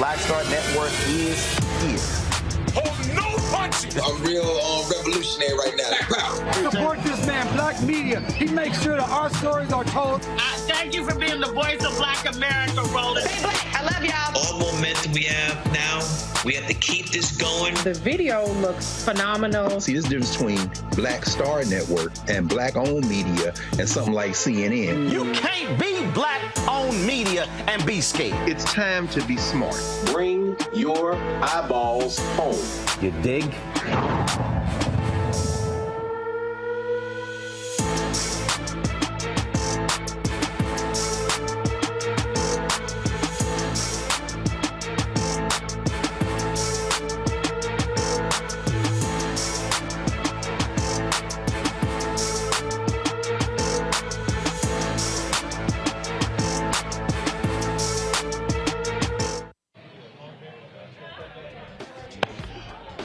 Black Start Network is hold no punches. I'm real revolutionary right now. Support this man, Black media. He makes sure that our stories are told. Thank you for being the voice of Black America, Roland. Stay black. I love y'all. All momentum we have now, we have to keep this going. The video looks phenomenal. See, this difference between Black Star Network and Black-owned media and something like CNN. You can't be Black-owned media and be scared. It's time to be smart. Bring your eyeballs home. You dig?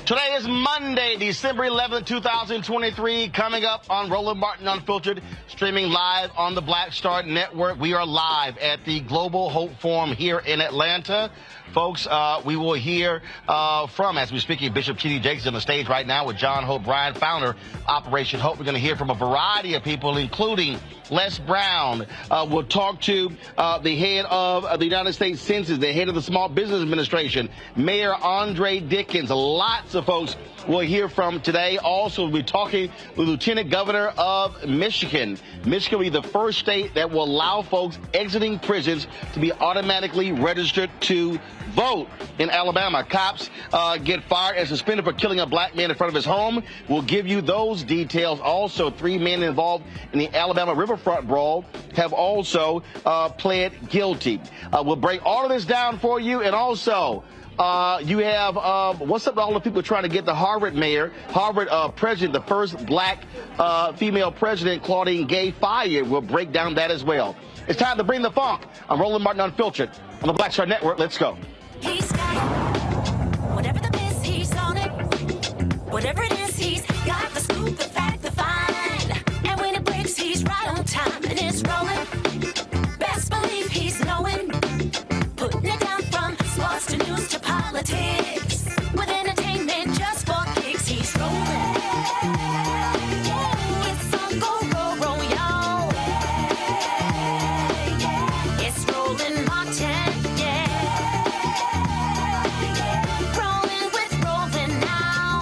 Today is Monday, December 11th, 2023, coming up on Roland Martin Unfiltered, streaming live on the Black Star Network. We are live at the Global Hope Forum here in Atlanta. Folks, we will hear from, as we're speaking, Bishop T.D. Jakes on the stage right now with John Hope Bryant, founder of Operation Hope. We're going to hear from a variety of people, including Les Brown. We'll talk to the head of the United States Census, the head of the Small Business Administration, Mayor Andre Dickens. Lots of folks we'll hear from today. Also, we'll be talking with Lieutenant Governor of Michigan. Michigan will be the first state that will allow folks exiting prisons to be automatically registered to vote. In Alabama, cops get fired and suspended for killing a black man in front of his home. We'll give you those details. Also, 3 men involved in the Alabama Riverfront brawl have also pled guilty. We'll break all of this down for you. And also, you have, what's up to all the people trying to get the Harvard mayor, Harvard president, the first black female president, Claudine Gay, fired. We'll break down that as well. It's time to bring the funk. I'm Roland Martin Unfiltered on the Black Star Network. Let's go. He's got it. Whatever the miss, he's on it. Whatever it is, he's got the scoop, the fact, the find. And when it breaks, he's right on time and it's rolling. Best believe he's knowing. Putting it down from sports to news to politics. With entertainment just for kicks, he's rolling. It's on go, roll, y'all. It's Roland Martin, yeah. Rolling with Roland now.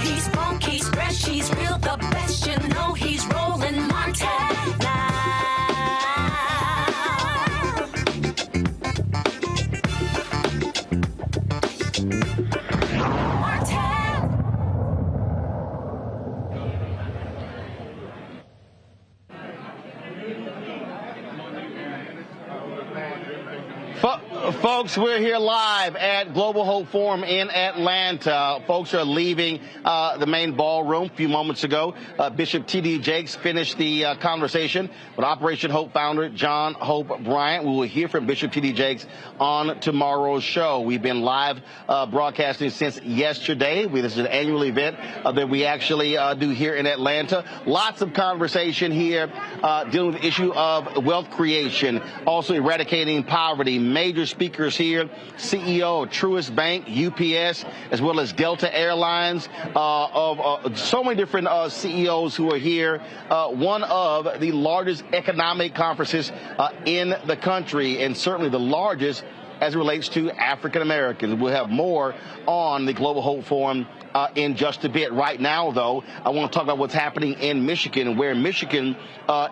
He's funk, he's fresh, he's real, the best, you know he's Roland Martin now. Folks, we're here live at Global Hope Forum in Atlanta. Folks are leaving the main ballroom a few moments ago. Bishop T.D. Jakes finished the conversation with Operation Hope founder John Hope Bryant. We will hear from Bishop T.D. Jakes on tomorrow's show. We've been live broadcasting since yesterday. This is an annual event that we actually do here in Atlanta. Lots of conversation here dealing with the issue of wealth creation, also eradicating poverty. Major speakers here, CEO of Truist Bank, UPS, as well as Delta Airlines, of so many different CEOs who are here. One of the largest economic conferences in the country, and certainly the largest as it relates to African Americans. We'll have more on the Global Hope Forum in just a bit. Right now, though, I want to talk about what's happening in Michigan, where Michigan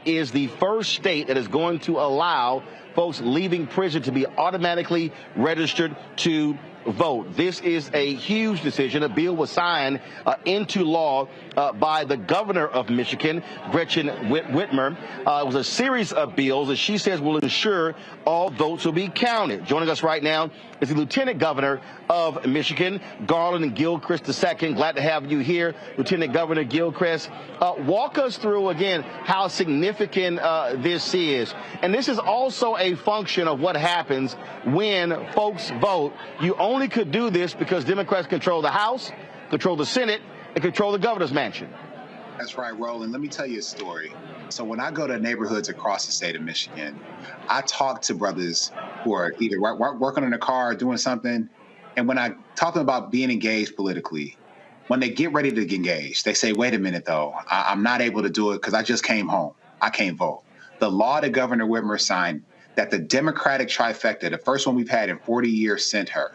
is the first state that is going to allow folks leaving prison to be automatically registered to vote. This is a huge decision. A bill was signed into law by the governor of Michigan, Gretchen Whitmer. It was a series of bills that she says will ensure all votes will be counted. Joining us right now is the Lieutenant Governor of Michigan, Garlin Gilchrist II. Glad to have you here, Lieutenant Governor Gilchrist. Walk us through, again, how significant this is. And this is also a function of what happens when folks vote. You only could do this because Democrats control the House, control the Senate, and control the governor's mansion. That's right, Roland. Let me tell you a story. So when I go to neighborhoods across the state of Michigan, I talk to brothers who are either working in a car or doing something, And when I talk to them about being engaged politically, when they get ready to get engaged, they say, wait a minute, though, I'm not able to do it because I just came home. I can't vote. The law that Governor Whitmer signed that the Democratic trifecta, the first one we've had in 40 years, sent her,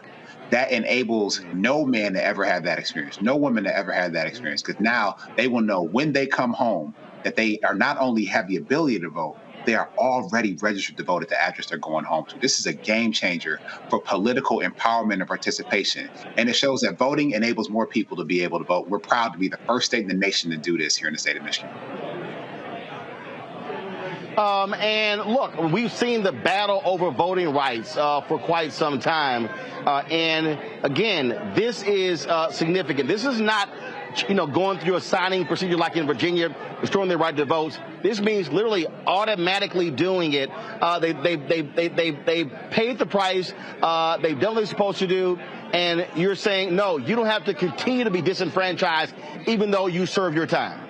that enables no man to ever have that experience, no woman to ever have that experience, because now they will know when they come home that they are not only have the ability to vote, they are already registered to vote at the address they're going home to. This is a game changer for political empowerment and participation. And it shows that voting enables more people to be able to vote. We're proud to be the first state in the nation to do this here in the state of Michigan. And look, we've seen the battle over voting rights for quite some time. And again, this is significant. This is not, going through a signing procedure like in Virginia, restoring their right to vote. This means literally automatically doing it. They paid the price. They've done what they're supposed to do. And you're saying, no, you don't have to continue to be disenfranchised, even though you serve your time.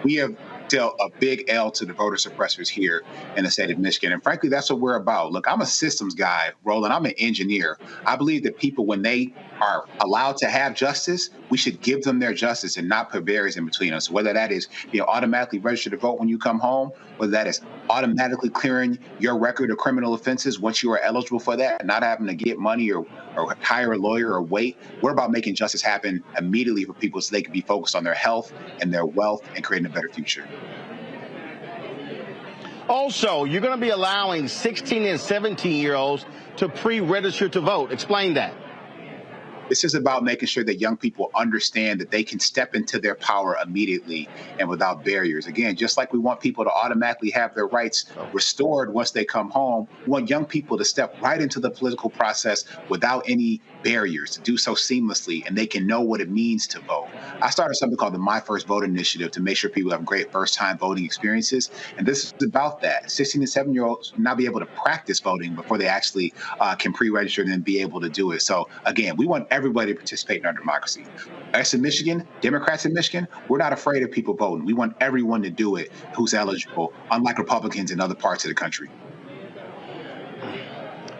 We have dealt a big L to the voter suppressors here in the state of Michigan. And frankly, that's what we're about. Look, I'm a systems guy, Roland. I'm an engineer. I believe that people, when they are allowed to have justice, we should give them their justice and not put barriers in between us. Whether that is, automatically register to vote when you come home, whether that is automatically clearing your record of criminal offenses once you are eligible for that, not having to get money or hire a lawyer or wait. We're about making justice happen immediately for people so they can be focused on their health and their wealth and creating a better future. Also, you're going to be allowing 16 and 17-year-olds to pre-register to vote. Explain that. This is about making sure that young people understand that they can step into their power immediately and without barriers. Again, just like we want people to automatically have their rights restored once they come home, we want young people to step right into the political process without any barriers, to do so seamlessly, and they can know what it means to vote. I started something called the My First Vote Initiative to make sure people have great first-time voting experiences, and this is about that. 16 and 17-year-olds will not be able to practice voting before they actually can pre-register and then be able to do it. So, again, we want everybody to participate in our democracy. Us in Michigan, Democrats in Michigan, we're not afraid of people voting. We want everyone to do it who's eligible, unlike Republicans in other parts of the country.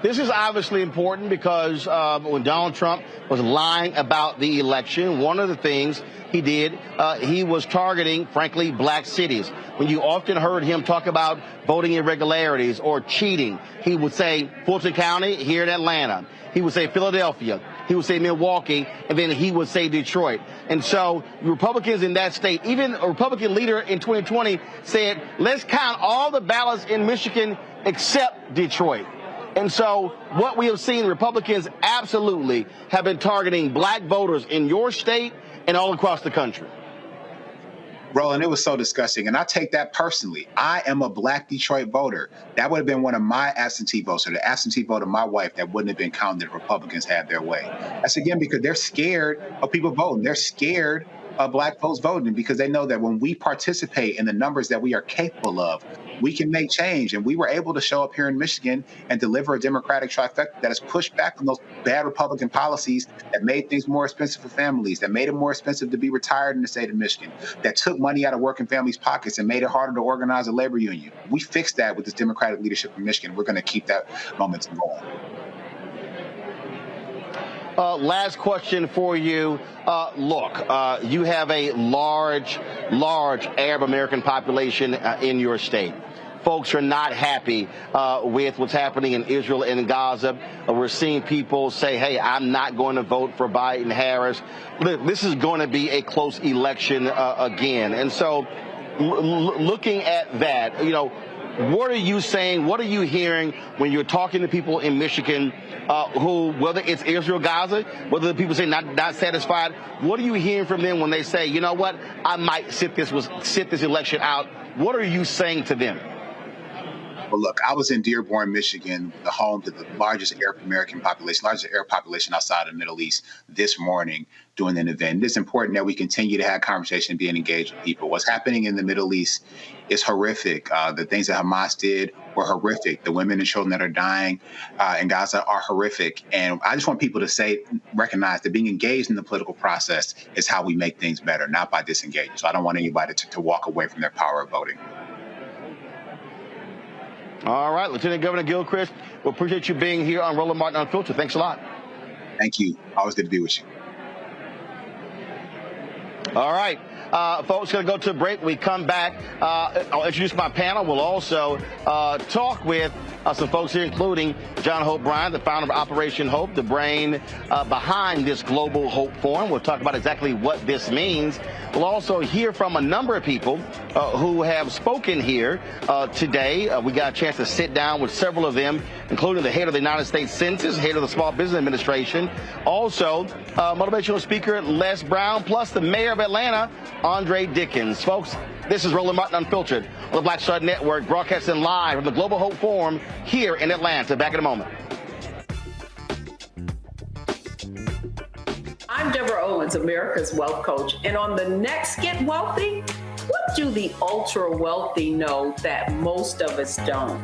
This is obviously important because when Donald Trump was lying about the election, one of the things he did, he was targeting, frankly, black cities. When you often heard him talk about voting irregularities or cheating, he would say Fulton County here in Atlanta. He would say Philadelphia. He would say Milwaukee, and then he would say Detroit. And so Republicans in that state, even a Republican leader in 2020 said, let's count all the ballots in Michigan except Detroit. And so what we have seen, Republicans absolutely have been targeting black voters in your state and all across the country. Roland, it was so disgusting. And I take that personally. I am a black Detroit voter. That would have been one of my absentee votes, or the absentee vote of my wife that wouldn't have been counted if Republicans had their way. That's, again, because they're scared of people voting. They're scared of black folks voting because they know that when we participate in the numbers that we are capable of, we can make change. And we were able to show up here in Michigan and deliver a Democratic trifecta that has pushed back on those bad Republican policies that made things more expensive for families, that made it more expensive to be retired in the state of Michigan, that took money out of working families' pockets and made it harder to organize a labor union. We fixed that with this Democratic leadership in Michigan. We're going to keep that momentum going. Last question for you. Look, you have a large Arab American population in your state. Folks are not happy with what's happening in Israel and in Gaza. We're seeing people say, hey, I'm not going to vote for Biden Harris. This is going to be a close election again. And so looking at that, what are you saying? What are you hearing when you're talking to people in Michigan who, whether it's Israel, Gaza, whether the people say not satisfied, what are you hearing from them when they say, you know what, I might sit this election out? What are you saying to them? Well, look, I was in Dearborn, Michigan, the home to the largest Arab American population, largest Arab population outside of the Middle East this morning doing an event. It's important that we continue to have conversation and be engaged with people. What's happening in the Middle East is horrific. The things that Hamas did were horrific. The women and children that are dying in Gaza are horrific. And I just want people to recognize that being engaged in the political process is how we make things better, not by disengaging. So I don't want anybody to walk away from their power of voting. All right, Lieutenant Governor Gilchrist, we appreciate you being here on Roland Martin Unfiltered. Thanks a lot. Thank you. Always good to be with you. All right. Folks, going to go to a break. We come back. I'll introduce my panel. We'll also talk with some folks here, including John Hope Bryant, the founder of Operation Hope, the brain behind this Global Hope Forum. We'll talk about exactly what this means. We'll also hear from a number of people who have spoken here today. We got a chance to sit down with several of them, including the head of the United States Census, head of the Small Business Administration, also Motivational Speaker Les Brown, plus the Mayor of Atlanta, Andre Dickens. Folks, this is Roland Martin Unfiltered on the Black Star Network, broadcasting live from the Global Hope Forum here in Atlanta. Back in a moment. I'm Deborah Owens, America's Wealth Coach. And on the next Get Wealthy, what do the ultra wealthy know that most of us don't?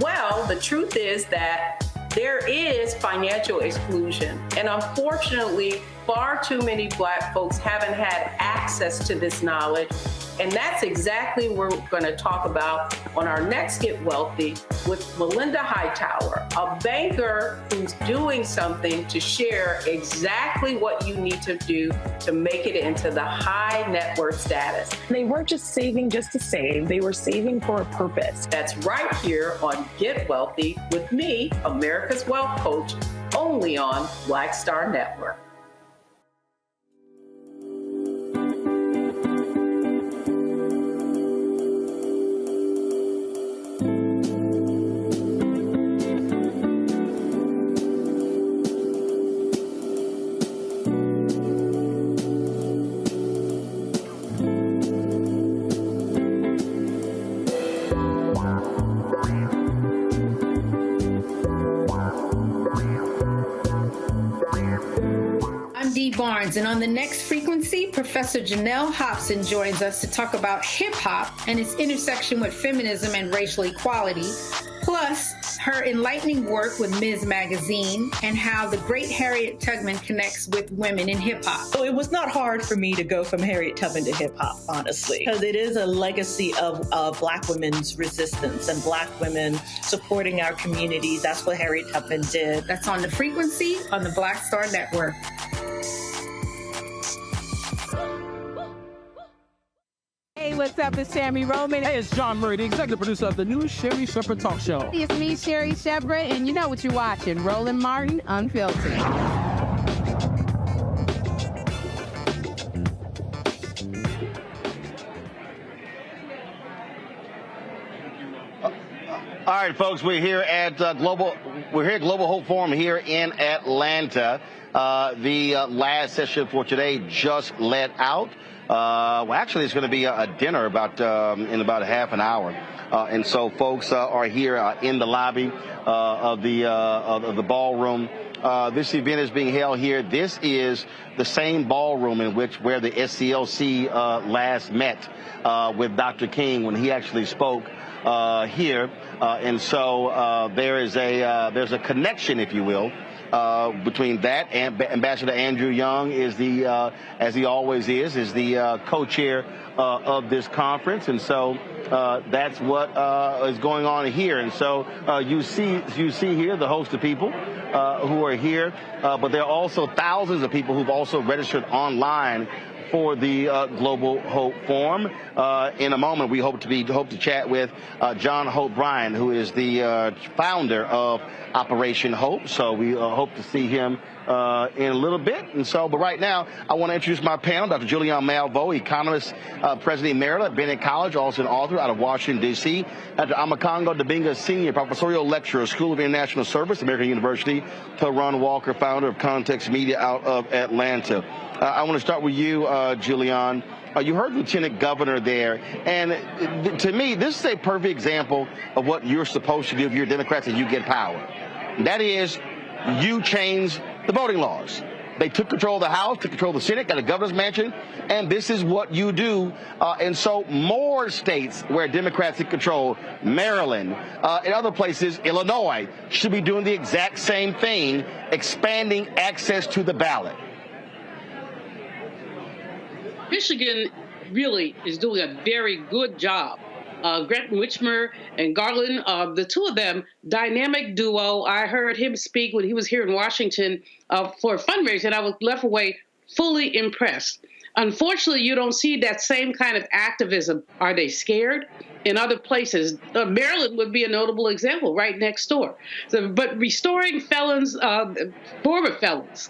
Well, the truth is that there is financial exclusion. And unfortunately, far too many Black folks haven't had access to this knowledge. And that's exactly what we're going to talk about on our next Get Wealthy with Melinda Hightower, a banker who's doing something to share exactly what you need to do to make it into the high net worth status. They weren't just saving just to save, they were saving for a purpose. That's right here on Get Wealthy with me, America's Wealth Coach, only on Black Star Network. Barnes, and on the next frequency, Professor Janelle Hobson joins us to talk about hip-hop and its intersection with feminism and racial equality, plus her enlightening work with Ms. Magazine and how the great Harriet Tubman connects with women in hip-hop. So it was not hard for me to go from Harriet Tubman to hip-hop, honestly, because it is a legacy of Black women's resistance and Black women supporting our communities. That's what Harriet Tubman did. That's on the frequency on the Black Star Network. Hey, what's up? It's Sammy Roman. Hey, it's John Murray, the executive producer of the new Sherry Shepherd Talk Show. It's me, Sherry Shepherd, and you know what you're watching, Roland Martin Unfiltered. All right, folks, we're here at Global Hope Forum here in Atlanta. The last session for today just let out. Well, actually, it's going to be a dinner in about a half an hour, and so folks are here in the lobby of the ballroom. This event is being held here. This is the same ballroom where the SCLC last met with Dr. King when he actually spoke here, and so there's a connection, if you will. Between that and Ambassador Andrew Young is as he always is the co-chair of this conference, and so that's what is going on here. And so you see here the host of people who are here, but there are also thousands of people who've also registered online for the Global Hope Forum. In a moment, we hope to chat with John Hope Bryant, who is the founder of Operation Hope. So we hope to see him in a little bit. And so, but right now, I want to introduce my panel, Dr. Julianne Malveaux, economist, president emerita at Bennett College, also an author out of Washington, D.C. Dr. Amakongo Dabinga, senior professorial lecturer, School of International Service, American University. Ron Walker, founder of Context Media out of Atlanta. I want to start with you, Julianne. You heard Lieutenant Governor there, and to me, this is a perfect example of what you're supposed to do if you're Democrats and you get power. That is, you change the voting laws. They took control of the House, took control of the Senate, got a governor's mansion, and this is what you do. And so more states where Democrats in control, Maryland, and other places, Illinois, should be doing the exact same thing, expanding access to the ballot. Michigan really is doing a very good job Gretchen Whitmer and Garlin, the two of them, dynamic duo. I heard him speak when he was here in Washington for a fundraiser, and I was left away fully impressed. Unfortunately, you don't see that same kind of activism. Are they scared? In other places, Maryland would be a notable example, right next door. But restoring felons, former felons,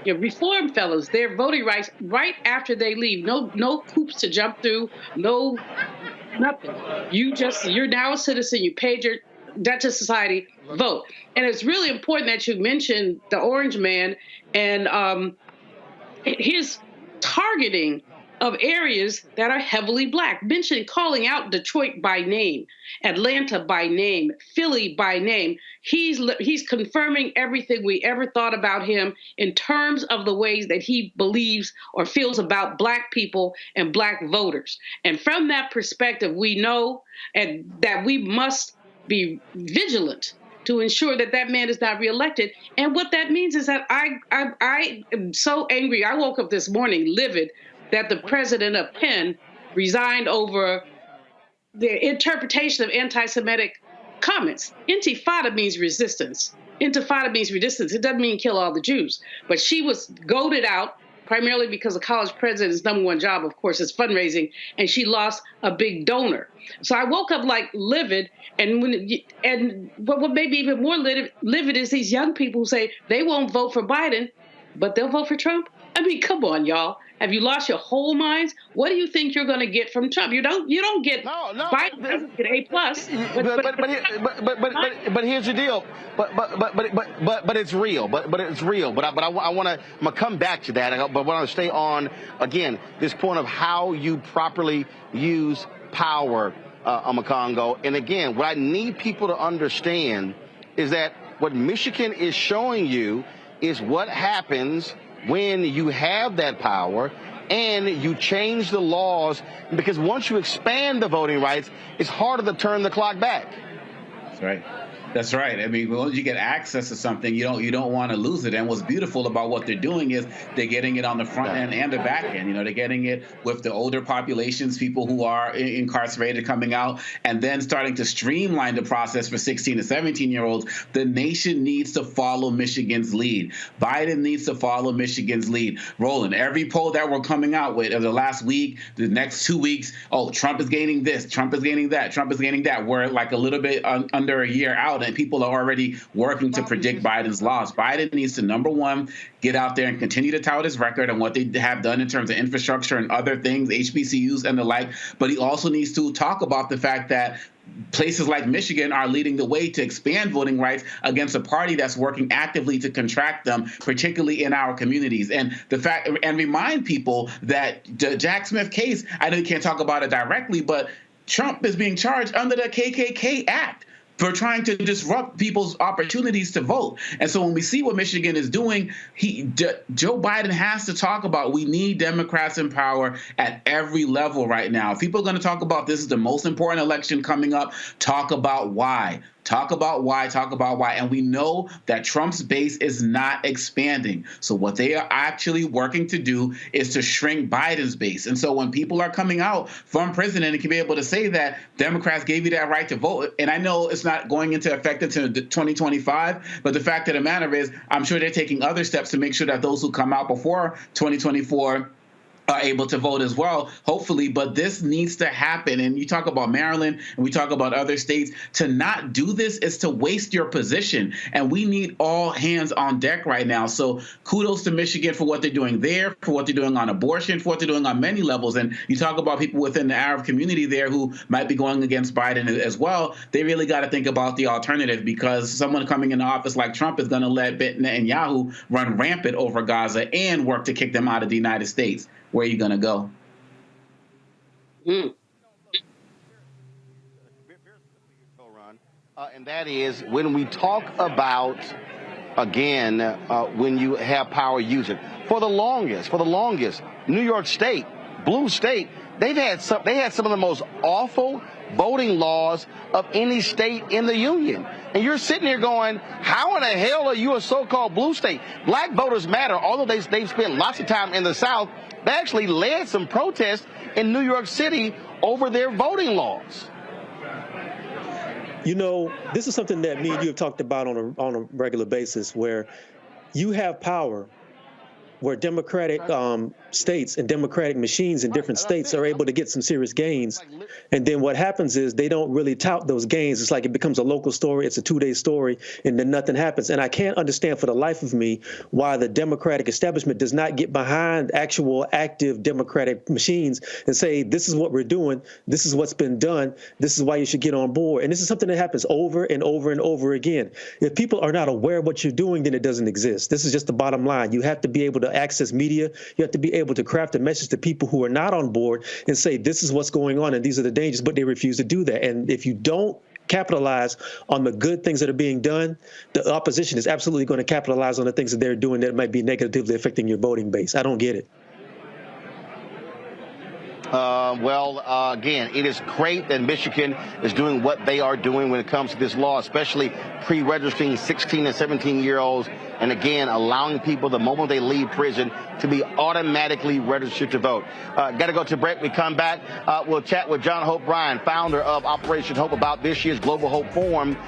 reform felons, their voting rights right after they leave. No hoops to jump through, no nothing. You're now a citizen. You paid your debt to society. Vote. And it's really important that you mentioned the Orange Man and his targeting of areas that are heavily Black, calling out Detroit by name, Atlanta by name, Philly by name. He's confirming everything we ever thought about him in terms of the ways that he believes or feels about Black people and Black voters. And from that perspective, we know that we must be vigilant to ensure that that man is not reelected. And what that means is that I am so angry. I woke up this morning livid that the president of Penn resigned over the interpretation of anti-Semitic comments. Intifada means resistance. Intifada means resistance. It doesn't mean kill all the Jews. But she was goaded out primarily because the college president's number one job, of course, is fundraising, and she lost a big donor. So I woke up like livid, and what made me even more livid is these young people who say they won't vote for Biden, but they'll vote for Trump. I mean, come on, y'all. Have you lost your whole minds? What do you think you're going to get from Trump? You don't get Biden doesn't get A+. But here's the deal. But it's real. But it's real. But I'm gonna come back to that. But I want to stay on again this point of how you properly use power, Makongo. And again, what I need people to understand is that what Michigan is showing you is what happens when you have that power and you change the laws, because once you expand the voting rights, it's harder to turn the clock back. That's right. That's right. I mean, once you get access to something, you don't want to lose it. And what's beautiful about what they're doing is they're getting it on the front end and the back end. They're getting it with the older populations, people who are incarcerated coming out, and then starting to streamline the process for 16 to 17-year-olds. The nation needs to follow Michigan's lead. Biden needs to follow Michigan's lead. Roland, every poll that we're coming out with of the last week, the next 2 weeks, Trump is gaining this, Trump is gaining that, Trump is gaining that. We're like a little bit under a year out, and people are already working to predict Biden's loss. Biden needs to, number one, get out there and continue to tout his record and what they have done in terms of infrastructure and other things, HBCUs and the like. But he also needs to talk about the fact that places like Michigan are leading the way to expand voting rights against a party that's working actively to contract them, particularly in our communities. And remind people that the Jack Smith case, I know you can't talk about it directly, but Trump is being charged under the KKK Act for trying to disrupt people's opportunities to vote. And so when we see what Michigan is doing, Joe Biden has to talk about, we need Democrats in power at every level right now. If people are going to talk about this is the most important election coming up, talk about why. Talk about why. And we know that Trump's base is not expanding. So what they are actually working to do is to shrink Biden's base. And so when people are coming out from prison and can be able to say that Democrats gave you that right to vote, and I know it's not going into effect until 2025, but the fact of the matter is I'm sure they're taking other steps to make sure that those who come out before 2024 are able to vote as well, hopefully. But this needs to happen. And you talk about Maryland and we talk about other states. To not do this is to waste your position. And we need all hands on deck right now. So kudos to Michigan for what they're doing there, for what they're doing on abortion, for what they're doing on many levels. And you talk about people within the Arab community there who might be going against Biden as well. They really got to think about the alternative, because someone coming into office like Trump is going to let Netanyahu run rampant over Gaza and work to kick them out of the United States. Where are you going to go? And that is when we talk about, again, when you have power, use it. For the longest, New York State, blue state, they had some of the most awful voting laws of any state in the union. And you're sitting here going, how in the hell are you a so-called blue state? Black voters matter. Although they've spent lots of time in the South, they actually led some protests in New York City over their voting laws. This is something that me and you have talked about on a regular basis, where you have power, where democratic states and democratic machines in different states are able to get some serious gains. And then what happens is they don't really tout those gains. It's like it becomes a local story. It's a 2-day story, and then nothing happens. And I can't understand for the life of me why the democratic establishment does not get behind actual active democratic machines and say, this is what we're doing. This is what's been done. This is why you should get on board. And this is something that happens over and over and over again. If people are not aware of what you're doing, then it doesn't exist. This is just the bottom line. You have to be able to access media. You have to be able to craft a message to people who are not on board and say, this is what's going on and these are the dangers, but they refuse to do that. And if you don't capitalize on the good things that are being done, the opposition is absolutely going to capitalize on the things that they're doing that might be negatively affecting your voting base. I don't get it. Again, it is great that Michigan is doing what they are doing when it comes to this law, especially pre-registering 16 and 17-year-olds, and again, allowing people the moment they leave prison to be automatically registered to vote. Got to go to break. We come back. We'll chat with John Hope Bryan, founder of Operation Hope, about this year's Global Hope Forum.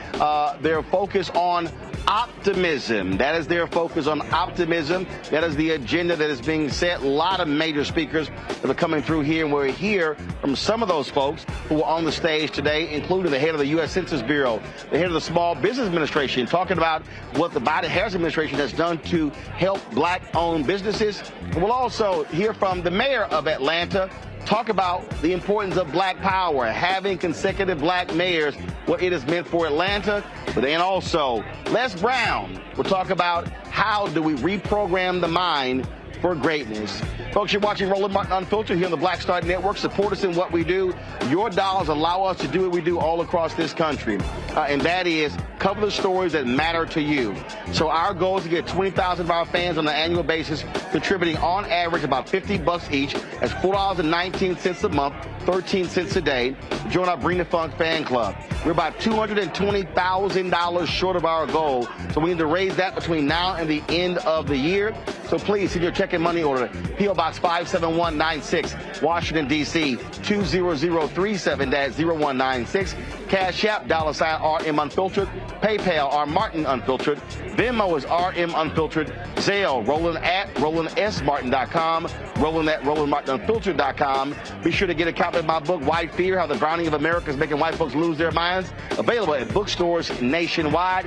Their focus on optimism. That is their focus on optimism. That is the agenda that is being set. A lot of major speakers that are coming through here, and we're here from some of those folks who are on the stage today, including the head of the U.S. Census Bureau, the head of the Small Business Administration, talking about what the Biden-Harris administration has done to help black-owned businesses. And we'll also hear from the mayor of Atlanta, talk about the importance of black power, having consecutive black mayors, what it has meant for Atlanta. But then also, Les Brown will talk about how do we reprogram the mind for greatness. Folks, you're watching Roland Martin Unfiltered here on the Black Star Network. Support us in what we do. Your dollars allow us to do what we do all across this country. And that is cover the stories that matter to you. So our goal is to get 20,000 of our fans on an annual basis contributing on average about $50 each. That's $4.19 a month, 13 cents a day. Join our Bring the Funk fan club. We're about $220,000 short of our goal. So we need to raise that between now and the end of the year. So please send your check and money order. P.O. Box 57196, Washington, D.C. 20037-0196. Cash App, $RM Unfiltered. PayPal, R Martin Unfiltered. Venmo is RM Unfiltered. Zelle, Roland@RolandSMartin.com. Roland@RolandMartinUnfiltered.com. Be sure to get a copy of my book, White Fear, How the Browning of America is Making White Folks Lose Their Minds. Available at bookstores nationwide.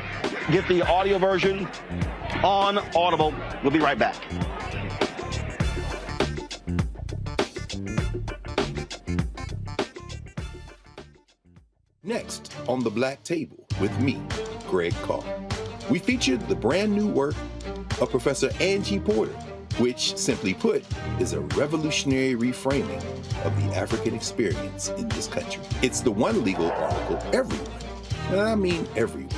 Get the audio version on Audible. We'll be right back. Next on The Black Table with me, Greg Carr, we featured the brand new work of Professor Angie Porter, which, simply put, is a revolutionary reframing of the African experience in this country. It's the one legal article everyone, and I mean everyone,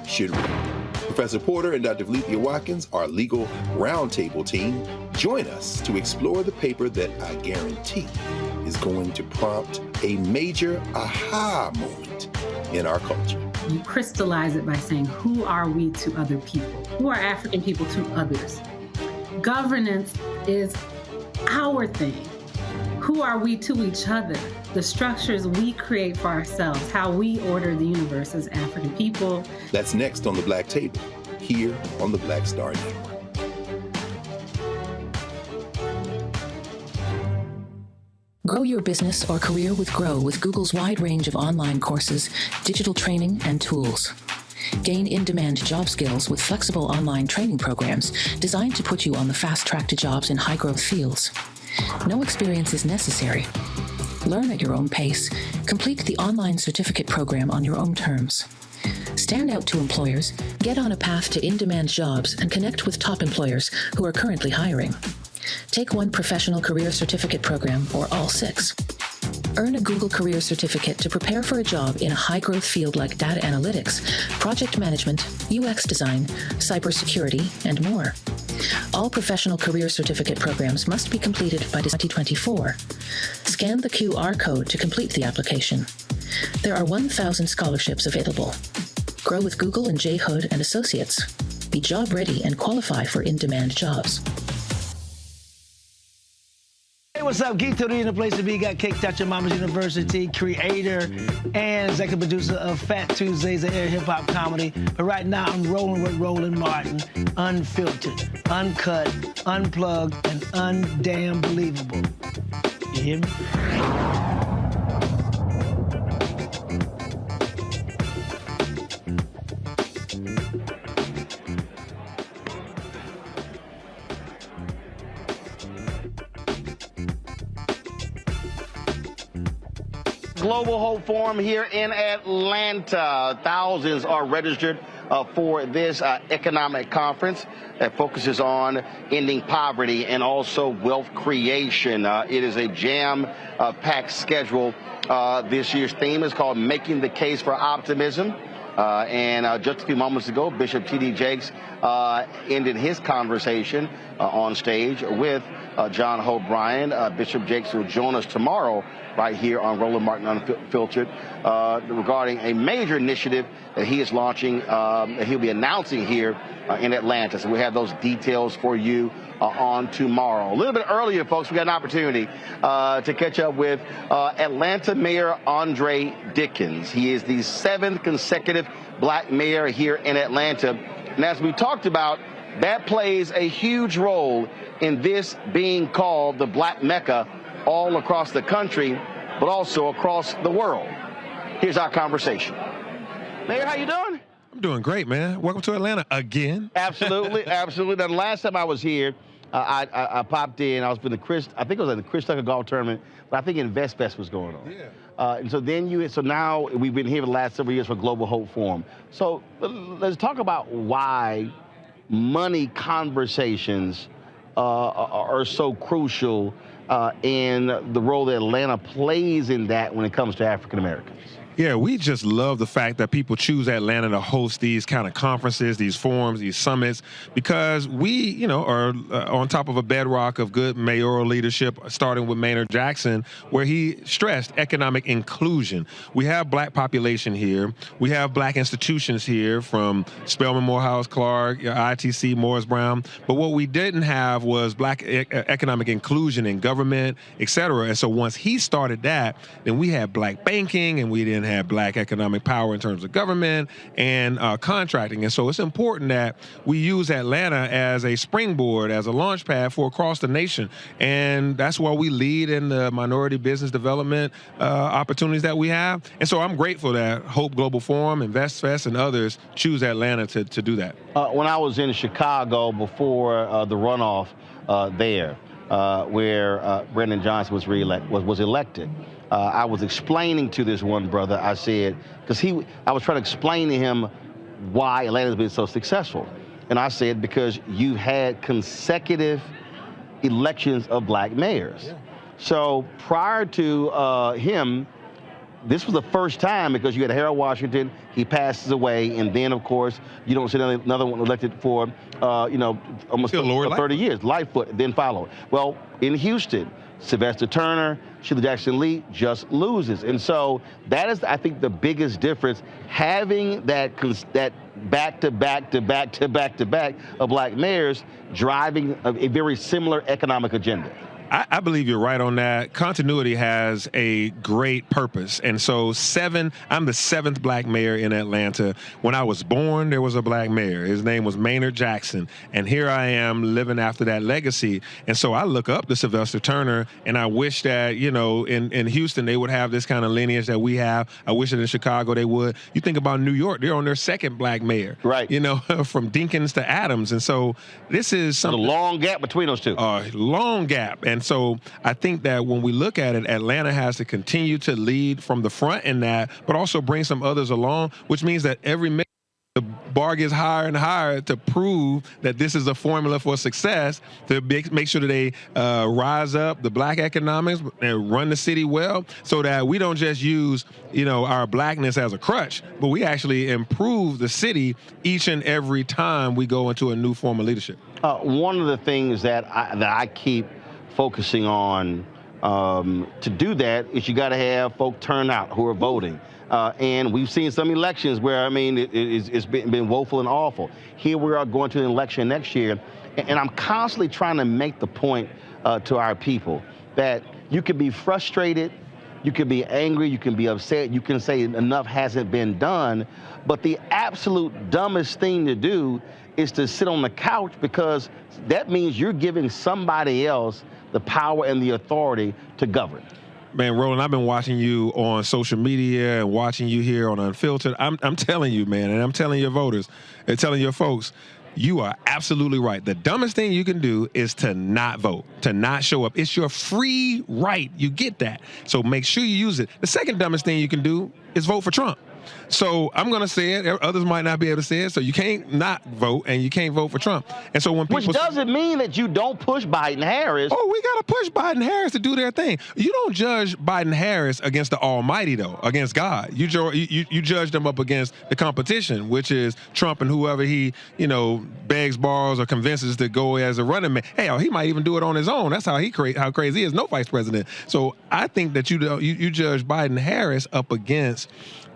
should read. Professor Porter and Dr. Valencia Watkins, our legal roundtable team, join us to explore the paper that I guarantee is going to prompt a major aha moment in our culture. You crystallize it by saying, who are we to other people? Who are African people to others? Governance is our thing. Who are we to each other? The structures we create for ourselves, how we order the universe as African people. That's next on The Black Table, here on the Black Star Network. Grow your business or career with Grow with Google's wide range of online courses, digital training, and tools. Gain in-demand job skills with flexible online training programs designed to put you on the fast track to jobs in high-growth fields. No experience is necessary. Learn at your own pace. Complete the online certificate program on your own terms. Stand out to employers, get on a path to in-demand jobs, and connect with top employers who are currently hiring. Take one professional career certificate program or all 6. Earn a Google Career Certificate to prepare for a job in a high-growth field like data analytics, project management, UX design, cybersecurity, and more. All professional career certificate programs must be completed by 2024. Scan the QR code to complete the application. There are 1,000 scholarships available. Grow with Google and J. Hood and Associates. Be job ready and qualify for in-demand jobs. what's up? Geek Tony in the place to be. Got Cake Touch your Mama's University, creator and executive producer of Fat Tuesdays, an air hip-hop comedy. But right now, I'm rolling with Roland Martin, unfiltered, uncut, unplugged, and undamn believable. You hear me? Global Hope Forum here in Atlanta. Thousands are registered for this economic conference that focuses on ending poverty and also wealth creation. It is a jam-packed schedule. This year's theme is called Making the Case for Optimism. And just a few moments ago, Bishop T.D. Jakes ended his conversation on stage with John Hope Bryan. Bishop Jakes will join us tomorrow right here on Roland Martin Unfiltered regarding a major initiative that he is launching, that he'll be announcing here in Atlanta. So we have those details for you on tomorrow. A little bit earlier, folks, we got an opportunity to catch up with Atlanta Mayor Andre Dickens. He is the 7th consecutive black mayor here in Atlanta. And as we talked about, that plays a huge role in this being called the Black Mecca all across the country, but also across the world. Here's our conversation. Mayor, how you doing? I'm doing great, man. Welcome to Atlanta again. Absolutely, absolutely. Now, the last time I was here, I popped in. I was for the I think it was at the Chris Tucker Golf Tournament, but I think InvestFest was going on. Yeah. And so now we've been here for the last several years for Global Hope Forum. So let's talk about why money conversations are so crucial and the role that Atlanta plays in that when it comes to African Americans. Yeah, we just love the fact that people choose Atlanta to host these kind of conferences, these forums, these summits, because we, are on top of a bedrock of good mayoral leadership, starting with Mayor Jackson, where he stressed economic inclusion. We have black population here. We have black institutions here from Spelman, Morehouse, Clark, ITC, Morris Brown. But what we didn't have was black economic inclusion in government, et cetera. And so once he started that, then we had black banking, and we didn't have black economic power in terms of government and contracting. And so it's important that we use Atlanta as a springboard, as a launch pad for across the nation. And that's why we lead in the minority business development opportunities that we have. And so I'm grateful that Hope Global Forum, InvestFest, and others choose Atlanta to do that. When I was in Chicago before the runoff there, where Brendan Johnson was elected, I was explaining to this one brother, I said, I was trying to explain to him why Atlanta's been so successful. And I said, because you've had consecutive elections of black mayors. Yeah. So prior to him, this was the first time, because you had Harold Washington, he passes away, and then, of course, you don't see another one elected for, almost 30 years. Lightfoot then followed. Well, in Houston, Sylvester Turner, Sheila Jackson Lee just loses. And so that is, I think, the biggest difference, having that back-to-back of black mayors driving a very similar economic agenda. I believe you're right on that. Continuity has a great purpose. And so I'm the 7th black mayor in Atlanta. When I was born, there was a black mayor. His name was Maynard Jackson. And here I am living after that legacy. And so I look up to Sylvester Turner, and I wish that, in Houston, they would have this kind of lineage that we have. I wish that in Chicago they would. You think about New York, they're on their 2nd black mayor. Right. From Dinkins to Adams. And so this is something. There's a long gap between those two. Long gap. And so I think that when we look at it, Atlanta has to continue to lead from the front in that, but also bring some others along, which means that the bar gets higher and higher to prove that this is a formula for success, to make sure that they rise up the black economics and run the city well, so that we don't just use, our blackness as a crutch, but we actually improve the city each and every time we go into a new form of leadership. One of the things that I keep focusing on to do that is you got to have folk turn out who are voting. And we've seen some elections where, it's been woeful and awful. Here we are going to an election next year, and I'm constantly trying to make the point to our people that you can be frustrated, you can be angry, you can be upset, you can say enough hasn't been done, but the absolute dumbest thing to do is to sit on the couch, because that means you're giving somebody else the power and the authority to govern. Man, Roland, I've been watching you on social media and watching you here on Unfiltered. I'm telling you, man, and I'm telling your voters and telling your folks, you are absolutely right. The dumbest thing you can do is to not vote, to not show up. It's your free right. You get that. So make sure you use it. The second dumbest thing you can do is vote for Trump. So I'm going to say it. Others might not be able to say it. So you can't not vote, and you can't vote for Trump. And so when people, which doesn't mean that you don't push Biden-Harris. Oh, we got to push Biden-Harris to do their thing. You don't judge Biden-Harris against the Almighty, though, against God. You judge them up against the competition, which is Trump and whoever he, begs, borrows, or convinces to go as a running mate. Hell, he might even do it on his own. That's how how crazy he is. No vice president. So I think that you judge Biden-Harris up against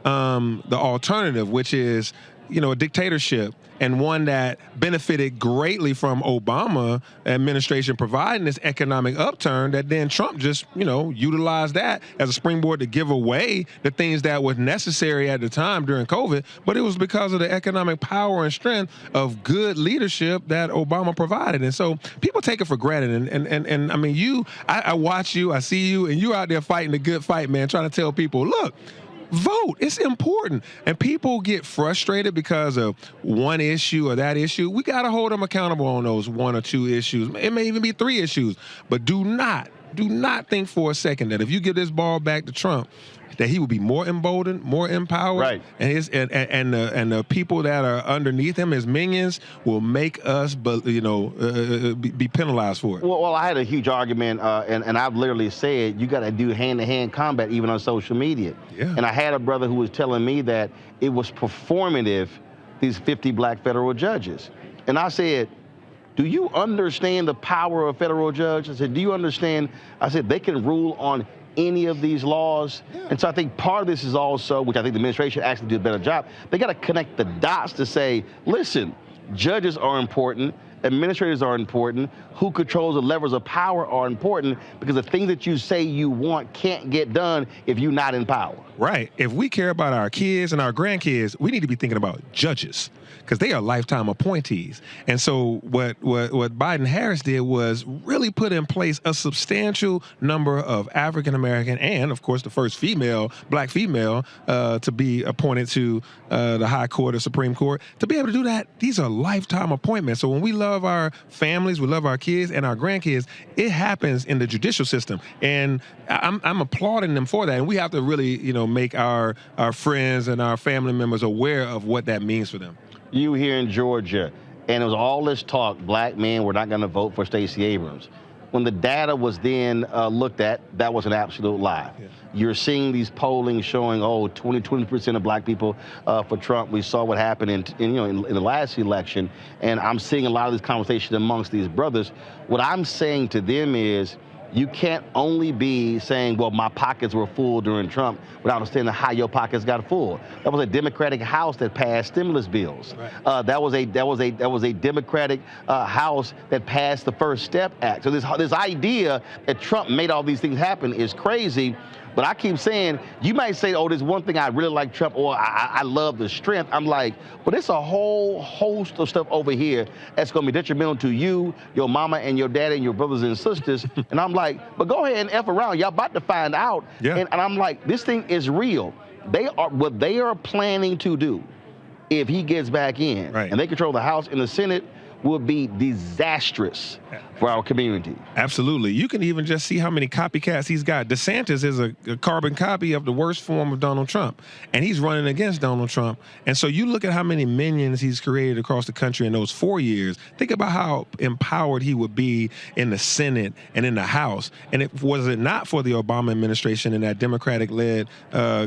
the alternative, which is, a dictatorship, and one that benefited greatly from Obama administration providing this economic upturn, that then Trump just, utilized that as a springboard to give away the things that were necessary at the time during COVID. But it was because of the economic power and strength of good leadership that Obama provided. And so people take it for granted. And I mean, I watch you, I see you, and you're out there fighting the good fight, man, trying to tell people, look, vote. It's important. And people get frustrated because of one issue or that issue. We got to hold them accountable on those one or two issues. It may even be 3 issues. But do not think for a second that if you give this ball back to Trump, that he will be more emboldened, more empowered, right? And the people that are underneath him, his minions, will make us, be penalized for it. Well, I had a huge argument, and I've literally said you got to do hand-to-hand combat even on social media. Yeah. And I had a brother who was telling me that it was performative, these 50 black federal judges, and I said, do you understand the power of federal judges? I said, do you understand? I said, they can rule on any of these laws. Yeah. And so I think part of this is also, which I think the administration actually did a better job, they got to connect the dots to say, listen, judges are important, administrators are important, who controls the levers of power are important, because the things that you say you want can't get done if you're not in power. Right. If we care about our kids and our grandkids, we need to be thinking about judges, because they are lifetime appointees. And so what Biden-Harris did was really put in place a substantial number of African-American and, of course, the first black female to be appointed to the High Court or Supreme Court. To be able to do that, these are lifetime appointments. So when we love our families, we love our kids and our grandkids, it happens in the judicial system. And I'm applauding them for that. And we have to really, make our friends and our family members aware of what that means for them. You here in Georgia, and it was all this talk, black men were not going to vote for Stacey Abrams. When the data was then looked at, that was an absolute lie. Yeah. You're seeing these polling showing, 20% of black people for Trump. We saw what happened in the last election, and I'm seeing a lot of this conversation amongst these brothers. What I'm saying to them is, you can't only be saying, well, my pockets were full during Trump, without understanding how your pockets got full. That was a Democratic House that passed stimulus bills. Right. That was a Democratic House that passed the First Step Act. So this idea that Trump made all these things happen is crazy. But I keep saying, you might say, there's one thing I really like Trump, or I love the strength. I'm like, but it's a whole host of stuff over here that's going to be detrimental to you, your mama, and your daddy, and your brothers and sisters. And I'm like, but go ahead and F around. Y'all about to find out. Yeah. And I'm like, this thing is real. What they are planning to do, if he gets back in, right, and they control the House and the Senate, will be disastrous for our community. Absolutely. You can even just see how many copycats he's got. DeSantis is a carbon copy of the worst form of Donald Trump, and he's running against Donald Trump. And so you look at how many minions he's created across the country in those 4 years. Think about how empowered he would be in the Senate and in the House. And was it not for the Obama administration and that Democratic-led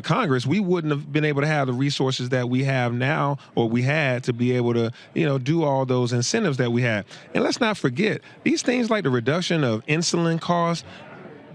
Congress, we wouldn't have been able to have the resources that we have now, or we had, to be able to, do all those incentives that we have. And let's not forget, these things like the reduction of insulin costs,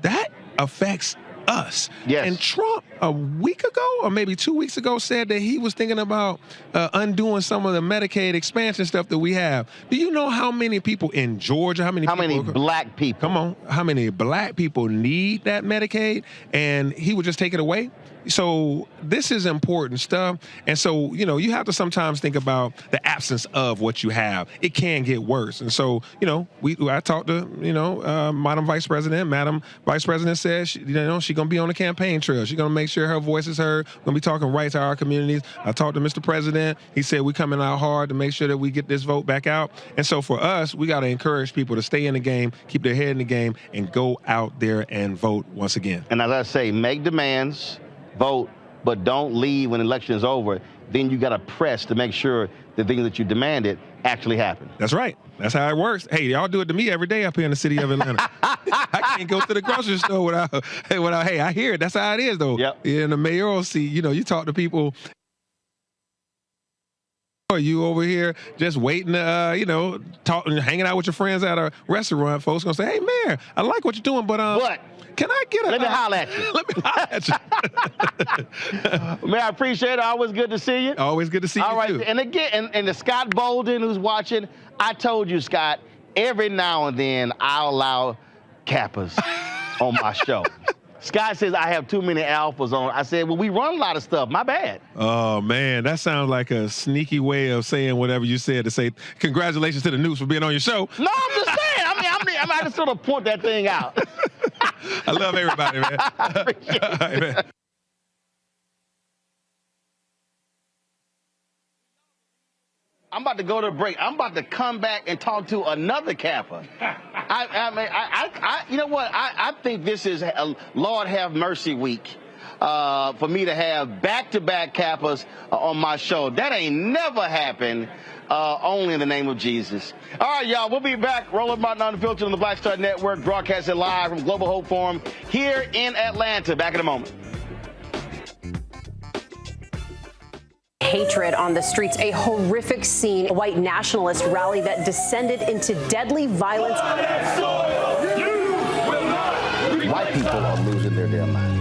that affects us. Yes. And Trump a week ago or maybe 2 weeks ago said that he was thinking about undoing some of the Medicaid expansion stuff that we have. Do you know how many people in Georgia, how many black people? Come on, how many black people need that Medicaid? And he would just take it away? So this is important stuff. And so, you know, you have to sometimes think about the absence of what you have. It can get worse. And so, you know, I talked to, Madam Vice President. Madam Vice President says, she's going to be on the campaign trail. She's going to make sure her voice is heard. We're going to be talking right to our communities. I talked to Mr. President. He said we're coming out hard to make sure that we get this vote back out. And so for us, we got to encourage people to stay in the game, keep their head in the game, and go out there and vote once again. And as I say, make demands, vote, but don't leave when the election is over. Then you got to press to make sure the things that you demanded actually happen. That's right. That's how it works. Hey, y'all do it to me every day up here in the city of Atlanta. I can't go to the grocery store without, hey, I hear it. That's how it is, though. Yep. In the mayoral seat, you talk to people. Or you over here just waiting to, talking, hanging out with your friends at a restaurant. Folks gonna say, hey, Mayor, I like what you're doing, but can I get a... Let me holler at you. Let me holler at you. Man, I appreciate it. Always good to see you. Always good to see you, All right, too. and again, and to Scott Bolden, who's watching, I told you, Scott, every now and then I'll allow Kappas on my show. Scott says I have too many alphas on. I said, well, we run a lot of stuff. My bad. Oh, man, that sounds like a sneaky way of saying whatever you said to say congratulations to the News for being on your show. No, I'm just saying. I just sort of point that thing out. I love everybody, man. I appreciate it. All right, man. I'm about to go to a break. I'm about to come back and talk to another Kappa. You know what? I think this is a Lord have mercy week for me to have back-to-back Kappas on my show. That ain't never happened. Only in the name of Jesus. All right, y'all, we'll be back. Roland Martin Unfiltered on the Black Star Network, broadcasting live from Global Hope Forum here in Atlanta. Back in a moment. Hatred on the streets, a horrific scene, a white nationalist rally that descended into deadly violence. White people are losing their damn minds.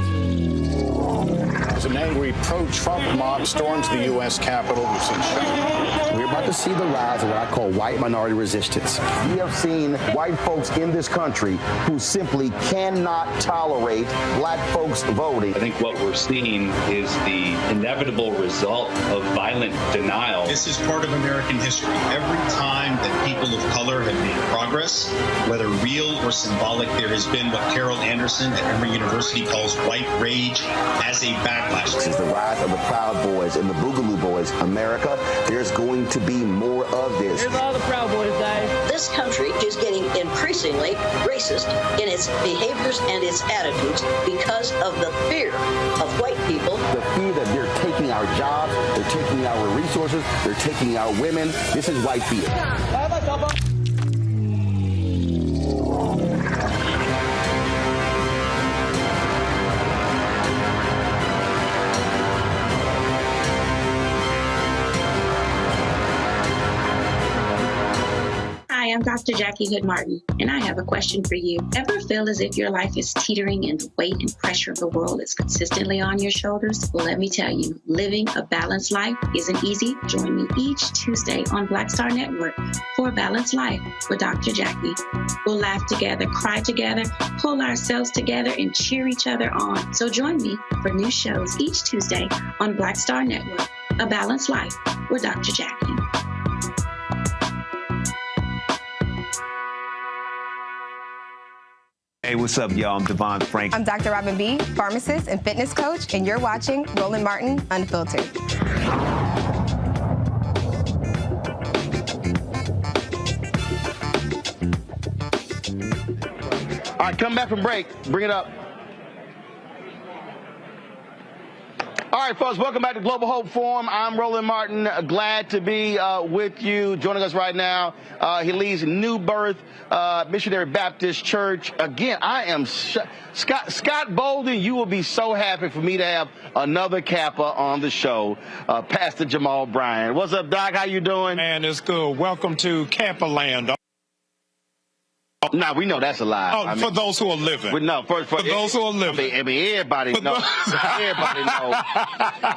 As an angry pro-Trump mob storms the U.S. Capitol, we've seen shooting. We're about to see the rise of what I call white minority resistance. We have seen white folks in this country who simply cannot tolerate black folks voting. I think what we're seeing is the inevitable result of violent denial. This is part of American history. Every time that people of color have made progress, whether real or symbolic, there has been what Carol Anderson at Emory University calls white rage as a backlash. This is the rise of the Proud Boys and the Boogaloo Boys. America, there's going to be more of this. Here's all the Proud Boys, guys. This country is getting increasingly racist in its behaviors and its attitudes because of the fear of white people. The fear that they're taking our jobs, they're taking our resources, they're taking our women. This is white fear. Hi, I'm Dr. Jackie Hood Martin, and I have a question for you. Ever feel as if your life is teetering and the weight and pressure of the world is consistently on your shoulders? Well, let me tell you, living a balanced life isn't easy. Join me each Tuesday on Black Star Network for A Balanced Life with Dr. Jackie. We'll laugh together, cry together, pull ourselves together, and cheer each other on. So join me for new shows each Tuesday on Black Star Network, A Balanced Life with Dr. Jackie. Hey, what's up, y'all? I'm Devon Frank. I'm Dr. Robin B., pharmacist and fitness coach, and you're watching Roland Martin Unfiltered. All right, come back from break. Bring it up. All right, folks, welcome back to Global Hope Forum. I'm Roland Martin. Glad to be with you. Joining us right now, he leads New Birth Missionary Baptist Church. Again, I am Scott Bolden. You will be so happy for me to have another Kappa on the show, Pastor Jamal Bryant. What's up, Doc? How you doing? Man, it's good. Welcome to Kappa Land. No, we know that's a lie. Oh, for those who are living. For those who are living. I mean, everybody knows. Everybody knows.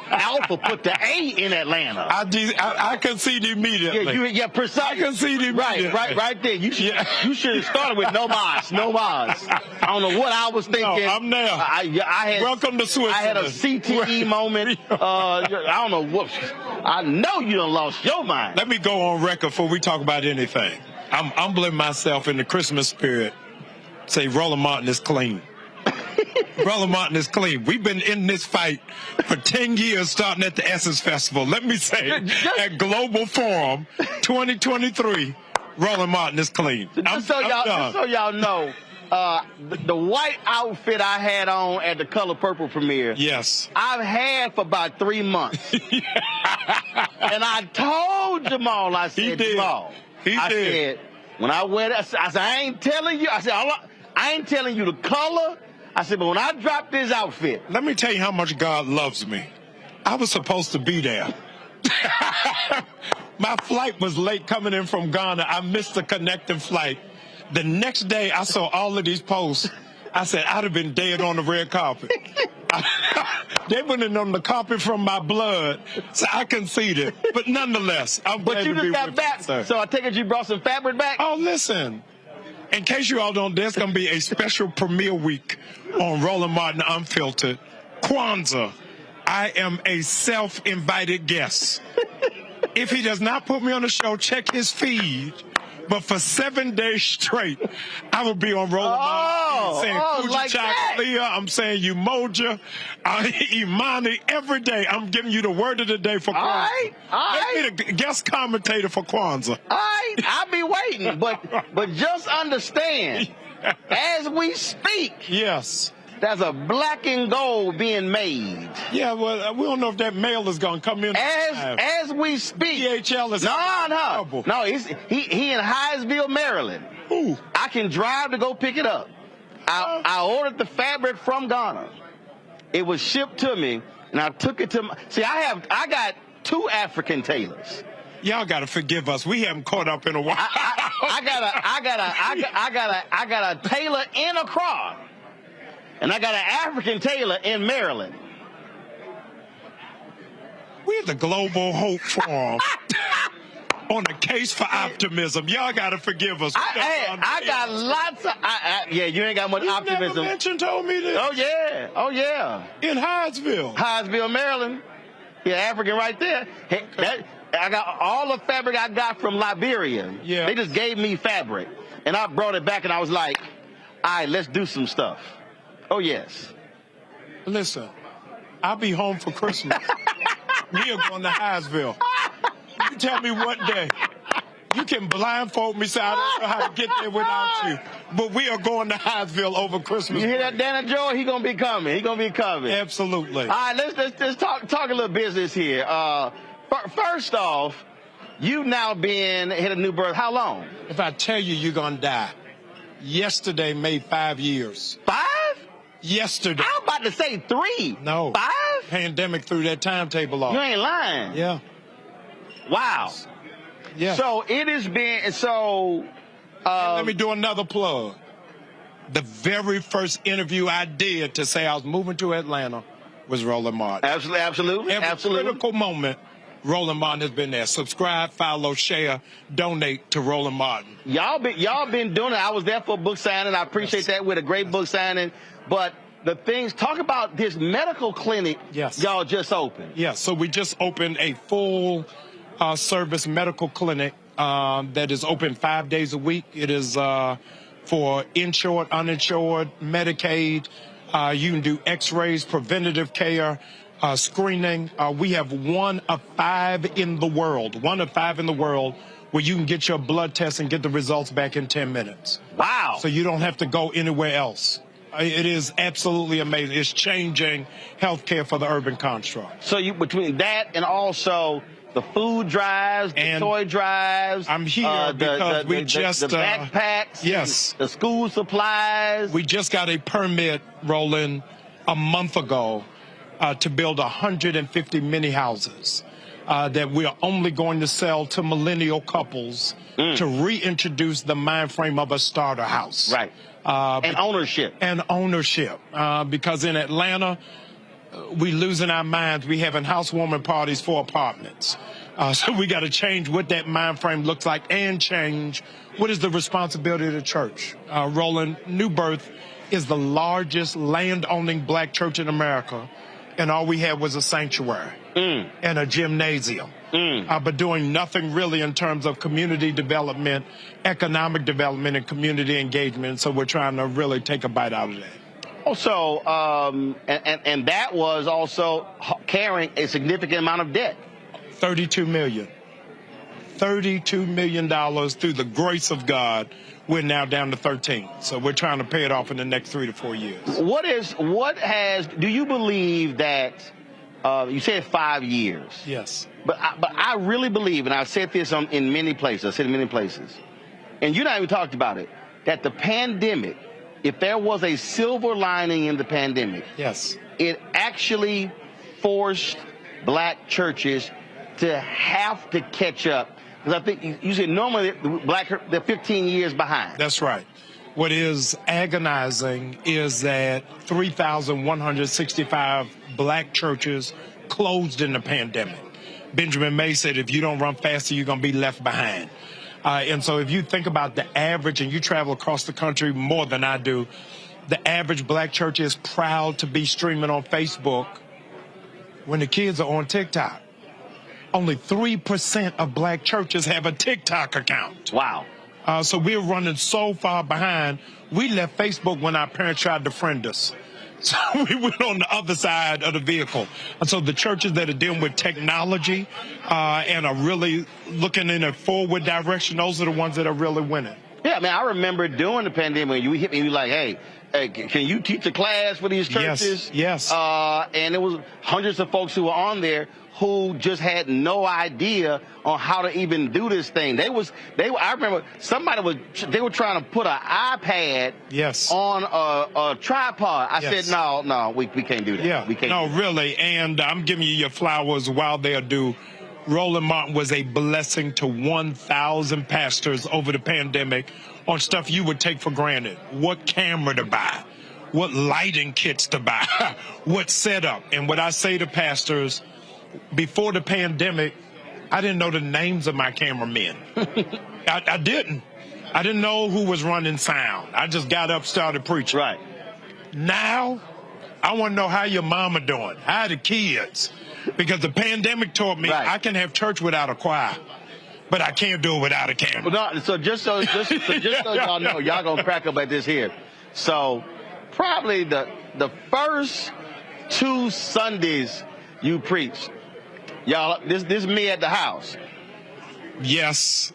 Alpha put the A in Atlanta. I concede immediately. Yeah, precisely. I concede immediately. Right there. You should have started with no mas. I don't know what I was thinking. No, I'm there. I had, welcome to Switzerland. I had a CTE moment. I don't know what. I know you done lost your mind. Let me go on record before we talk about anything. I'm humbling myself in the Christmas spirit. Say Roland Martin is clean. Roland Martin is clean. We've been in this fight for 10 years, starting at the Essence Festival. Let me say, at Global Forum 2023, Roland Martin is clean. Just so y'all know, the white outfit I had on at the Color Purple premiere, yes, I've had for about 3 months. And I told Jamal, I said, Jamal, I said, when I wear that, I said, I ain't telling you. I said, I ain't telling you the color. I said, but when I drop this outfit. Let me tell you how much God loves me. I was supposed to be there. My flight was late coming in from Ghana. I missed the connecting flight. The next day, I saw all of these posts. I said, I'd have been dead on the red carpet. They went in on the carpet from my blood, so I conceded. But nonetheless, I'm glad to be with you. But you just got back, sir. So I take it you brought some fabric back? Oh, listen. In case you all don't, there's going to be a special premiere week on Roland Martin Unfiltered. Kwanzaa. I am a self-invited guest. If he does not put me on the show, check his feed. But for 7 days straight, I will be on Roland Martin saying Kujichagulia. I'm saying Umoja, Imani. Every day, I'm giving you the word of the day for Kwanzaa. Make me the guest commentator for Kwanzaa. All right, I'll be waiting. But just understand, as we speak, yes, there's a black and gold being made. Yeah, well, we don't know if that mail is going to come in. As we speak. DHL is No, he in Hyattsville, Maryland. Ooh. I can drive to go pick it up. I ordered the fabric from Ghana. It was shipped to me, and I took it to my... See, I got 2 African tailors. Y'all got to forgive us. We haven't caught up in a while. I got a tailor in Accra. And I got an African tailor in Maryland. We're the Global Hope Forum on the case for optimism. Y'all got to forgive us. I got lots of... yeah, you ain't got much optimism. Told me this. Oh, yeah. In Hyattsville, Maryland. Yeah, African right there. Hey, I got all the fabric I got from Liberia. Yeah. They just gave me fabric. And I brought it back, and I was like, all right, let's do some stuff. Oh, yes. Listen, I'll be home for Christmas. We are going to Hyattsville. You tell me what day. You can blindfold me, say I don't know how to get there without you. But we are going to Hyattsville over Christmas. You hear that, Dana Joy? He going to be coming. Absolutely. All right, let's talk a little business here. First off, you now been hit a new birth. How long? If I tell you, you're going to die. Yesterday made 5 years. 5? Yesterday. I'm about to say 3. No. 5? Pandemic threw that timetable off. You ain't lying. Yeah. Wow. Yeah. So it has been, let me do another plug. The very first interview I did to say I was moving to Atlanta was Roland Martin. Absolutely. Every critical moment, Roland Martin has been there. Subscribe, follow, share, donate to Roland Martin. Y'all been doing it. I was there for a book signing. I appreciate that with a great book signing. But the things, talk about this medical clinic y'all just opened. Yes, so we just opened a full service medical clinic that is open 5 days a week. It is for insured, uninsured, Medicaid. You can do x-rays, preventative care, screening. We have 1 of 5 in the world, where you can get your blood test and get the results back in 10 minutes. Wow. So you don't have to go anywhere else. It is absolutely amazing. It's changing healthcare for the urban construct. So you, between that and also the food drives, the toy drives. I'm here because we just... The backpacks. Yes. The school supplies. We just got a permit, Roland, a month ago to build 150 mini houses. that we are only going to sell to millennial couples to reintroduce the mind frame of a starter house. Right. And ownership. And ownership. Because in Atlanta, we losing our minds. We having housewarming parties for apartments. So we got to change what that mind frame looks like and change what is the responsibility of the church. Roland, New Birth is the largest land-owning black church in America, and all we had was a sanctuary and a gymnasium. But doing nothing really in terms of community development, economic development, and community engagement. So we're trying to really take a bite out of that. Also, and that was also carrying a significant amount of debt. $32 million. $32 million through the grace of God. We're now down to 13. So we're trying to pay it off in the next 3 to 4 years. Do you believe that, you said 5 years. Yes. But I really believe, and I've said this in many places, I've said it in many places, and you and I even talked about it, that the pandemic, if there was a silver lining in the pandemic, yes, it actually forced black churches to have to catch up. Because I think you said normally they're 15 years behind. That's right. What is agonizing is that 3,165 black churches closed in the pandemic. Benjamin May said, if you don't run faster, you're going to be left behind. And so if you think about the average, and you travel across the country more than I do, the average black church is proud to be streaming on Facebook when the kids are on TikTok. Only 3% of black churches have a TikTok account. Wow. So we're running so far behind. We left Facebook when our parents tried to friend us. So we went on the other side of the vehicle. And so the churches that are dealing with technology and are really looking in a forward direction, those are the ones that are really winning. Yeah, I mean, I remember during the pandemic, you hit me, you were like, hey, can you teach a class for these churches? Yes. And there was hundreds of folks who were on there who just had no idea on how to even do this thing. I remember they were trying to put an iPad on a tripod. I said, no, we can't do that. Yeah, we can't. No, really. And I'm giving you your flowers while they are due. Roland Martin was a blessing to 1,000 pastors over the pandemic on stuff you would take for granted. What camera to buy, what lighting kits to buy, what setup. And what I say to pastors, before the pandemic, I didn't know the names of my cameramen. I didn't. I didn't know who was running sound. I just got up, started preaching. Right. Now, I want to know how your mama doing, how the kids. Because the pandemic taught me I can have church without a choir, but I can't do it without a camera. Well, no, so just so y'all know, y'all gonna crack up at this here. So probably the first 2 Sundays you preached, y'all, this is me at the house. Yes,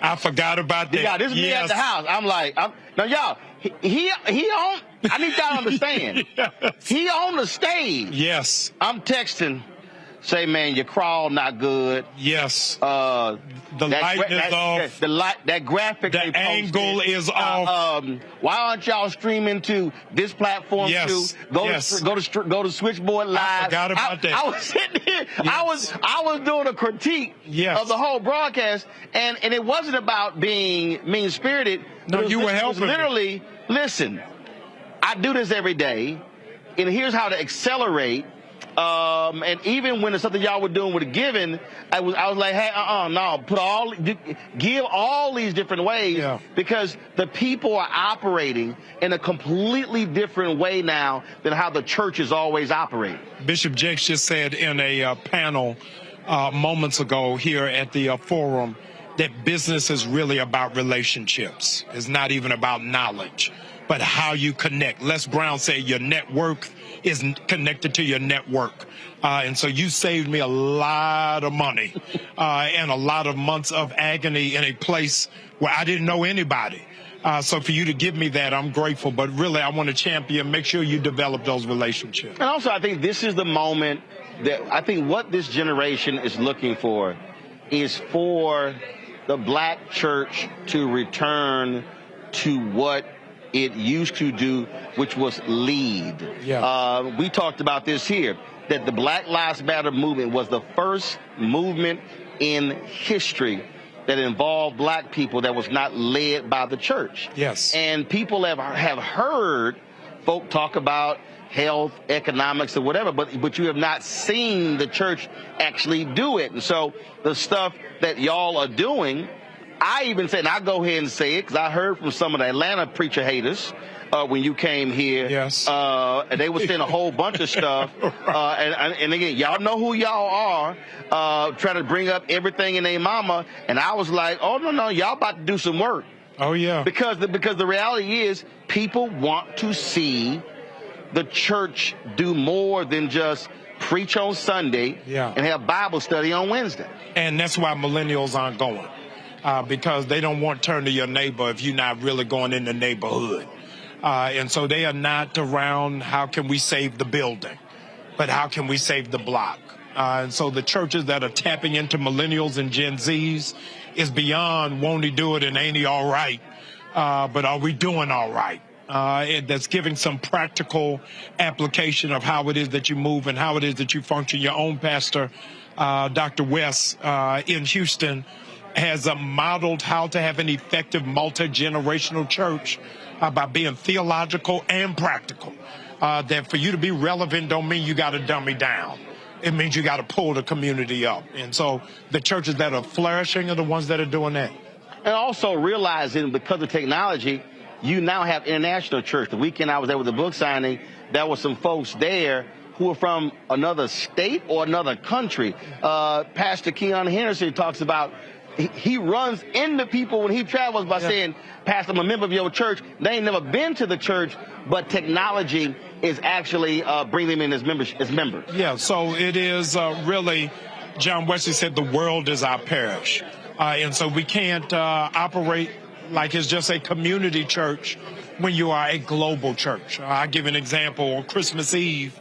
I forgot about that. Yeah, this is me at the house. I'm like, now y'all, he on. I need y'all to understand. He on the stage. Yes. I'm texting. Say, man, your crawl not good. Yes. The light is off. That graphic. The angle is off. Why aren't y'all streaming to this platform too? Go to Switchboard Live. I forgot about that. I was sitting here. Yes. I was doing a critique of the whole broadcast, and it wasn't about being mean spirited. No, you were helping. It was literally, listen. I do this every day, and here's how to accelerate. And even when it's something y'all were doing with giving, I was like, hey, no, give all these different ways because the people are operating in a completely different way now than how the church is always operating. Bishop Jakes just said in a panel moments ago here at the forum that business is really about relationships. It's not even about knowledge, but how you connect. Les Brown said your network is connected to your network. And so you saved me a lot of money and a lot of months of agony in a place where I didn't know anybody. So for you to give me that, I'm grateful. But really, I want to champion, make sure you develop those relationships. And also, I think this is the moment that I think what this generation is looking for is for the black church to return to what it used to do, which was lead. Yeah. We talked about this here, that the Black Lives Matter movement was the first movement in history that involved black people that was not led by the church. Yes. And people have heard folk talk about health, economics, or whatever, but you have not seen the church actually do it. And so the stuff that y'all are doing, I even said, and I'll go ahead and say it, because I heard from some of the Atlanta preacher haters when you came here. Yes. And they were saying a whole bunch of stuff. And again, y'all know who y'all are, trying to bring up everything in their mama. And I was like, oh, no, y'all about to do some work. Oh, yeah. Because the reality is people want to see the church do more than just preach on Sunday and have Bible study on Wednesday. And that's why millennials aren't going, because they don't want to turn to your neighbor if you're not really going in the neighborhood. And so they are not around how can we save the building, but how can we save the block. And so the churches that are tapping into millennials and Gen Zs is beyond won't he do it and ain't he all right, but are we doing all right? That's giving some practical application of how it is that you move and how it is that you function. Your own pastor, Dr. West in Houston, has modeled how to have an effective multi-generational church by being theological and practical. That for you to be relevant don't mean you got to dummy down. It means you got to pull the community up. And so the churches that are flourishing are the ones that are doing that. And also realizing because of technology, you now have international church. The weekend I was there with the book signing, there were some folks there who were from another state or another country. Pastor Keon Henderson talks about he runs into people when he travels by saying, Pastor, I'm a member of your church. They ain't never been to the church, but technology is actually bringing them in as members. Yeah, so it is really, John Wesley said, the world is our parish. And so we can't operate like it's just a community church when you are a global church. I'll give an example. On Christmas Eve,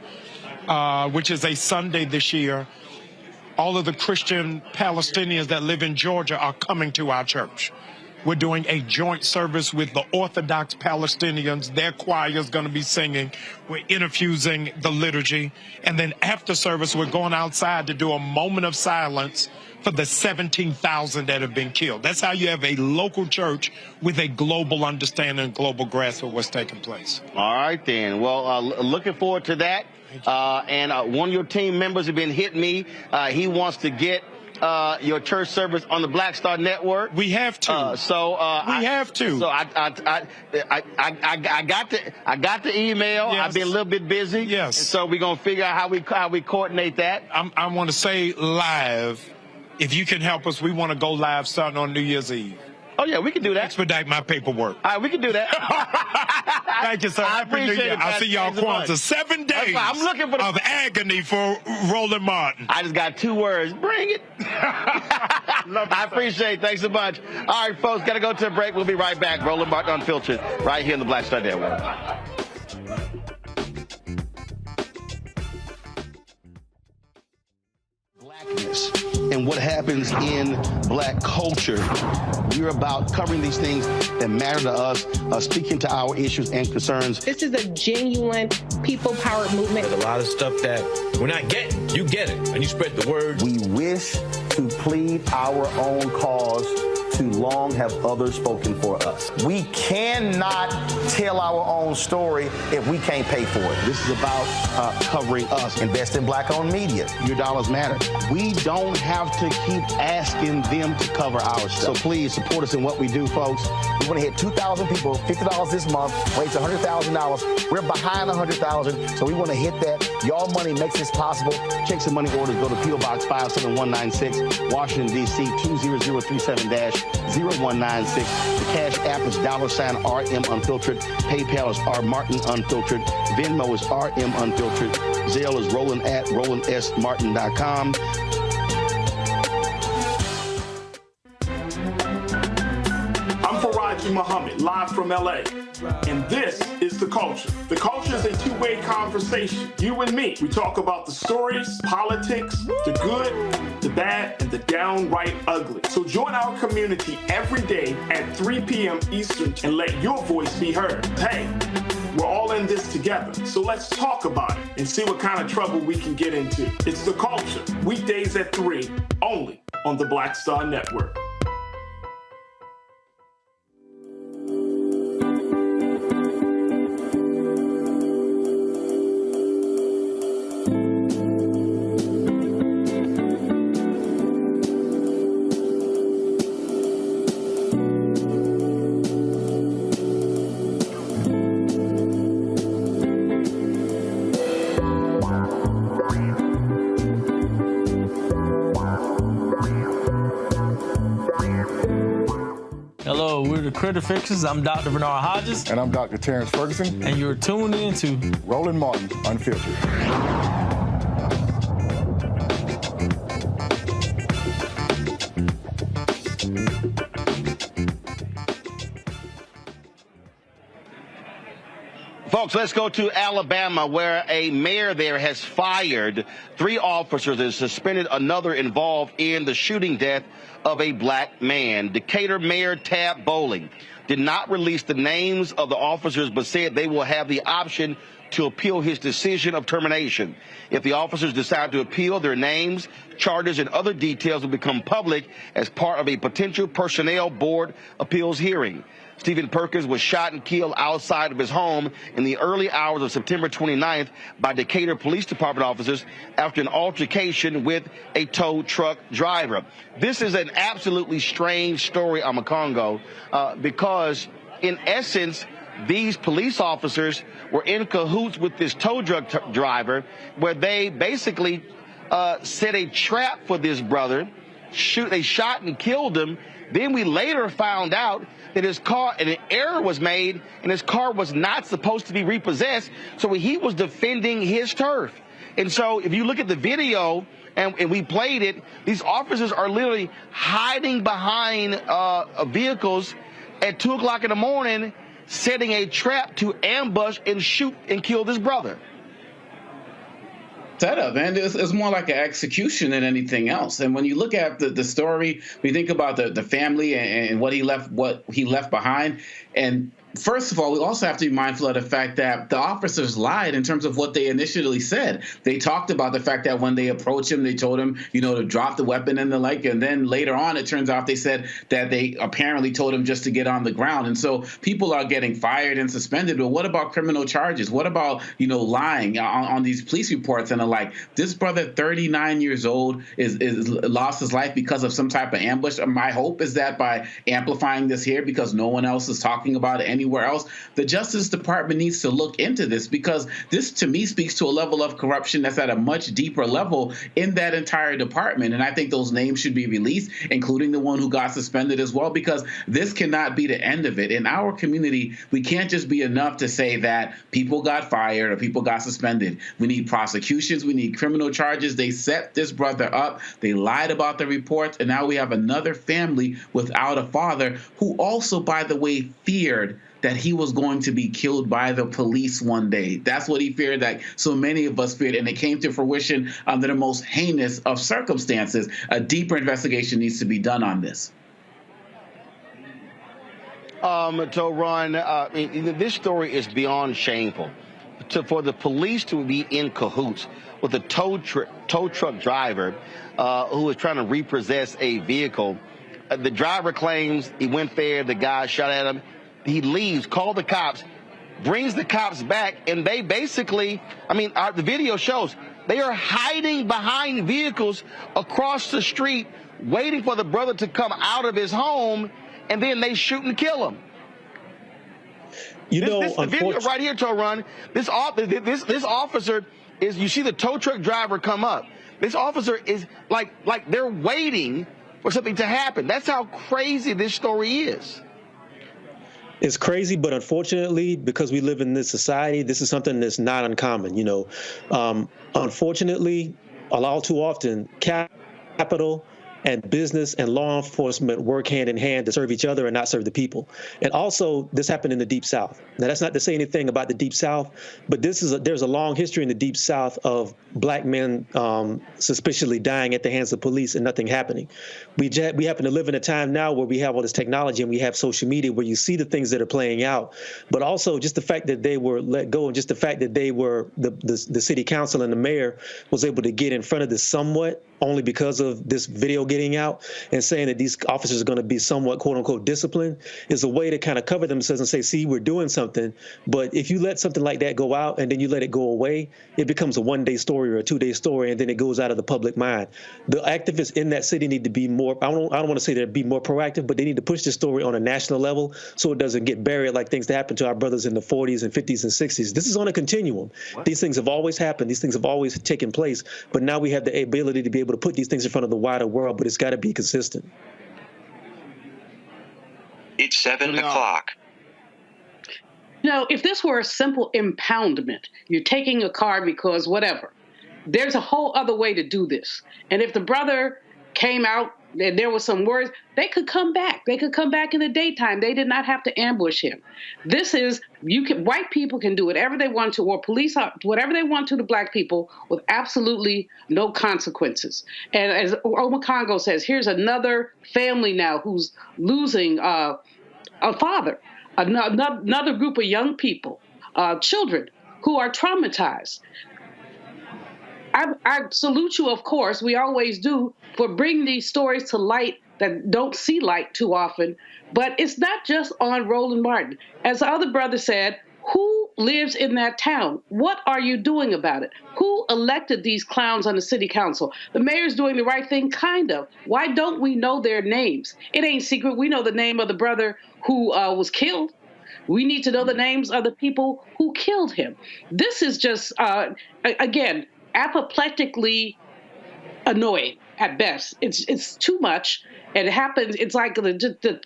which is a Sunday this year, all of the Christian Palestinians that live in Georgia are coming to our church. We're doing a joint service with the Orthodox Palestinians. Their choir is going to be singing. We're infusing the liturgy. And then after service, we're going outside to do a moment of silence for the 17,000 that have been killed. That's how you have a local church with a global understanding and global grasp of what's taking place. All right, then. Well, looking forward to that. And one of your team members have been hitting me. He wants to get your church service on the Black Star Network. We have to. We have to. So I got the email. Yes. I've been a little bit busy. Yes. And so we're gonna figure out how we coordinate that. I want to say live. If you can help us, we want to go live starting on New Year's Eve. Oh, yeah, we can do that. Expedite my paperwork. All right, we can do that. Thank you, sir. I Happy New appreciate Year. it, I'll see y'all Kwanzaa. 7 days I'm looking for of agony for Roland Martin. I just got 2 words. Bring it. I appreciate it. Thanks so much. All right, folks, got to go to a break. We'll be right back. Roland Martin Unfiltered right here in the Black Star Network. Blackness and what happens in black culture. We're about covering these things that matter to us, speaking to our issues and concerns. This is a genuine people-powered movement. There's a lot of stuff that we're not getting. You get it, and you spread the word. We wish to plead our own cause. Too long have others spoken for us. We cannot tell our own story if we can't pay for it. This is about covering us. Invest in black-owned media. Your dollars matter. We don't have to keep asking them to cover our stuff. So please support us in what we do, folks. We want to hit 2,000 people, $50 this month, raise $100,000. We're behind $100,000, so we want to hit that. Y'all money makes this possible. Checks and money orders go to P.O. Box 57196, Washington, D.C. 20037-0196. The Cash App is $RM Unfiltered. PayPal is R Martin Unfiltered. Venmo is RM Unfiltered. Zelle is Roland at RolandSMartin.com. Rocky Muhammad, live from LA. And this is The Culture. The Culture is a two-way conversation. You and me. We talk about the stories, politics, the good, the bad, and the downright ugly. So join our community every day at 3 p.m. Eastern and let your voice be heard. Hey, we're all in this together. So let's talk about it and see what kind of trouble we can get into. It's The Culture, weekdays at 3, only on the Black Star Network. Hello, we're the Critter Fixers. I'm Dr. Bernard Hodges. And I'm Dr. Terrence Ferguson. And you're tuned in to Roland Martin Unfiltered. Folks, let's go to Alabama, where a mayor there has fired 3 officers and suspended another involved in the shooting death of a black man. Decatur Mayor Tab Bowling did not release the names of the officers, but said they will have the option to appeal his decision of termination. If the officers decide to appeal, their names, charges, and other details will become public as part of a potential personnel board appeals hearing. Stephen Perkins was shot and killed outside of his home in the early hours of September 29th by Decatur Police Department officers after an altercation with a tow truck driver. This is an absolutely strange story, Amakongo, because in essence, these police officers were in cahoots with this tow truck driver, where they basically set a trap for this brother. They shot and killed him. Then we later found out that his car, and an error was made, and his car was not supposed to be repossessed, so he was defending his turf. And so if you look at the video, and we played it, these officers are literally hiding behind vehicles at 2 o'clock in the morning, setting a trap to ambush and shoot and kill this brother. Setup, man. It's more like an execution than anything else. And when you look at the story, we think about the family and what he left behind. And first of all, we also have to be mindful of the fact that the officers lied in terms of what they initially said. They talked about the fact that when they approached him, they told him, to drop the weapon and the like. And then later on, it turns out they said that they apparently told him just to get on the ground. And so people are getting fired and suspended. But what about criminal charges? What about, lying on these police reports and the like? This brother, 39 years old, is lost his life because of some type of ambush. My hope is that by amplifying this here, because no one else is talking about it anywhere else, the Justice Department needs to look into this, because this to me speaks to a level of corruption that's at a much deeper level in that entire department. And I think those names should be released, including the one who got suspended as well, because this cannot be the end of it. In our community, we can't just be enough to say that people got fired or people got suspended. We need prosecutions. We need criminal charges. They set this brother up. They lied about the reports. And now we have another family without a father who also, by the way, feared that he was going to be killed by the police one day. That's what he feared, that so many of us feared, and it came to fruition under the most heinous of circumstances. A deeper investigation needs to be done on this. Ron, this story is beyond shameful. For the police to be in cahoots with a tow truck driver who was trying to repossess a vehicle. The driver claims he went there, the guy shot at him. He leaves, called the cops, brings the cops back, and they basically, the video shows, they are hiding behind vehicles across the street, waiting for the brother to come out of his home, and then they shoot and kill him. The video right here, Toron, this officer is, you see the tow truck driver come up. This officer is like they're waiting for something to happen. That's how crazy this story is. It's crazy, but unfortunately, because we live in this society, this is something that's not uncommon. Unfortunately, all too often, capital and business and law enforcement work hand in hand to serve each other and not serve the people. And also, this happened in the Deep South. Now, that's not to say anything about the Deep South, but there's a long history in the Deep South of black men suspiciously dying at the hands of police and nothing happening. We happen to live in a time now where we have all this technology and we have social media where you see the things that are playing out, but also just the fact that they were let go and just the fact that they were the city council and the mayor was able to get in front of this somewhat only because of this video getting out and saying that these officers are going to be somewhat, quote unquote, disciplined is a way to kind of cover themselves and say, see, we're doing something. But if you let something like that go out and then you let it go away, it becomes a one-day story or a two-day story, and then it goes out of the public mind. The activists in that city need to be more, I don't want to say they'd be more proactive, but they need to push this story on a national level so it doesn't get buried like things that happened to our brothers in the 40s and 50s and 60s. This is on a continuum. What? These things have always happened. These things have always taken place. But now we have the ability to be able to put these things in front of the wider world, but it's got to be consistent. It's 7 o'clock. You know, if this were a simple impoundment, you're taking a car because whatever, there's a whole other way to do this. And if the brother came out and there was some words, they could come back. They could come back in the daytime. They did not have to ambush him. This is, white people can do whatever they want to, or police, whatever they want to black people with absolutely no consequences. And as Oma Congo says, here's another family now who's losing a father, another group of young people, children who are traumatized. I salute you, of course, we always do, for bringing these stories to light that don't see light too often. But it's not just on Roland Martin. As the other brother said, who lives in that town? What are you doing about it? Who elected these clowns on the city council? The mayor's doing the right thing, kind of. Why don't we know their names? It ain't secret. We know the name of the brother who was killed. We need to know the names of the people who killed him. This is just, again, apoplectically annoying at best. It's too much. And it happens, it's like the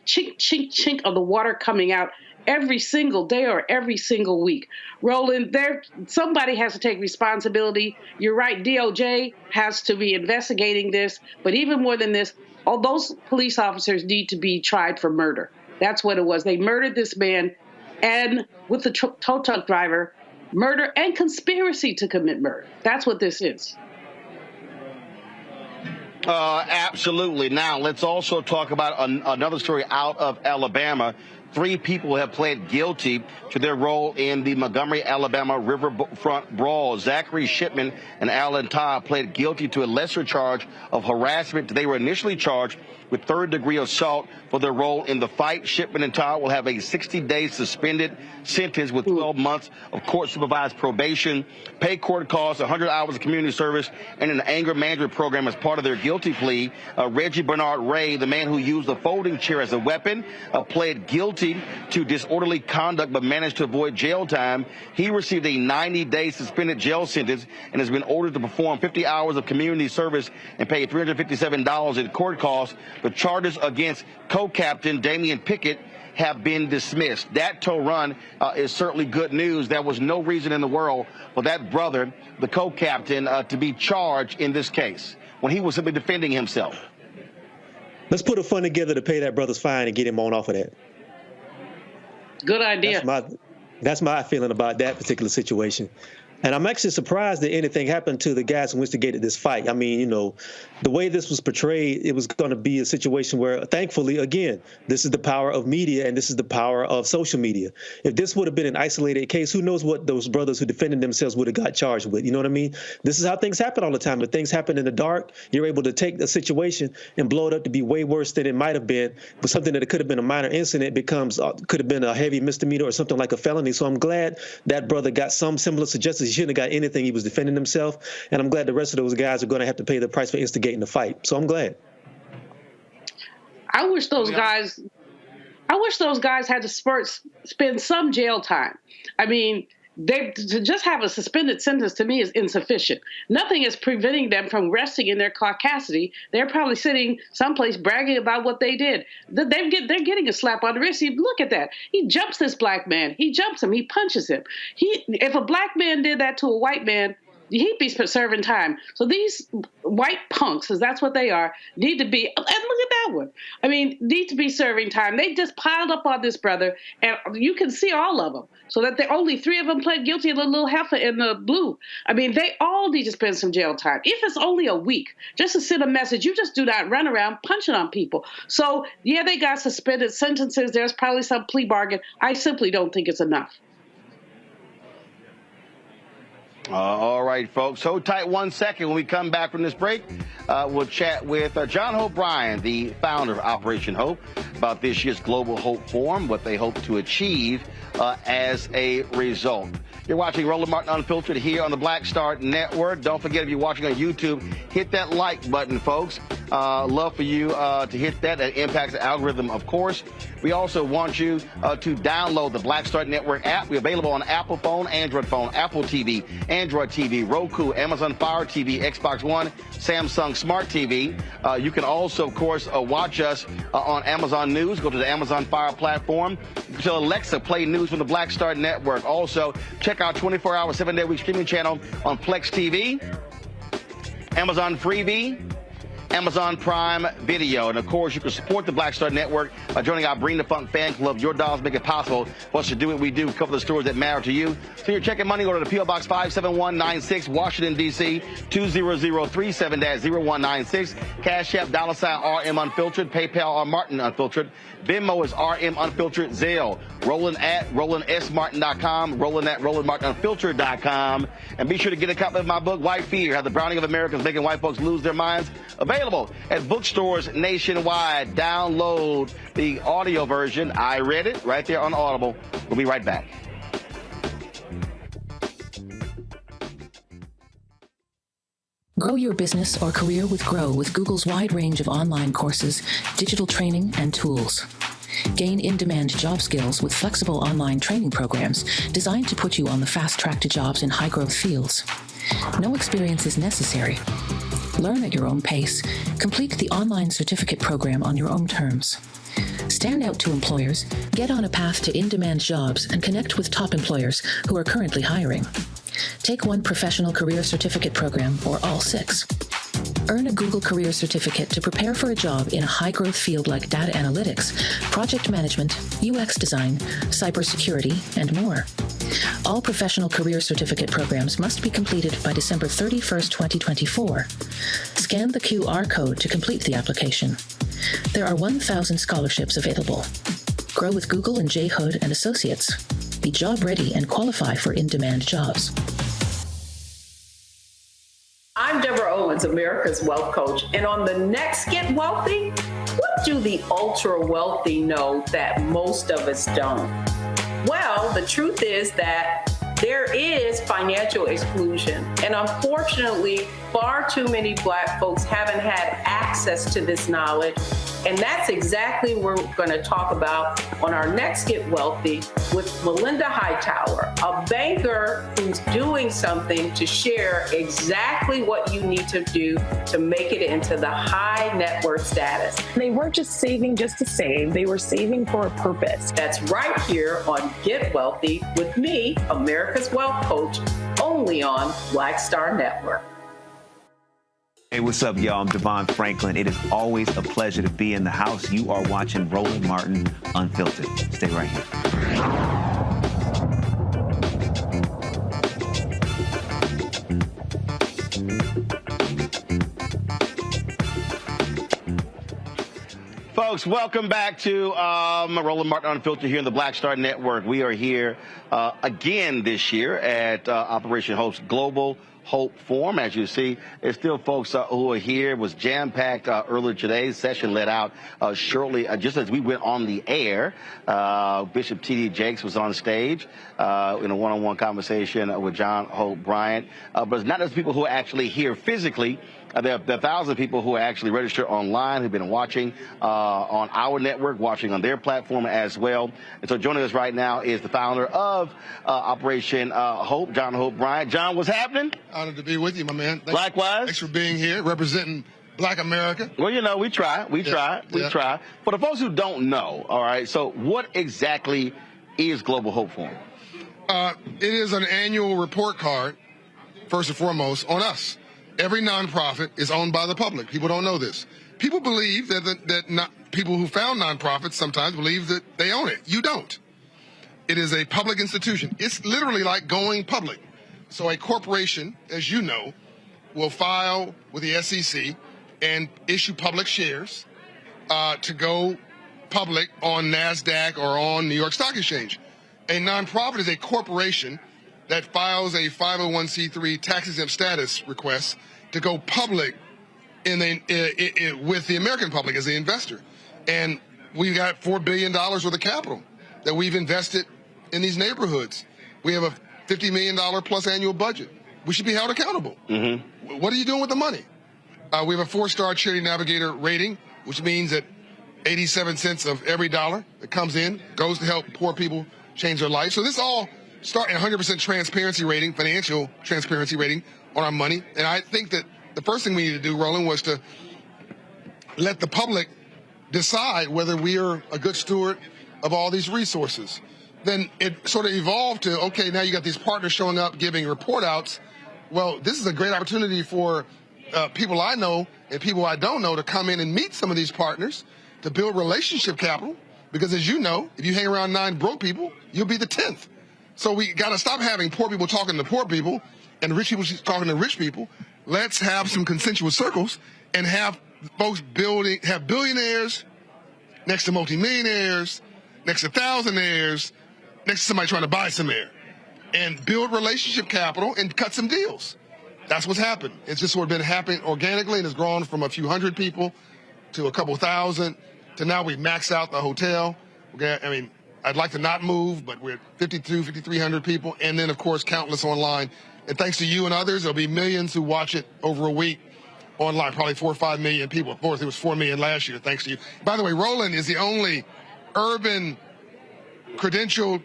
chink, chink, chink of the water coming out every single day or every single week. Roland, somebody has to take responsibility. You're right, DOJ has to be investigating this. But even more than this, all those police officers need to be tried for murder. That's what it was. They murdered this man, and with the tow truck driver, murder and conspiracy to commit murder. That's what this is. Absolutely. Now, let's also talk about another story out of Alabama. 3 people have pled guilty to their role in the Montgomery, Alabama Riverfront brawl. Zachary Shipman and Alan Todd pled guilty to a lesser charge of harassment. They were initially charged with third-degree assault for their role in the fight. Shipman and Todd will have a 60-day suspended sentence with 12 months of court-supervised probation, pay court costs, 100 hours of community service, and an anger management program as part of their guilty plea. Reggie Bernard Ray, the man who used the folding chair as a weapon, pled guilty to disorderly conduct but managed to avoid jail time. He received a 90-day suspended jail sentence and has been ordered to perform 50 hours of community service and pay $357 in court costs. The charges against co-captain Damian Pickett have been dismissed. That tow run is certainly good news. There was no reason in the world for that brother, the co-captain, to be charged in this case when he was simply defending himself. Let's put a fund together to pay that brother's fine and get him on off of that. Good idea. That's my feeling about that particular situation. And I'm actually surprised that anything happened to the guys who instigated this fight. I mean, you know, the way this was portrayed, it was going to be a situation where, thankfully, again, this is the power of media and this is the power of social media. If this would have been an isolated case, who knows what those brothers who defended themselves would have got charged with? You know what I mean? This is how things happen all the time. If things happen in the dark, you're able to take a situation and blow it up to be way worse than it might have been. But something that could have been a minor incident could have been a heavy misdemeanor or something like a felony. So I'm glad that brother got some semblance of justice. He shouldn't have got anything. He was defending himself. And I'm glad the rest of those guys are going to have to pay the price for instigating the fight. So I'm glad. I wish those guys had to spend some jail time. I mean, to just have a suspended sentence to me is insufficient. Nothing is preventing them from resting in their caucasity. They're probably sitting someplace bragging about what they did. They're getting a slap on the wrist. Look at that. He jumps this black man. He jumps him. He punches him. If a black man did that to a white man, he'd be serving time. So these white punks, because that's what they are, need to be, and look at that one. I mean, need to be serving time. They just piled up on this brother, and you can see all of them. So that only 3 of them pled guilty, and the little heifer in the blue. I mean, they all need to spend some jail time. If it's only a week, just to send a message, you just do not run around punching on people. So, yeah, they got suspended sentences. There's probably some plea bargain. I simply don't think it's enough. All right, folks. Hold tight 1 second. When we come back from this break, we'll chat with John Hope Bryant, the founder of Operation Hope, about this year's Global Hope Forum, what they hope to achieve as a result. You're watching Roland Martin Unfiltered here on the Black Star Network. Don't forget, if you're watching on YouTube, hit that like button, folks. Love for you to hit that. That impacts the algorithm, of course. We also want you to download the Black Star Network app. We're available on Apple phone, Android phone, Apple TV, Android TV, Roku, Amazon Fire TV, Xbox One, Samsung Smart TV. You can also, of course, watch us on Amazon News. Go to the Amazon Fire platform. Tell Alexa, play news from the Black Star Network. Also, check out 24-hour, 7-day-a-week streaming channel on Plex TV, Amazon Freevee, Amazon Prime Video. And, of course, you can support the Black Star Network by joining our Bring the Funk fan club. Your dollars make it possible for us to do what we do, cover the stories that matter to you. So you're checking money, go to the P.O. Box 57196, Washington, D.C., 20037-0196. Cash App, $RM Unfiltered. PayPal, R Martin Unfiltered. Venmo is RM Unfiltered. Zelle, Roland at RolandSMartin.com, Roland at RolandMartinUnfiltered.com. And be sure to get a copy of my book, White Fear, How the Browning of Americans Making White Folks Lose Their Minds. Available at bookstores nationwide. Download the audio version. I read it right there on Audible. We'll be right back. Grow your business or career with Grow with Google's wide range of online courses, digital training, and tools. Gain in-demand job skills with flexible online training programs designed to put you on the fast track to jobs in high-growth fields. No experience is necessary. Learn at your own pace. Complete the online certificate program on your own terms. Stand out to employers, get on a path to in-demand jobs, and connect with top employers who are currently hiring. Take one professional career certificate program or all 6. Earn a Google Career Certificate to prepare for a job in a high-growth field like data analytics, project management, UX design, cybersecurity, and more. All professional career certificate programs must be completed by December 31st, 2024. Scan the QR code to complete the application. There are 1,000 scholarships available. Grow with Google and J. Hood and Associates. Be job ready and qualify for in-demand jobs. I'm Deborah Owens, America's Wealth Coach, and on the next Get Wealthy, what do the ultra-wealthy know that most of us don't? Well, the truth is that there is financial exclusion, and unfortunately, far too many Black folks haven't had access to this knowledge, and that's exactly what we're going to talk about on our next Get Wealthy with Melinda Hightower, a banker who's doing something to share exactly what you need to do to make it into the high net worth status. They weren't just saving just to save, they were saving for a purpose. That's right here on Get Wealthy with me, America's Wealth Coach, only on Black Star Network. Hey, what's up, y'all? I'm Devon Franklin. It is always a pleasure to be in the house. You are watching Roland Martin Unfiltered. Stay right here. Folks, welcome back to Roland Martin Unfiltered here in the Black Star Network. We are here again this year at Operation Hope's Global Hope Forum. As you see, there's still folks who are here. It was jam-packed earlier today. Session let out shortly, just as we went on the air. Bishop T.D. Jakes was on stage in a one-on-one conversation with John Hope Bryant. But it's not just people who are actually here physically. There are 1,000 people who are actually registered online who've been watching on our network, watching on their platform as well. And so joining us right now is the founder of Operation Hope, John Hope Bryant. John, what's happening? Honored to be with you, my man. Likewise. Thanks for being here, representing Black America. Well, you know, we try. We try. For the folks who don't know, all right, so what exactly is Global Hope Forum? It is an annual report card first and foremost, on us. Every nonprofit is owned by the public. People don't know this. People believe that people who found nonprofits sometimes believe that they own it. You don't. It is a public institution. It's literally like going public. So a corporation, as you know, will file with the SEC and issue public shares to go public on NASDAQ or on New York Stock Exchange. A nonprofit is a corporation that files a 501c3 tax-exempt status request to go public with the American public as the investor. And we've got $4 billion worth of capital that we've invested in these neighborhoods. We have a $50 million plus annual budget. We should be held accountable. Mm-hmm. What are you doing with the money? We have a 4-star Charity Navigator rating, which means that 87 cents of every dollar that comes in goes to help poor people change their life. So this all starts in 100% transparency rating, financial transparency rating on our money. And I think that the first thing we need to do, Roland, was to let the public decide whether we are a good steward of all these resources. Then it sort of evolved to, okay, now you got these partners showing up giving report outs. Well, this is a great opportunity for people I know and people I don't know to come in and meet some of these partners to build relationship capital. Because as you know, if you hang around 9 broke people, you'll be the 10th. So we got to stop having poor people talking to poor people and rich people talking to rich people. Let's have some consensual circles and have folks have billionaires next to multimillionaires, next to thousandaires, next to somebody trying to buy some air, and build relationship capital and cut some deals. That's what's happened. It's just sort of been happening organically, and it's grown from a few hundred people to a couple thousand to now we've maxed out the hotel. I mean, I'd like to not move, but we're at 5,300 people, and then, of course, countless online. And thanks to you and others, there'll be millions who watch it over a week online, probably 4 or 5 million people. Of course, it was 4 million last year, thanks to you. By the way, Roland is the only urban credentialed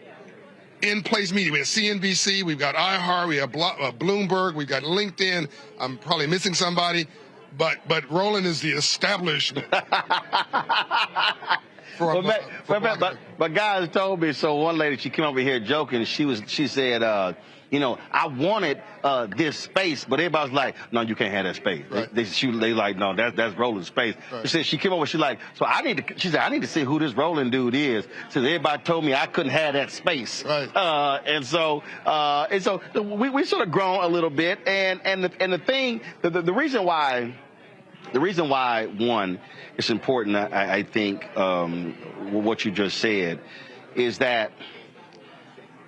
in-place media. We have CNBC, we've got iHeart, we have Bloomberg, we've got LinkedIn. I'm probably missing somebody, but Roland is the establishment. But guys told me, so one lady, she came over here joking, she said, you know, I wanted this space, but everybody's like, no, you can't have that space. Right. They like, no, that's Roland's space. Right. She said, she came over, she like, so she said, I need to see who this Roland dude is. So everybody told me I couldn't have that space. Right. And so we sort of grown a little bit, and the thing, the reason why, one, it's important, I think, what you just said, is that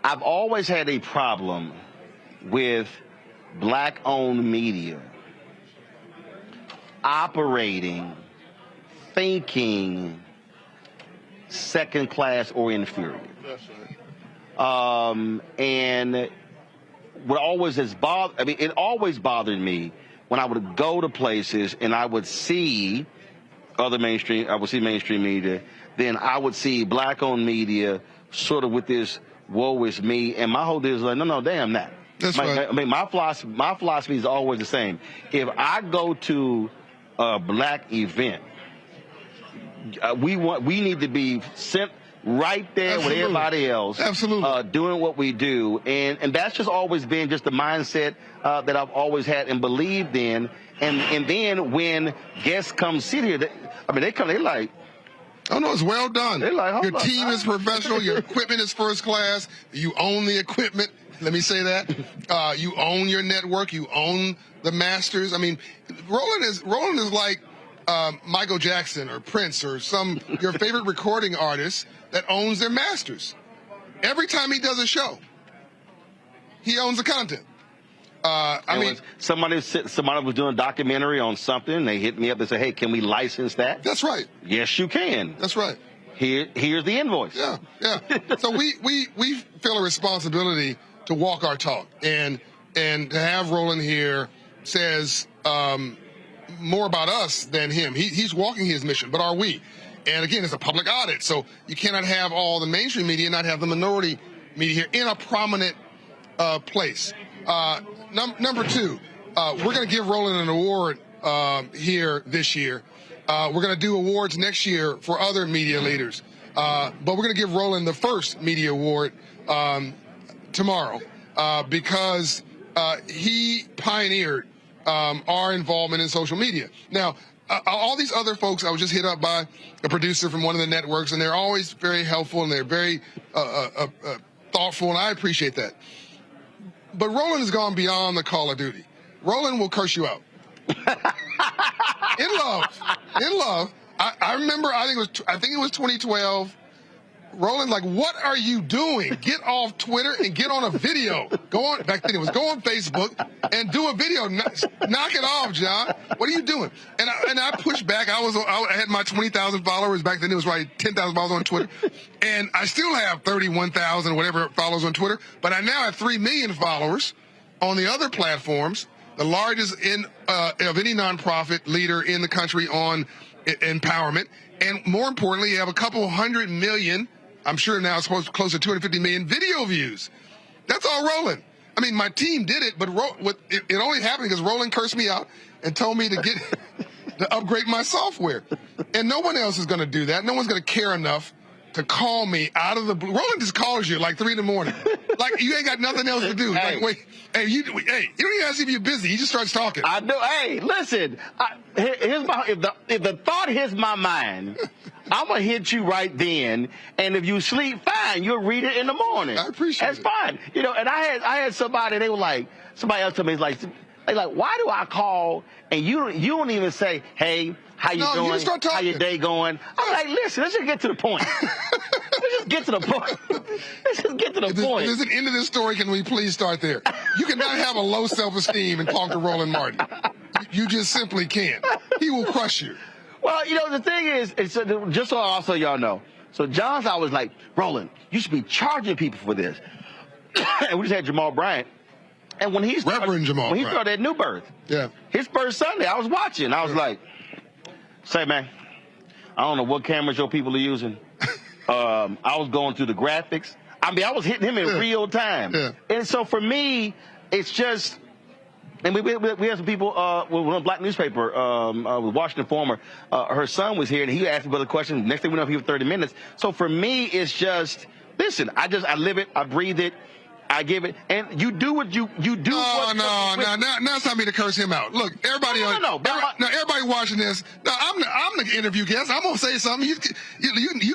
I've always had a problem with black-owned media operating, thinking second-class or inferior. That's right. And what always has bothered, I mean, it always bothered me when I would go to places and I would see mainstream media, then I would see black-owned media sort of with this woe is me, and my whole deal is like, no, damn that. That's right. I mean, my philosophy is always the same. If I go to a black event, we need to be sent right there Absolutely. With everybody else. Absolutely. Doing what we do, and that's just always been just the mindset that I've always had and believed in. And then when guests come sit here, they're like, oh, no, it's well done. Like, your team is professional. Your equipment is first class. You own the equipment. Let me say that. You own your network. You own the masters. I mean, Roland is like Michael Jackson or Prince or your favorite recording artist that owns their masters. Every time he does a show, he owns the content. Somebody was doing a documentary on something. They hit me up and said, "Hey, can we license that?" That's right. Yes, you can. That's right. Here's the invoice. Yeah. So we feel a responsibility to walk our talk, and to have Roland here says more about us than him. He's walking his mission, but are we? And again, it's a public audit, so you cannot have all the mainstream media and not have the minority media here in a prominent place. Number 2, we're going to give Roland an award here this year. We're going to do awards next year for other media leaders. But we're going to give Roland the first media award tomorrow because he pioneered our involvement in social media. Now, all these other folks, I was just hit up by a producer from one of the networks, and they're always very helpful and they're very thoughtful, and I appreciate that. But Roland has gone beyond the Call of Duty. Roland will curse you out. In love. I remember, I think it was 2012. Roland, like, what are you doing? Get off Twitter and get on a video. Back then it was go on Facebook and do a video. Knock it off, John. What are you doing? And I pushed back. I had my 20,000 followers. Back then it was right 10,000 followers on Twitter. And I still have 31,000 whatever followers on Twitter. But I now have 3 million followers on the other platforms, the largest of any nonprofit leader in the country on empowerment. And more importantly, you have a couple 100 million, I'm sure now it's close to 250 million video views. That's all Roland. I mean, my team did it, but it only happened because Roland cursed me out and told me to upgrade my software. And no one else is going to do that. No one's going to care enough to call me out of the blue. Roland just calls you like 3 in the morning. Like, you ain't got nothing else to do. Hey. Like, wait, you don't even ask if you're busy. He just starts talking. I do. Hey, listen. If the thought hits my mind, I'm gonna hit you right then. And if you sleep, fine. You'll read it in the morning. I appreciate it. That's fine. You know. And I had somebody. They were like, somebody else told me, like, why do I call and you don't even say, hey, how you doing? You just start talking. How your day going? I'm like, listen, let's just get to the point. Let's just get to the point. There's an end of this story. Can we please start there? You cannot have a low self-esteem and talk to Roland Martin. You just simply can't. He will crush you. Well, you know, the thing is, just so also y'all know, so John's always like, Roland, you should be charging people for this. And we just had Jamal Bryant. And when he started at New Birth, his first Sunday, I was watching. I was like, say, man, I don't know what cameras your people are using. I was going through the graphics. I mean, I was hitting him in real time. Yeah. And so for me, it's just, and we had some people, with a black newspaper, with Washington Former, her son was here and he asked me about the question. Next thing we know, he was 30 minutes. So for me, it's just, listen, I live it, I breathe it. I give it, and you do what you do. No, now it's time for me to curse him out. Look, everybody, everybody watching this. No, I'm the interview guest. I'm gonna say something. You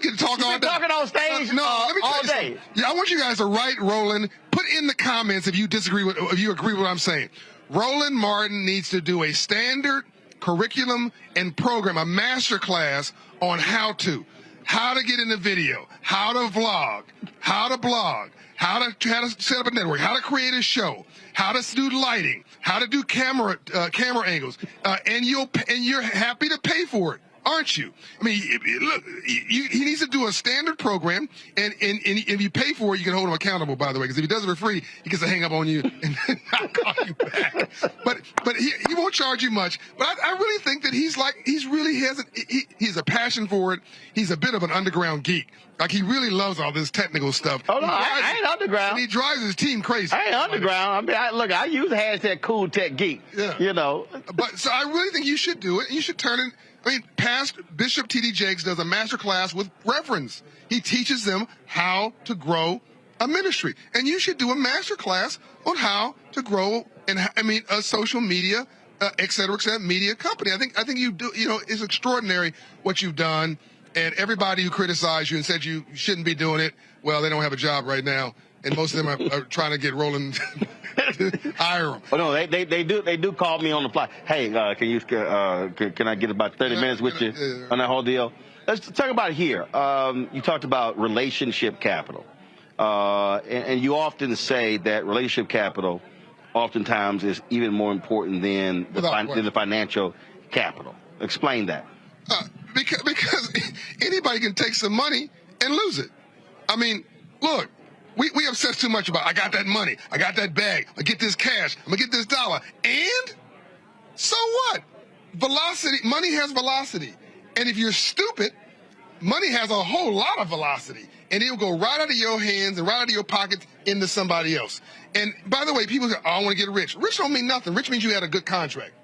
can talk all day. Talking on stage, let me tell all you day. Yeah, I want you guys to write Roland. Put in the comments if you disagree with, if you agree with what I'm saying. Roland Martin needs to do a standard curriculum and program, a master class on how to get in the video, how to vlog, how to blog. How to set up a network, how to create a show, how to do lighting, how to do camera angles, and you're happy to pay for it, aren't you? I mean, look, he needs to do a standard program, and if you pay for it, you can hold him accountable. By the way, because if he does it for free, he gets to hang up on you and not call you back. But he won't charge you much. But I really think that he's a passion for it. He's a bit of an underground geek. Like, he really loves all this technical stuff. Oh, no, I ain't underground. And he drives his team crazy. I ain't underground. I mean, I use the hashtag cool tech geek. Yeah. You know. But so I really think you should do it. You should turn it. I mean, past Bishop T.D. Jakes does a master class with reverends. He teaches them how to grow a ministry. And you should do a master class on how to grow, a social media, et cetera, media company. I think you do, it's extraordinary what you've done. And everybody who criticized you and said you shouldn't be doing it, well, they don't have a job right now. And most of them are trying to get Roland to hire them. Oh, no, they do call me on the fly. Hey, can I get about 30 minutes with you on that whole deal? Let's talk about it here. You talked about relationship capital. And you often say that relationship capital oftentimes is even more important than the financial capital. Explain that. Because anybody can take some money and lose it. I mean, look, we obsess too much about, I got that money, I got that bag, I get this cash, I'm gonna get this dollar. And so what? Velocity, money has velocity. And if you're stupid, money has a whole lot of velocity. And it'll go right out of your hands and right out of your pockets into somebody else. And by the way, people say, oh, I want to get rich. Rich don't mean nothing. Rich means you had a good contract.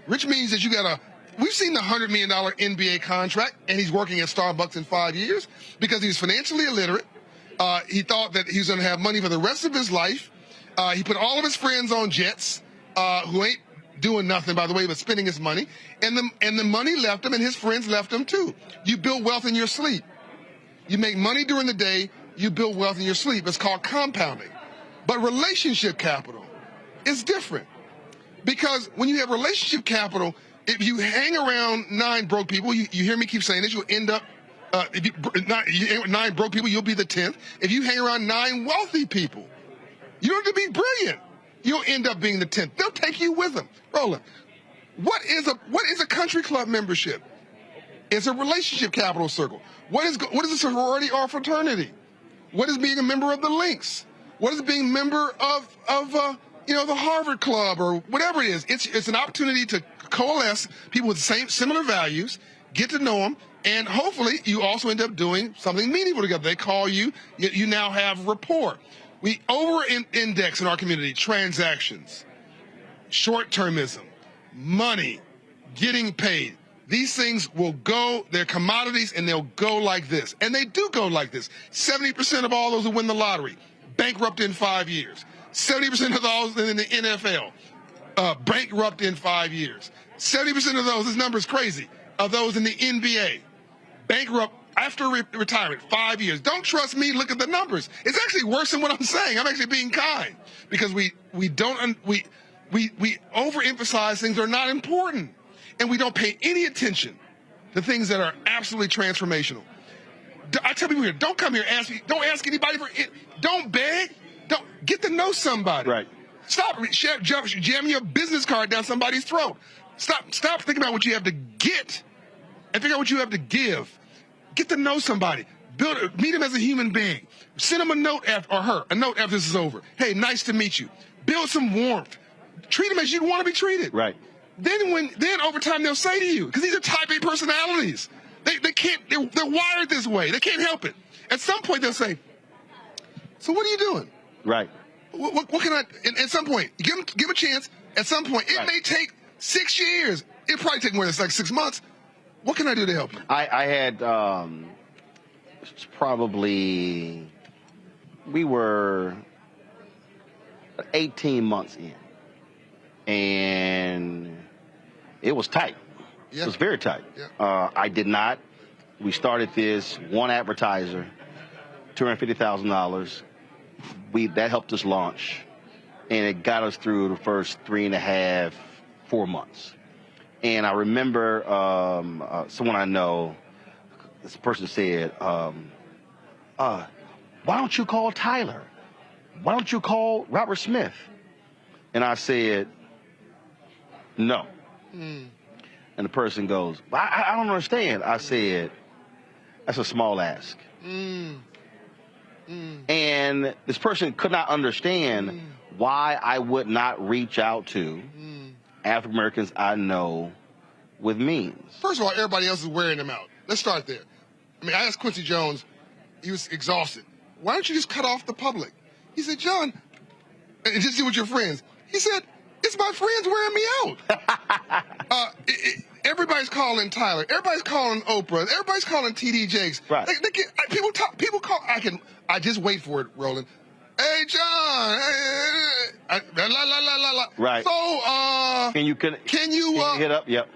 Rich means that you got we've seen the $100 million NBA contract, and he's working at Starbucks in 5 years because he was financially illiterate. He thought that he was going to have money for the rest of his life. He put all of his friends on jets, who ain't doing nothing, by the way, but spending his money. And the money left him, and his friends left him too. You build wealth in your sleep. You make money during the day, you build wealth in your sleep. It's called compounding. But relationship capital is different. Because when you have relationship capital, if you hang around 9 broke people, you hear me keep saying this, you'll end up, if you 9 broke people, you'll be the 10th. If you hang around 9 wealthy people, you don't have to be brilliant. You'll end up being the 10th. They'll take you with them. Roland, what is a country club membership? It's a relationship capital circle. What is a sorority or fraternity? What is being a member of the Lynx? What is being a member of the Harvard Club or whatever it is? It's an opportunity to coalesce people with similar values, get to know them, and hopefully you also end up doing something meaningful together. They call you. You now have rapport. We over-index in our community transactions, short-termism, money, getting paid. These things will go, they're commodities, and they'll go like this. And they do go like this. 70% of all those who win the lottery, bankrupt in 5 years. 70% of those in the NFL, bankrupt in 5 years. 70% of those, this number is crazy, of those in the NBA, bankrupt after retirement, 5 years. Don't trust me, look at the numbers. It's actually worse than what I'm saying. I'm actually being kind. Because we overemphasize things that are not important. And we don't pay any attention to things that are absolutely transformational. I tell people here, don't come here, don't ask anybody for it. Don't beg. Don't get to know somebody. Right. Stop jamming your business card down somebody's throat. Stop thinking about what you have to get and figure out what you have to give. Get to know somebody. Meet them as a human being. Send them a note a note after this is over. Hey, nice to meet you. Build some warmth. Treat them as you'd want to be treated. Right. Then over time they'll say to you, because these are type A personalities. They're wired this way. They can't help it. At some point they'll say, so what are you doing? Right. What can I, and at some point, give them a chance. At some point, it may take 6 years. It'll probably take more than 6 months. What can I do to help you? I had probably, we were 18 months in. And it was tight. Yeah. It was very tight. Yeah. I did not. We started this one advertiser, $250,000. That helped us launch, and it got us through the first 3.5, 4 months. And I remember someone I know, this person said, why don't you call Tyler? Why don't you call Robert Smith? And I said, no. And the person goes, I don't understand. I said, that's a small ask. And this person could not understand why I would not reach out to African Americans I know with means. First of all, everybody else is wearing them out. Let's start there. I mean, I asked Quincy Jones, he was exhausted. Why don't you just cut off the public? He said, John, and just do with your friends. He said, it's my friends wearing me out. Everybody's calling Tyler. Everybody's calling Oprah. Everybody's calling TD Jakes. Right. People call. I just wait for it, Roland. Hey, John. Right. So, can you hit up? Yep.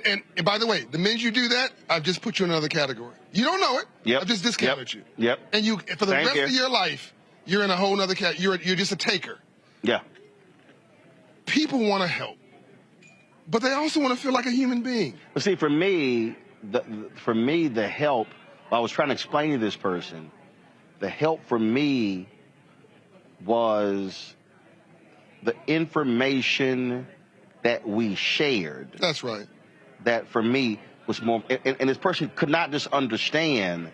And by the way, the minute you do that, I've just put you in another category. You don't know it. Yep. I've just discounted you. Yep. And for the rest of your life, you're in a whole other category. You're just a taker. Yeah. People want to help, but they also want to feel like a human being. But see, for me, the help, I was trying to explain to this person, the help for me was the information that we shared. That's right. That for me was more, and this person could not just understand.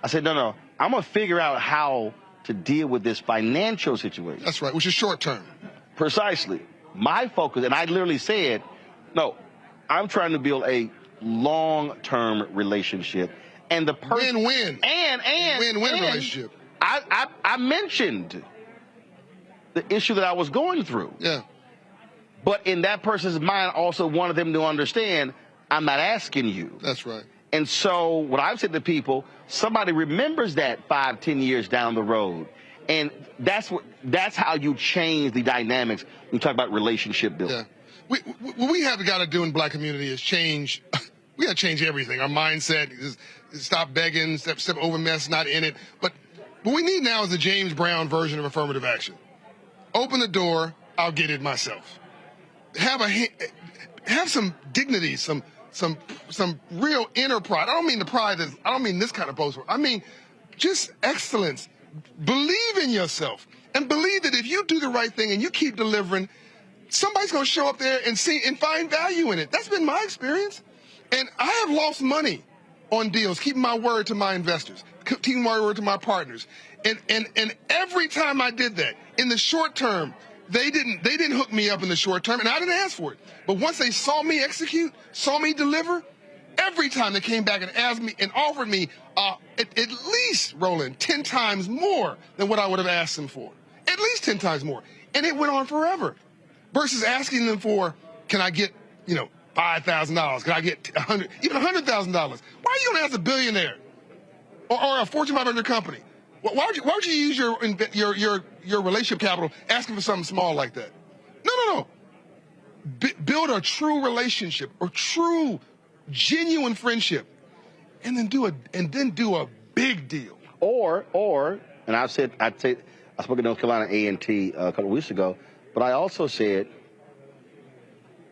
I said, no, I'm going to figure out how to deal with this financial situation. That's right, which is short term. Precisely. My focus, and I literally said, no, I'm trying to build a long-term relationship. And the person... Win-win. Win-win relationship. I mentioned the issue that I was going through. Yeah. But in that person's mind, also wanted them to understand, I'm not asking you. That's right. And so what I've said to people, somebody remembers that 5, 10 years down the road. And that's how you change the dynamics when you talk about relationship building. Yeah. What we have got to do in black community is change. We got to change everything. Our mindset is stop begging, step over mess, not in it. But what we need now is the James Brown version of affirmative action. Open the door, I'll get it myself. Have some dignity, some real inner pride. I don't mean the pride I don't mean this kind of boast. I mean just excellence. Believe in yourself and believe that if you do the right thing and you keep delivering, somebody's going to show up there and see and find value in it. That's been my experience. And I have lost money on deals, keeping my word to my investors, keeping my word to my partners. And every time I did that, in the short term, they didn't hook me up in the short term, and I didn't ask for it. But once they saw me execute, saw me deliver, every time they came back and asked me and offered me at least, Roland, 10 times more than what I would have asked them for. At least 10 times more. And it went on forever. Versus asking them for, can I get, $5,000? Can I get $100,000, even $100,000? Why are you going to ask a billionaire or a Fortune 500 company? Why would you use your relationship capital asking for something small like that? No. Build a true relationship or true, genuine friendship, and then do a big deal. Or, and I spoke at North Carolina A&T a couple of weeks ago, but I also said,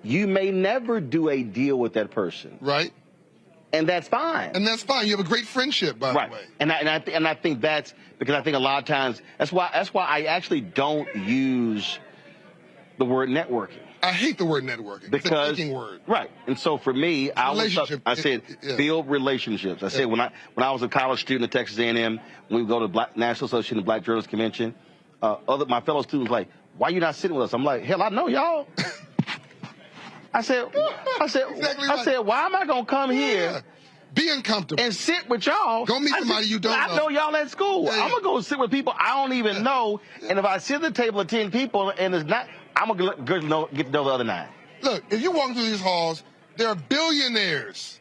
you may never do a deal with that person. Right. And that's fine. And that's fine. You have a great friendship, by the way. And I think that's because I think a lot of times that's why I actually don't use the word networking. I hate the word networking. Because, it's a thinking word. Right. And so for me, I said build relationships. I said when I was a college student at Texas A&M, when we go to the National Association of Black Journalists Convention, my fellow students like, why are you not sitting with us? I'm like, hell, I know y'all. I said, why am I going to come here? Be uncomfortable. And sit with y'all. Go meet somebody you don't know. I know y'all at school. I'm going to go sit with people I don't even know. And if I sit at the table of 10 people and it's not, I'm going to get to know the other 9. Look, if you walk through these halls, there are billionaires,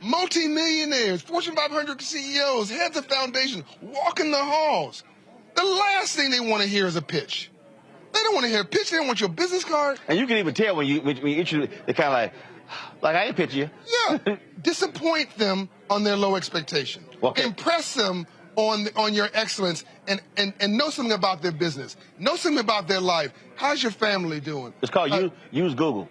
multi-millionaires, Fortune 500 CEOs, heads of foundations walking the halls. The last thing they want to hear is a pitch. They don't want to hear a pitch. They don't want your business card. And you can even tell when you introduce, they're kind of like I ain't pitch you. Yeah. Disappoint them on their low expectation. Okay. Impress them on your excellence and know something about their business. Know something about their life. How's your family doing? It's called use Google.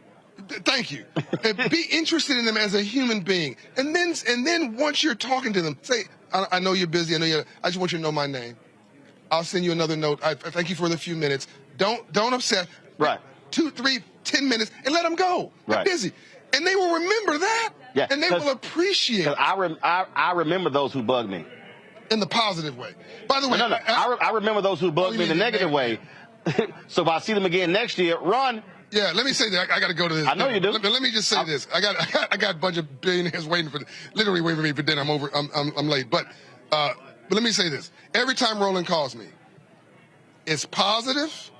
Thank you. Be interested in them as a human being. And then once you're talking to them, say, I know you're busy. I just want you to know my name. I'll send you another note. I thank you for the few minutes. Don't upset. Right. 2, 3, 10 minutes and let them go. They're busy. And they will remember that. Yeah, and they will appreciate it. I remember those who bug me. In the positive way. By the way, no. I remember those who bug me in the negative way. So if I see them again next year, run. Yeah, let me say that. I got to go to this. I know you do. Let me just say this. I got a bunch of billionaires literally waiting for me for dinner. I'm late. But let me say this. Every time Roland calls me, it's positive,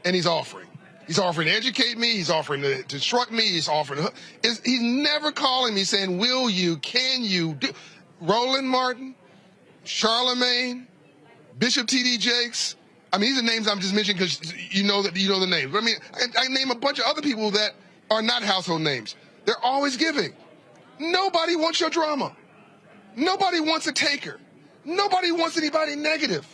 and he's offering. He's offering to educate me. He's offering to instruct me. He's offering he's never calling me saying, will you, can you do. Roland Martin, Charlemagne, Bishop T.D. Jakes. I mean, these are names I'm just mentioning because you know the names. But I mean, I name a bunch of other people that are not household names. They're always giving. Nobody wants your drama. Nobody wants a taker. Nobody wants anybody negative.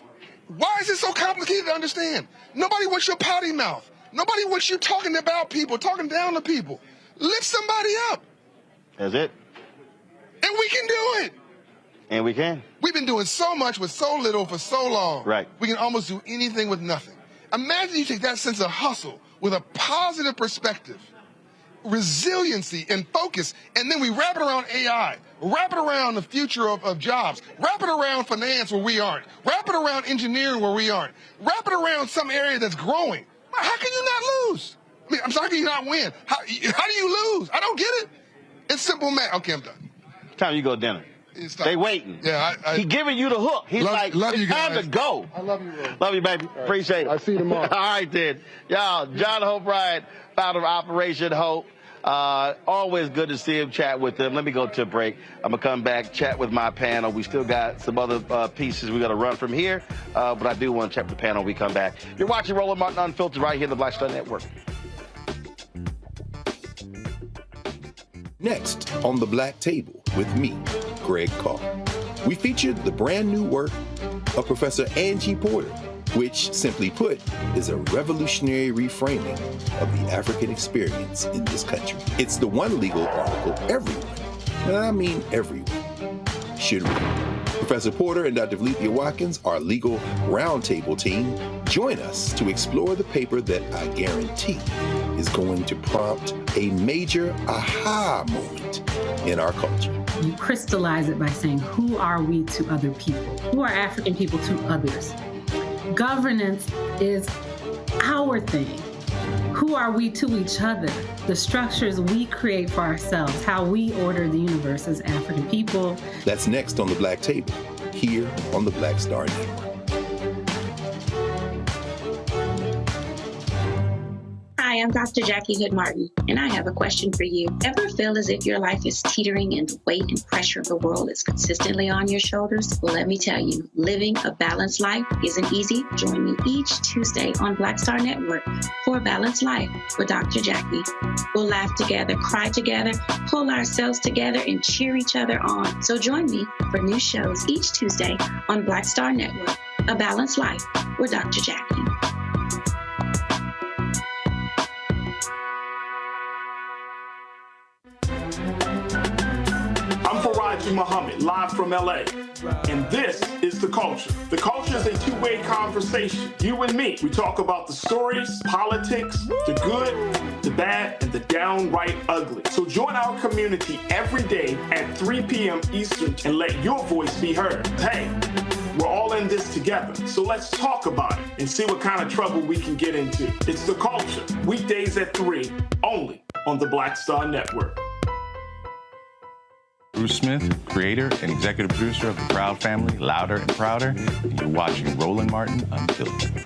Why is it so complicated to understand? Nobody wants your potty mouth. Nobody wants you talking about people, talking down to people. Lift somebody up. That's it. And we can do it. And we can. We've been doing so much with so little for so long. Right. We can almost do anything with nothing. Imagine you take that sense of hustle with a positive perspective, resiliency and focus, and then we wrap it around AI, wrap it around the future of jobs, wrap it around finance where we aren't, wrap it around engineering where we aren't, wrap it around some area that's growing. How can you not lose? I mean, I'm sorry, how can you not win? How do you lose? I don't get it. It's simple math. Okay, I'm done. Time you go to dinner. They waiting. Yeah, he giving you the hook. He's it's time to go. I love you, Will. Love you, baby. Right. Appreciate it. I'll see you tomorrow. All right, then. Y'all, John Hope Bryant, founder of Operation Hope. Always good to see him, chat with him. Let me go to a break. I'm going to come back, chat with my panel. We still got some other pieces we got to run from here, but I do want to chat with the panel when we come back. You're watching Roland Martin Unfiltered right here on the Black Star Network. Next on The Black Table with me, Greg Carr. We featured the brand new work of Professor Angie Porter, which, simply put, is a revolutionary reframing of the African experience in this country. It's the one legal article everyone, and I mean everyone, should read. Professor Porter and Dr. Valencia Watkins, our legal roundtable team, join us to explore the paper that I guarantee is going to prompt a major aha moment in our culture. You crystallize it by saying, who are we to other people? Who are African people to others? Governance is our thing. Who are we to each other? The structures we create for ourselves, how we order the universe as African people. That's next on The Black Table, here on the Black Star Network. Hi, I'm Dr. Jackie Hood Martin, and I have a question for you. Ever feel as if your life is teetering and the weight and pressure of the world is consistently on your shoulders? Well, let me tell you, living a balanced life isn't easy. Join me each Tuesday on Black Star Network for a Balanced Life with Dr. Jackie. We'll laugh together, cry together, pull ourselves together, and cheer each other on. So join me for new shows each Tuesday on Black Star Network, A Balanced Life with Dr. Jackie. Muhammad, live from LA. And this is The Culture. The Culture is a two-way conversation. You and me. We talk about the stories, politics, the good, the bad, and the downright ugly. So join our community every day at 3 p.m. Eastern and let your voice be heard. Hey, we're all in this together. So let's talk about it and see what kind of trouble we can get into. It's The Culture. Weekdays at 3, only on the Black Star Network. Bruce Smith, creator and executive producer of The Proud Family, Louder and Prouder, and you're watching Roland Martin Unfiltered.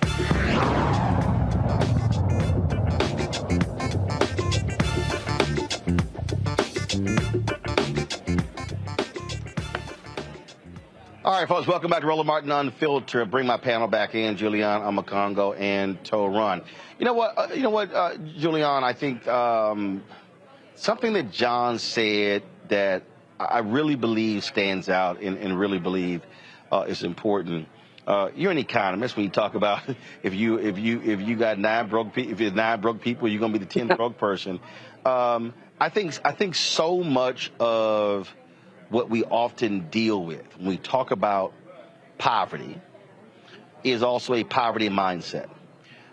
All right, folks, welcome back to Roland Martin Unfiltered. Bring my panel back in, Julian Amakongo and Toron. You know what, Julian, I think something that John said that I really believe stands out and really believe is important. You're an economist. When you talk about if you got 9 broke people, if there's 9 broke people, you're gonna be the 10th broke person. I think so much of what we often deal with when we talk about poverty is also a poverty mindset.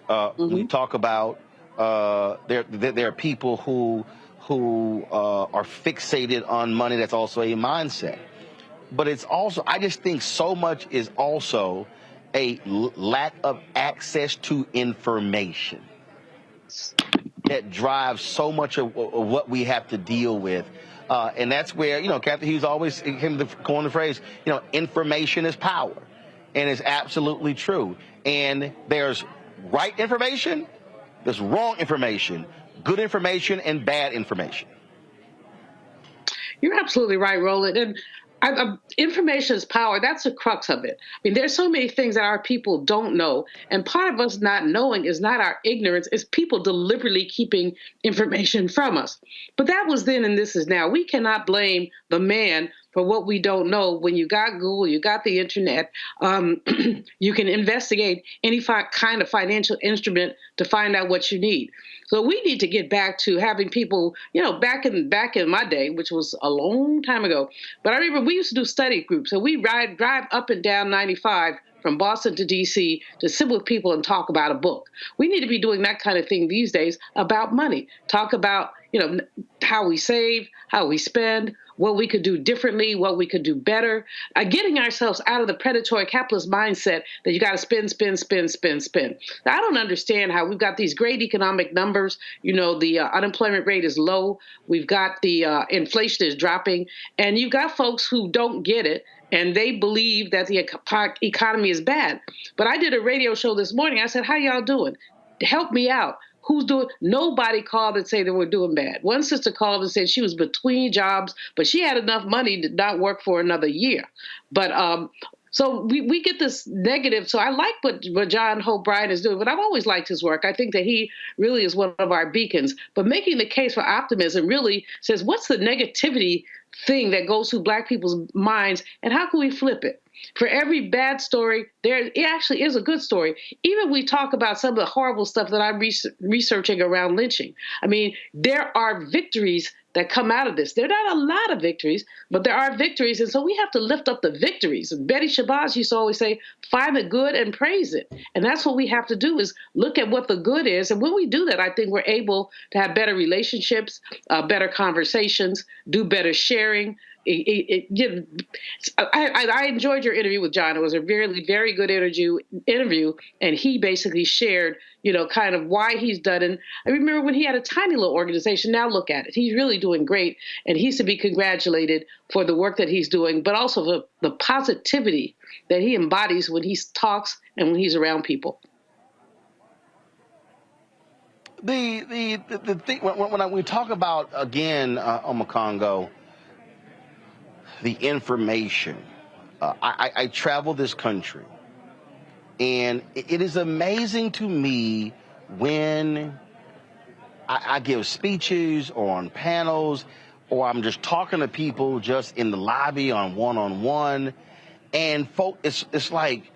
When we talk about there are people who are fixated on money. That's also a mindset. But it's also, I just think so much is also a lack of access to information that drives so much of what we have to deal with. And that's where, Captain Hughes always came to coin the phrase, information is power. And it's absolutely true. And there's right information, there's wrong information, good information and bad information. You're absolutely right, Roland. And information is power. That's the crux of it. I mean, there's so many things that our people don't know. And part of us not knowing is not our ignorance. It's people deliberately keeping information from us. But that was then and this is now. We cannot blame the man for what we don't know. When you got Google, you got the internet, you can investigate any kind of financial instrument to find out what you need. So we need to get back to having people, back in my day, which was a long time ago. But I remember we used to do study groups. So we drive up and down 95 from Boston to D.C. to sit with people and talk about a book. We need to be doing that kind of thing these days about money. Talk about, how we save, how we spend, what we could do differently, what we could do better, getting ourselves out of the predatory capitalist mindset that you got to spend. Now, I don't understand how we've got these great economic numbers. The unemployment rate is low. We've got the inflation is dropping, and you've got folks who don't get it, and they believe that the economy is bad. But I did a radio show this morning. I said, how y'all doing? Help me out. who's doing, nobody called and said they were doing bad. One sister called and said she was between jobs, but she had enough money to not work for another year. But so we get this negative. So I like what John Hope Bryant is doing, but I've always liked his work. I think that he really is one of our beacons. But making the case for optimism really says, what's the negativity thing that goes through Black people's minds, and how can we flip it? For every bad story, it actually is a good story. Even we talk about some of the horrible stuff that I'm researching around lynching. I mean, there are victories that come out of this. There are not a lot of victories, but there are victories. And so we have to lift up the victories. And Betty Shabazz used to always say, find the good and praise it. And that's what we have to do, is look at what the good is. And when we do that, I think we're able to have better relationships, better conversations, do better sharing. I enjoyed your interview with John. It was a very, very good interview, and he basically shared, kind of why he's done. And I remember when he had a tiny little organization. Now look at it. He's really doing great, and he's to be congratulated for the work that he's doing, but also the positivity that he embodies when he talks and when he's around people. The thing when we talk about, again, Omokongo, the information. I travel this country, and it is amazing to me when I give speeches or on panels, or I'm just talking to people just in the lobby on one-on-one, and it's like,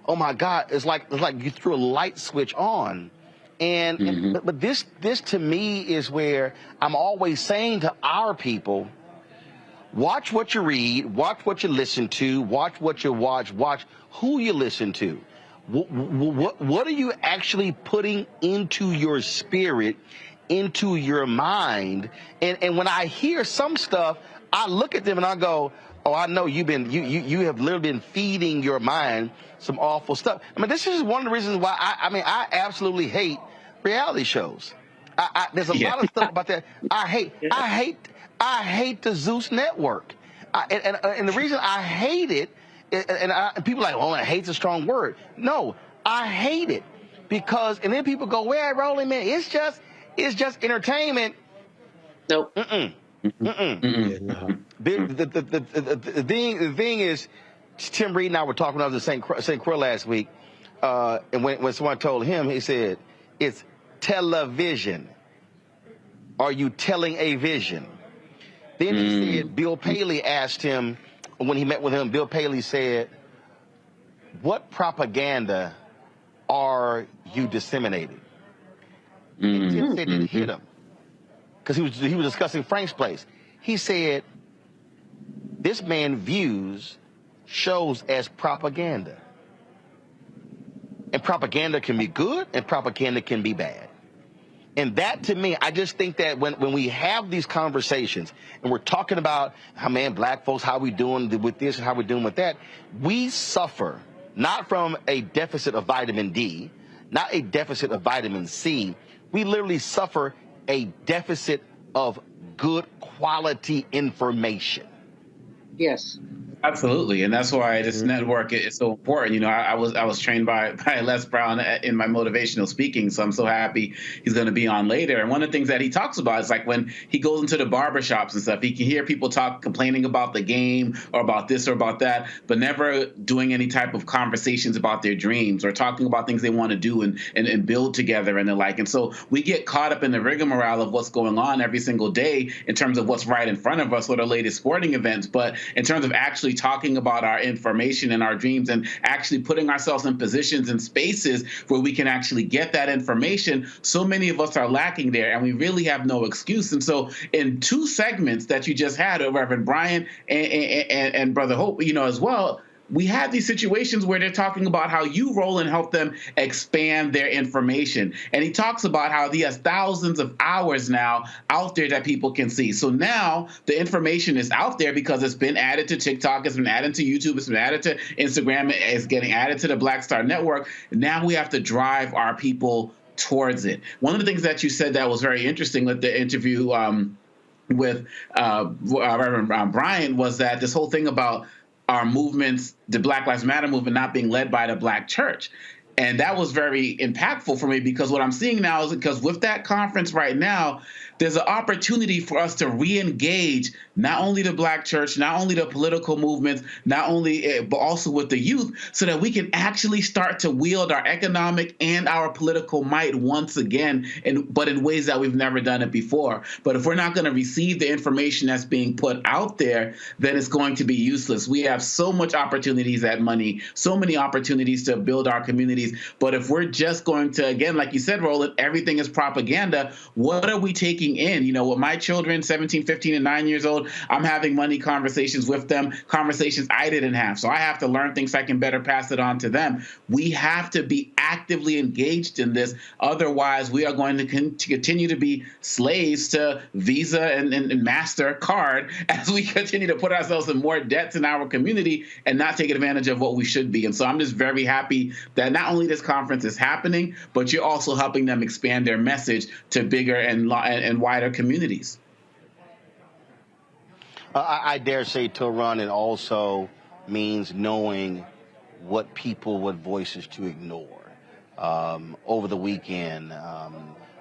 oh my God, it's like you threw a light switch on. And but this to me is where I'm always saying to our people, watch what you read, watch what you listen to, watch what you watch who you listen to. What are you actually putting into your spirit, into your mind? And when I hear some stuff, I look at them and I go, oh, I know you have literally been feeding your mind some awful stuff. I mean, this is one of the reasons why I absolutely hate reality shows. There's a lot of stuff about that I hate the Zeus network. And the reason I hate it, and people are like, oh, hate's a strong word. No, I hate it because, and then people go, well, Rolling Man, it's just entertainment. Nope. The thing is, Tim Reed and I were talking about the St. Croix last week, and when someone told him, he said, it's television. Are you telling a vision? Then he said, Bill Paley asked him, when he met with him, Bill Paley said, what propaganda are you disseminating? And Tim said it hit him, because he was discussing Frank's Place. He said, this man views shows as propaganda. And propaganda can be good and propaganda can be bad. And that, to me, I just think that when we have these conversations and we're talking about Black folks, how we doing with this and how we doing with that, we suffer not from a deficit of vitamin D, not a deficit of vitamin C. We literally suffer a deficit of good quality information. Yes. Absolutely, and that's why this network is so important. I was trained by Les Brown in my motivational speaking, so I'm so happy he's going to be on later. And one of the things that he talks about is like when he goes into the barbershops and stuff, he can hear people complaining about the game or about this or about that, but never doing any type of conversations about their dreams or talking about things they want to do and build together and the like. And so we get caught up in the rigmarole of what's going on every single day in terms of what's right in front of us or the latest sporting events, but in terms of actually talking about our information and our dreams and actually putting ourselves in positions and spaces where we can actually get that information, so many of us are lacking there, and we really have no excuse. And so in two segments that you just had, Reverend Brian and Brother Hope, as well, we have these situations where they're talking about how you roll and help them expand their information. And he talks about how he has thousands of hours now out there that people can see. So now the information is out there because it's been added to TikTok, it's been added to YouTube, it's been added to Instagram, it's getting added to the Black Star Network. Now we have to drive our people towards it. One of the things that you said that was very interesting with the interview with Reverend Brian was that this whole thing about our movements, the Black Lives Matter movement, not being led by the Black church. And that was very impactful for me, because what I'm seeing now is, because with that conference right now, there's an opportunity for us to re-engage not only the Black church, not only the political movements, not only, but also with the youth, so that we can actually start to wield our economic and our political might once again, but in ways that we've never done it before. But if we're not going to receive the information that's being put out there, then it's going to be useless. We have so much opportunities at Money, so many opportunities to build our communities. But if we're just going to, again, like you said, Roland, everything is propaganda, what are we taking in? You know, with my children, 17, 15, and 9 years old, I'm having money conversations with them, conversations I didn't have. So I have to learn things so I can better pass it on to them. We have to be actively engaged in this. Otherwise, we are going to continue to be slaves to Visa and MasterCard as we continue to put ourselves in more debts in our community and not take advantage of what we should be. And so I'm just very happy that not only this conference is happening, but you're also helping them expand their message to bigger and wider communities. I dare say, Toron, it also means knowing what voices to ignore. Over the weekend, a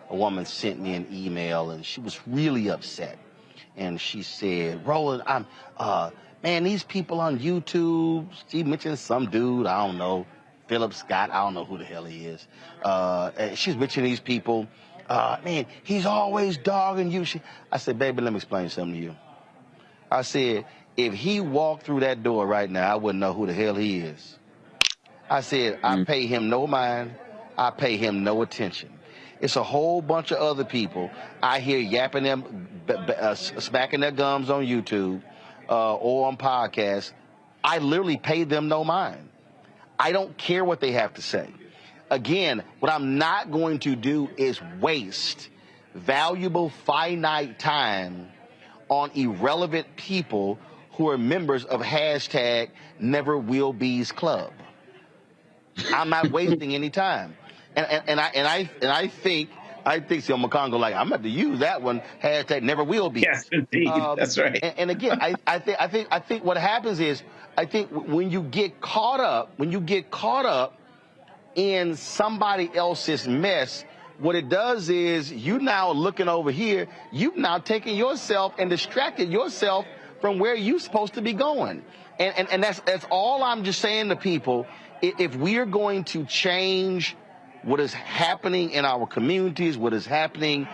woman sent me an email, and she was really upset. And she said, Roland, man, these people on YouTube, she mentioned some dude, I don't know, Philip Scott, I don't know who the hell he is. And she's mentioning these people. Man, he's always dogging you. I said, baby, let me explain something to you. I said, if he walked through that door right now, I wouldn't know who the hell he is. I said, I pay him no mind. I pay him no attention. It's a whole bunch of other people I hear yapping them, smacking their gums on YouTube or on podcasts. I literally pay them no mind. I don't care what they have to say. Again, what I'm not going to do is waste valuable, finite time on irrelevant people who are members of hashtag Never Will Be's Club. I'm not wasting any time. And I think Sil McCongo, like, I'm about to use that one, hashtag Never Will Be. Yes, indeed. That's right. And again, I think what happens is, I think when you get caught up in somebody else's mess, what it does is you now looking over here, you've now taken yourself and distracted yourself from where you're supposed to be going. And that's all I'm just saying to people. If we are going to change what is happening in our communities, what is happening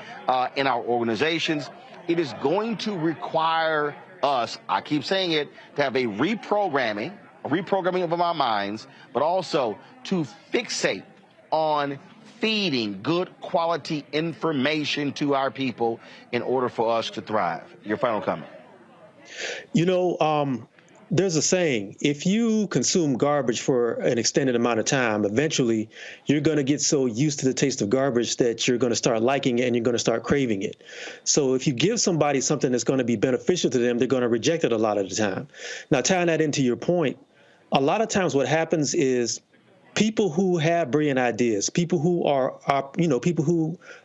in our organizations, it is going to require us, I keep saying it, to have a reprogramming of our minds, but also to fixate on feeding good quality information to our people in order for us to thrive. Your final comment. You know, there's a saying, if you consume garbage for an extended amount of time, eventually you're going to get so used to the taste of garbage that you're going to start liking it and you're going to start craving it. So if you give somebody something that's going to be beneficial to them, they're going to reject it a lot of the time. Now, tying that into your point, a lot of times what happens is people who have brilliant ideas, people who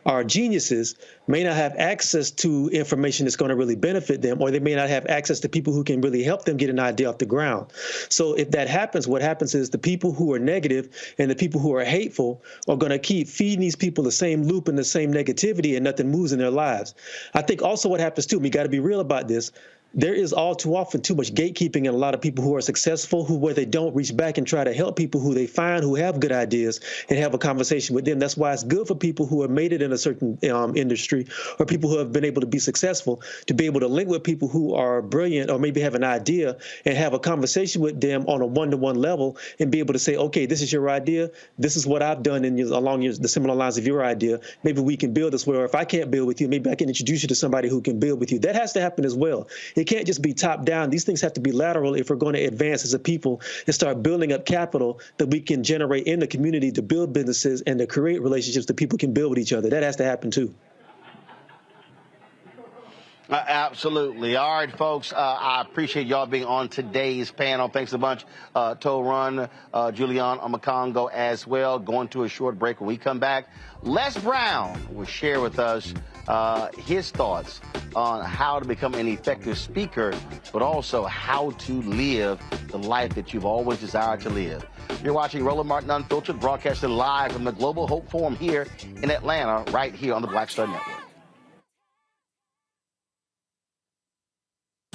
are geniuses may not have access to information that's going to really benefit them, or they may not have access to people who can really help them get an idea off the ground. So if that happens, what happens is the people who are negative and the people who are hateful are going to keep feeding these people the same loop and the same negativity, and nothing moves in their lives. I think also what happens too, we got to be real about this, there is all too often too much gatekeeping in a lot of people who are successful, where they don't reach back and try to help people who they find who have good ideas and have a conversation with them. That's why it's good for people who have made it in a certain industry, or people who have been able to be successful, to be able to link with people who are brilliant or maybe have an idea and have a conversation with them on a one-to-one level and be able to say, okay, this is your idea. This is what I've done along the similar lines of your idea. Maybe we can build this way, or if I can't build with you, maybe I can introduce you to somebody who can build with you. That has to happen as well. It can't just be top down. These things have to be lateral if we're going to advance as a people and start building up capital that we can generate in the community to build businesses and to create relationships that people can build with each other. That has to happen too. Absolutely. All right, folks, I appreciate y'all being on today's panel. Thanks a bunch, Toron, Julian Omakongo as well. Going to a short break. When we come back, Les Brown will share with us his thoughts on how to become an effective speaker, but also how to live the life that you've always desired to live. You're watching Roland Martin Unfiltered, broadcasting live from the Global Hope Forum here in Atlanta, right here on the Black Star Network.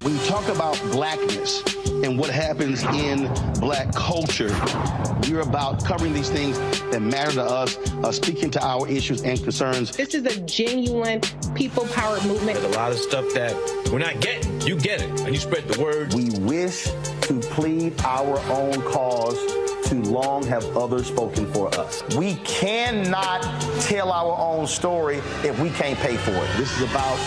When you talk about blackness and what happens in black culture, we're about covering these things that matter to us, speaking to our issues and concerns. This is a genuine people-powered movement. There's a lot of stuff that we're not getting. You get it, and you spread the word. We wish to plead our own cause. Too long have others spoken for us. We cannot tell our own story if we can't pay for it. This is about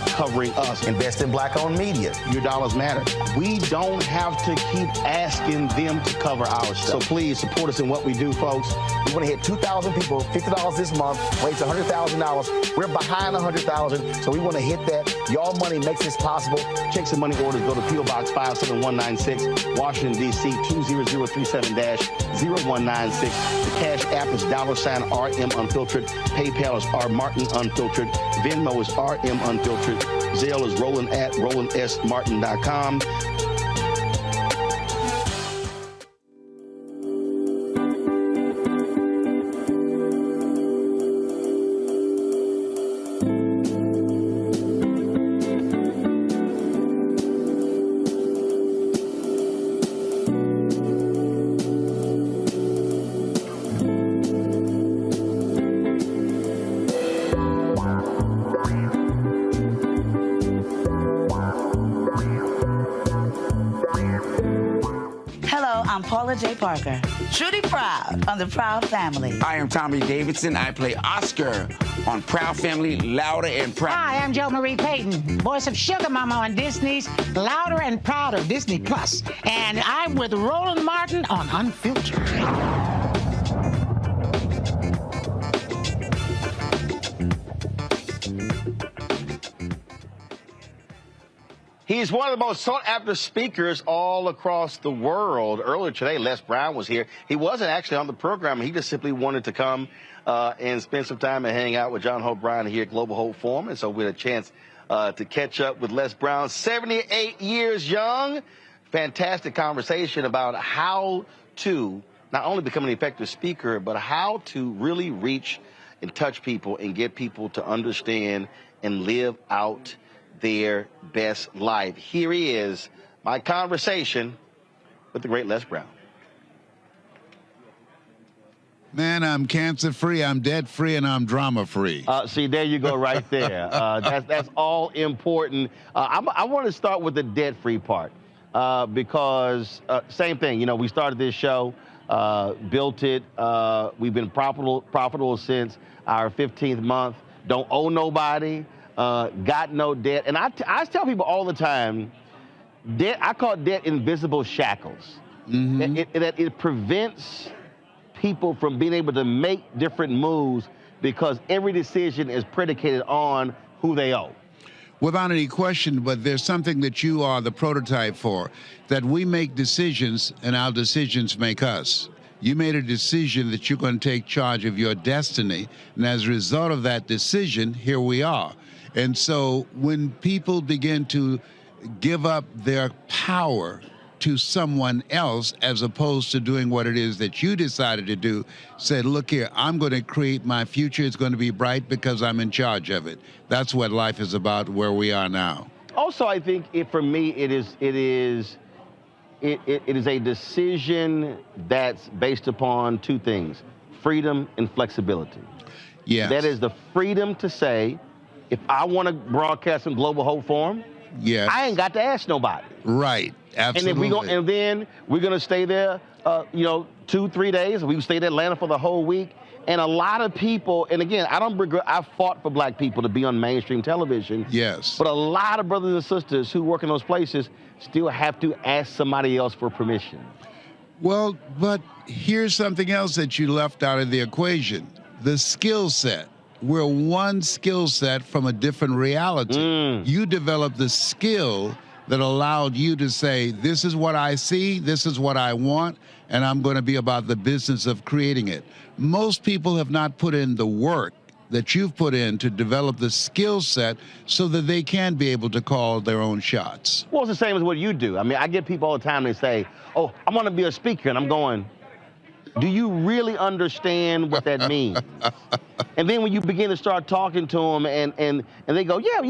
covering us. Invest in black-owned media. Your dollars matter. We don't have to keep asking them to cover our stuff. So please support us in what we do, folks. We want to hit 2,000 people, $50 this month, raise $100,000. We're behind 100,000, so we want to hit that. Y'all money makes this possible. Checks and money orders go to P.O. Box 57196, Washington, D.C. 20037-0196. The Cash App is $RM Unfiltered. PayPal is R Martin Unfiltered. Venmo is RM Unfiltered. Zelle is Roland at RolandSMartin.com. J. Parker, truly proud of the Proud Family. I am Tommy Davidson. I play Oscar on Proud Family, Louder and Proud. Hi, I'm Jo Marie Payton, voice of Sugar Mama on Disney's Louder and Prouder Disney Plus, and I'm with Roland Martin on Unfiltered. He's one of the most sought-after speakers all across the world. Earlier today, Les Brown was here. He wasn't actually on the program. He just simply wanted to come and spend some time and hang out with John Hope Brown here at Global Hope Forum. And so we had a chance to catch up with Les Brown, 78 years young. Fantastic conversation about how to not only become an effective speaker, but how to really reach and touch people and get people to understand and live out their best life. Here he is, my conversation with the great Les Brown. Man, I'm cancer-free, I'm debt-free, and I'm drama-free. See, there you go right there. That's all important. I want to start with the debt-free part because same thing. You know, we started this show, built it. We've been profitable since our 15th month. Don't owe nobody. Got no debt. And I tell people all the time, debt, I call debt invisible shackles. Mm-hmm. That it prevents people from being able to make different moves because every decision is predicated on who they owe. Without any question, but there's something that you are the prototype for, that we make decisions and our decisions make us. You made a decision that you're going to take charge of your destiny, and as a result of that decision, here we are. And so when people begin to give up their power to someone else as opposed to doing what it is that you decided to do, said, look here, I'm going to create my future. It's going to be bright because I'm in charge of it. That's what life is about, where we are now. Also, I think for me, it is a decision that's based upon two things, freedom and flexibility. Yes. That is the freedom to say, if I want to broadcast on Global Hope Forum, yes, I ain't got to ask nobody. Right, absolutely. And then we're going to stay there, 2-3 days. We can stay in Atlanta for the whole week. And a lot of people, and again, I fought for black people to be on mainstream television. Yes. But a lot of brothers and sisters who work in those places still have to ask somebody else for permission. Well, but here's something else that you left out of the equation, the skill set. We're one skill set from a different reality. You developed the skill that allowed you to say, this is what I see, this is what I want, and I'm going to be about the business of creating it. Most people have not put in the work that you've put in to develop the skill set so that they can be able to call their own shots? Well, it's the same as what you do. I mean, I get people all the time, they say, oh, I want to be a speaker. And I'm going, do you really understand what that means? And then when you begin to start talking to them and they go, yeah,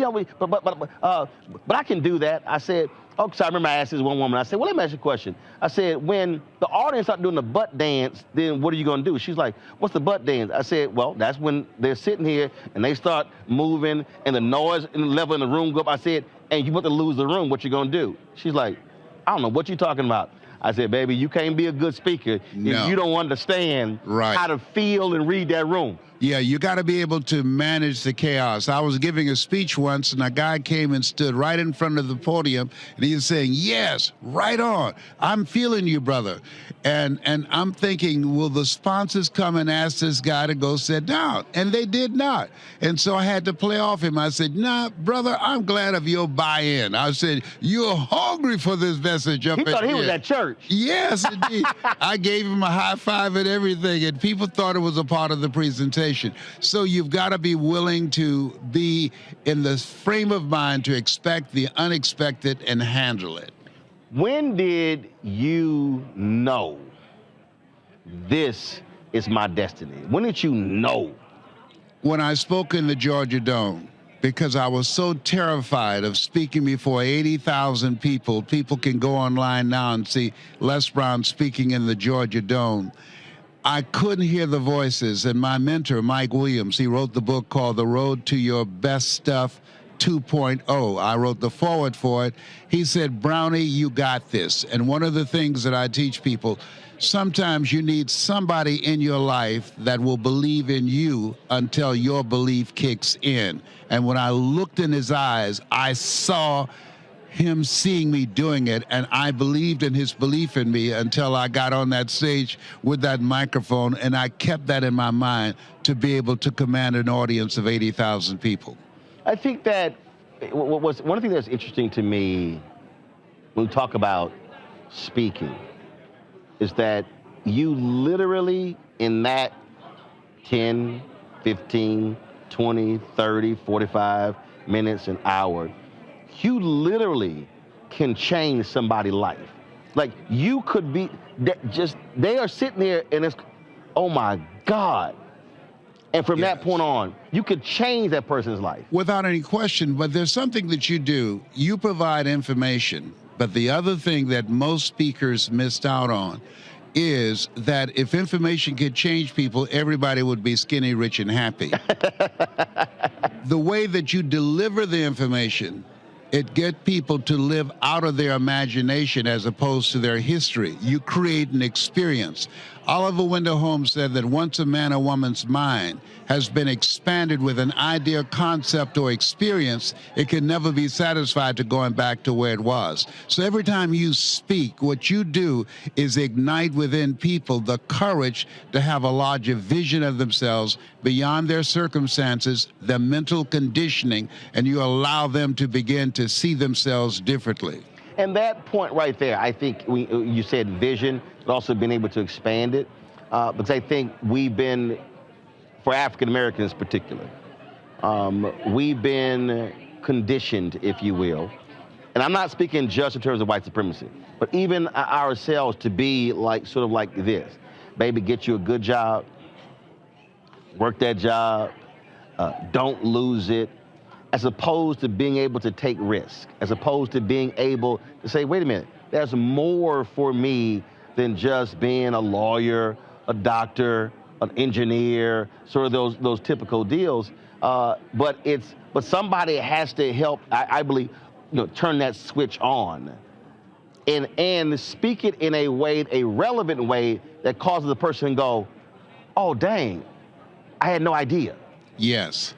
but I can do that. I said, oh, so I remember I asked this one woman, I said, well, let me ask you a question. I said, when the audience start doing the butt dance, then what are you going to do? She's like, what's the butt dance? I said, well, that's when they're sitting here and they start moving and the noise and the level in the room go up. I said, and you want to lose the room, what you going to do? She's like, I don't know, what you talking about? I said, baby, you can't be a good speaker if you don't understand how to feel and read that room. Yeah, you got to be able to manage the chaos. I was giving a speech once, and a guy came and stood right in front of the podium, and he was saying, yes, right on. I'm feeling you, brother. And I'm thinking, will the sponsors come and ask this guy to go sit down? And they did not. And so I had to play off him. I said, nah, brother, I'm glad of your buy-in. I said, you're hungry for this message up in here. He thought he was at church. Yes, indeed. I gave him a high five and everything, and people thought it was a part of the presentation. So you've got to be willing to be in the frame of mind to expect the unexpected and handle it. When did you know this is my destiny? When did you know? When I spoke in the Georgia Dome, because I was so terrified of speaking before 80,000 people. People can go online now and see Les Brown speaking in the Georgia Dome. I couldn't hear the voices, and my mentor, Mike Williams, he wrote the book called The Road to Your Best Stuff 2.0. I wrote the foreword for it. He said, Brownie, you got this. And one of the things that I teach people, sometimes you need somebody in your life that will believe in you until your belief kicks in. And when I looked in his eyes, I saw him seeing me doing it, and I believed in his belief in me until I got on that stage with that microphone, and I kept that in my mind to be able to command an audience of 80,000 people. I think that one thing that's interesting to me when we talk about speaking is that you literally in that 10, 15, 20, 30, 45 minutes, an hour, you literally can change somebody's life. Like you could be they are sitting there and it's, oh my God. And from that point on, you could change that person's life. Without any question, but there's something that you do. You provide information, but the other thing that most speakers missed out on is that if information could change people, everybody would be skinny, rich, and happy. The way that you deliver the information, it gets people to live out of their imagination as opposed to their history. You create an experience. Oliver Wendell Holmes said that once a man or woman's mind has been expanded with an idea, concept, or experience, it can never be satisfied to going back to where it was. So every time you speak, what you do is ignite within people the courage to have a larger vision of themselves beyond their circumstances, their mental conditioning, and you allow them to begin to see themselves differently. And that point right there, I think you said vision, but also being able to expand it, because I think we've been, for African Americans in particular, we've been conditioned, if you will, and I'm not speaking just in terms of white supremacy, but even ourselves to be like, sort of like this. Baby, get you a good job, work that job, don't lose it, as opposed to being able to take risks, as opposed to being able to say, wait a minute, there's more for me than just being a lawyer, a doctor, an engineer, sort of those typical deals. But somebody has to help, I believe, turn that switch on and speak it in a way, a relevant way that causes the person to go, oh, dang, I had no idea. Yes.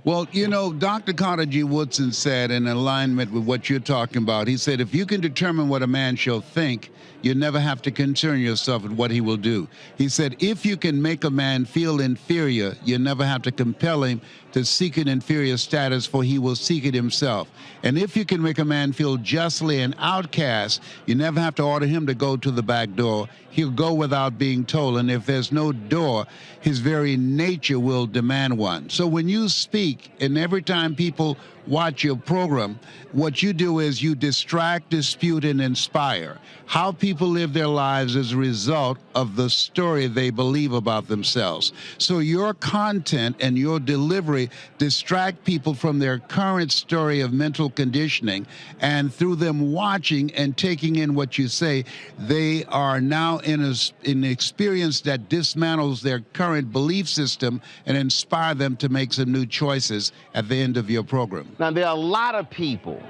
Well, you know, Dr. Carter G. Woodson said, in alignment with what you're talking about, he said, if you can determine what a man shall think, you never have to concern yourself with what he will do. He said, if you can make a man feel inferior, you never have to compel him to seek an inferior status, for he will seek it himself. And if you can make a man feel justly an outcast, you never have to order him to go to the back door. He'll go without being told. And if there's no door, his very nature will demand one. So when you speak, and every time people watch your program, what you do is you distract, dispute, and inspire. How people live their lives is a result of the story they believe about themselves. So your content and your delivery distract people from their current story of mental conditioning, and through them watching and taking in what you say, they are now in an experience that dismantles their current belief system and inspire them to make some new choices at the end of your program. Now, there are a lot of people,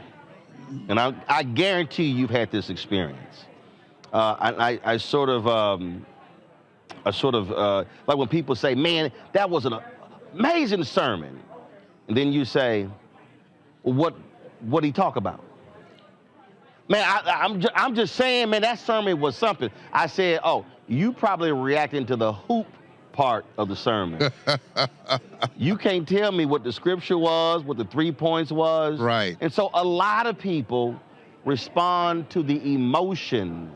and I guarantee you've had this experience. I sort of like when people say, man, that was an amazing sermon. And then you say, well, what did he talk about? Man, I'm just saying, man, that sermon was something. I said, oh, you probably reacting to the hoop part of the sermon. You can't tell me what the scripture was, what the 3 points was. Right. And so a lot of people respond to the emotion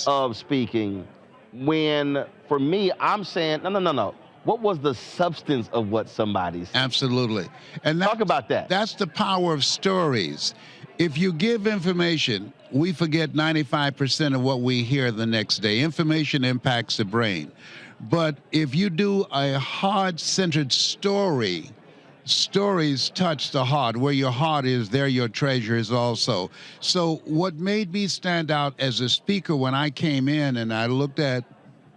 of speaking, when for me, I'm saying, no. What was the substance of what somebody said? Absolutely. And talk about that. That's the power of stories. If you give information, we forget 95% of what we hear the next day. Information impacts the brain. But if you do a heart-centered story, stories touch the heart. Where your heart is, there your treasure is also. So what made me stand out as a speaker when I came in and I looked at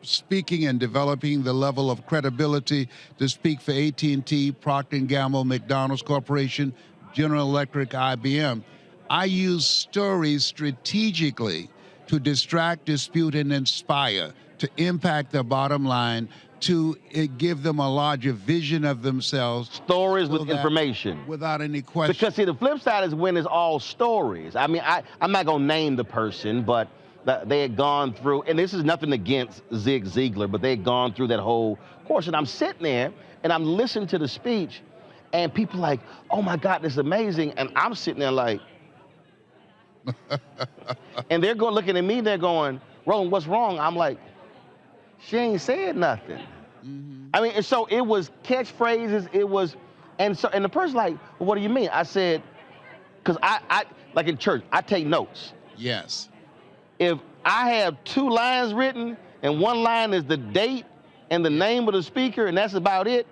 speaking and developing the level of credibility to speak for AT&T, Procter & Gamble, McDonald's Corporation, General Electric, IBM, I use stories strategically to distract, dispute, and inspire, to impact their bottom line, to give them a larger vision of themselves. Stories with information. Without any question. Because, see, the flip side is when it's all stories. I mean, I'm not going to name the person, but they had gone through, and this is nothing against Zig Ziglar, but they had gone through that whole course. And I'm sitting there, and I'm listening to the speech, and people like, oh, my God, this is amazing. And I'm sitting there like, and they're going looking at me, they're going, Roland, what's wrong? I'm like, she ain't said nothing. Mm-hmm. I mean, and so it was catchphrases, it was, and the person's like, well, what do you mean? I said, because I like in church, I take notes. Yes. If I have 2 lines written and one line is the date and the name of the speaker and that's about it,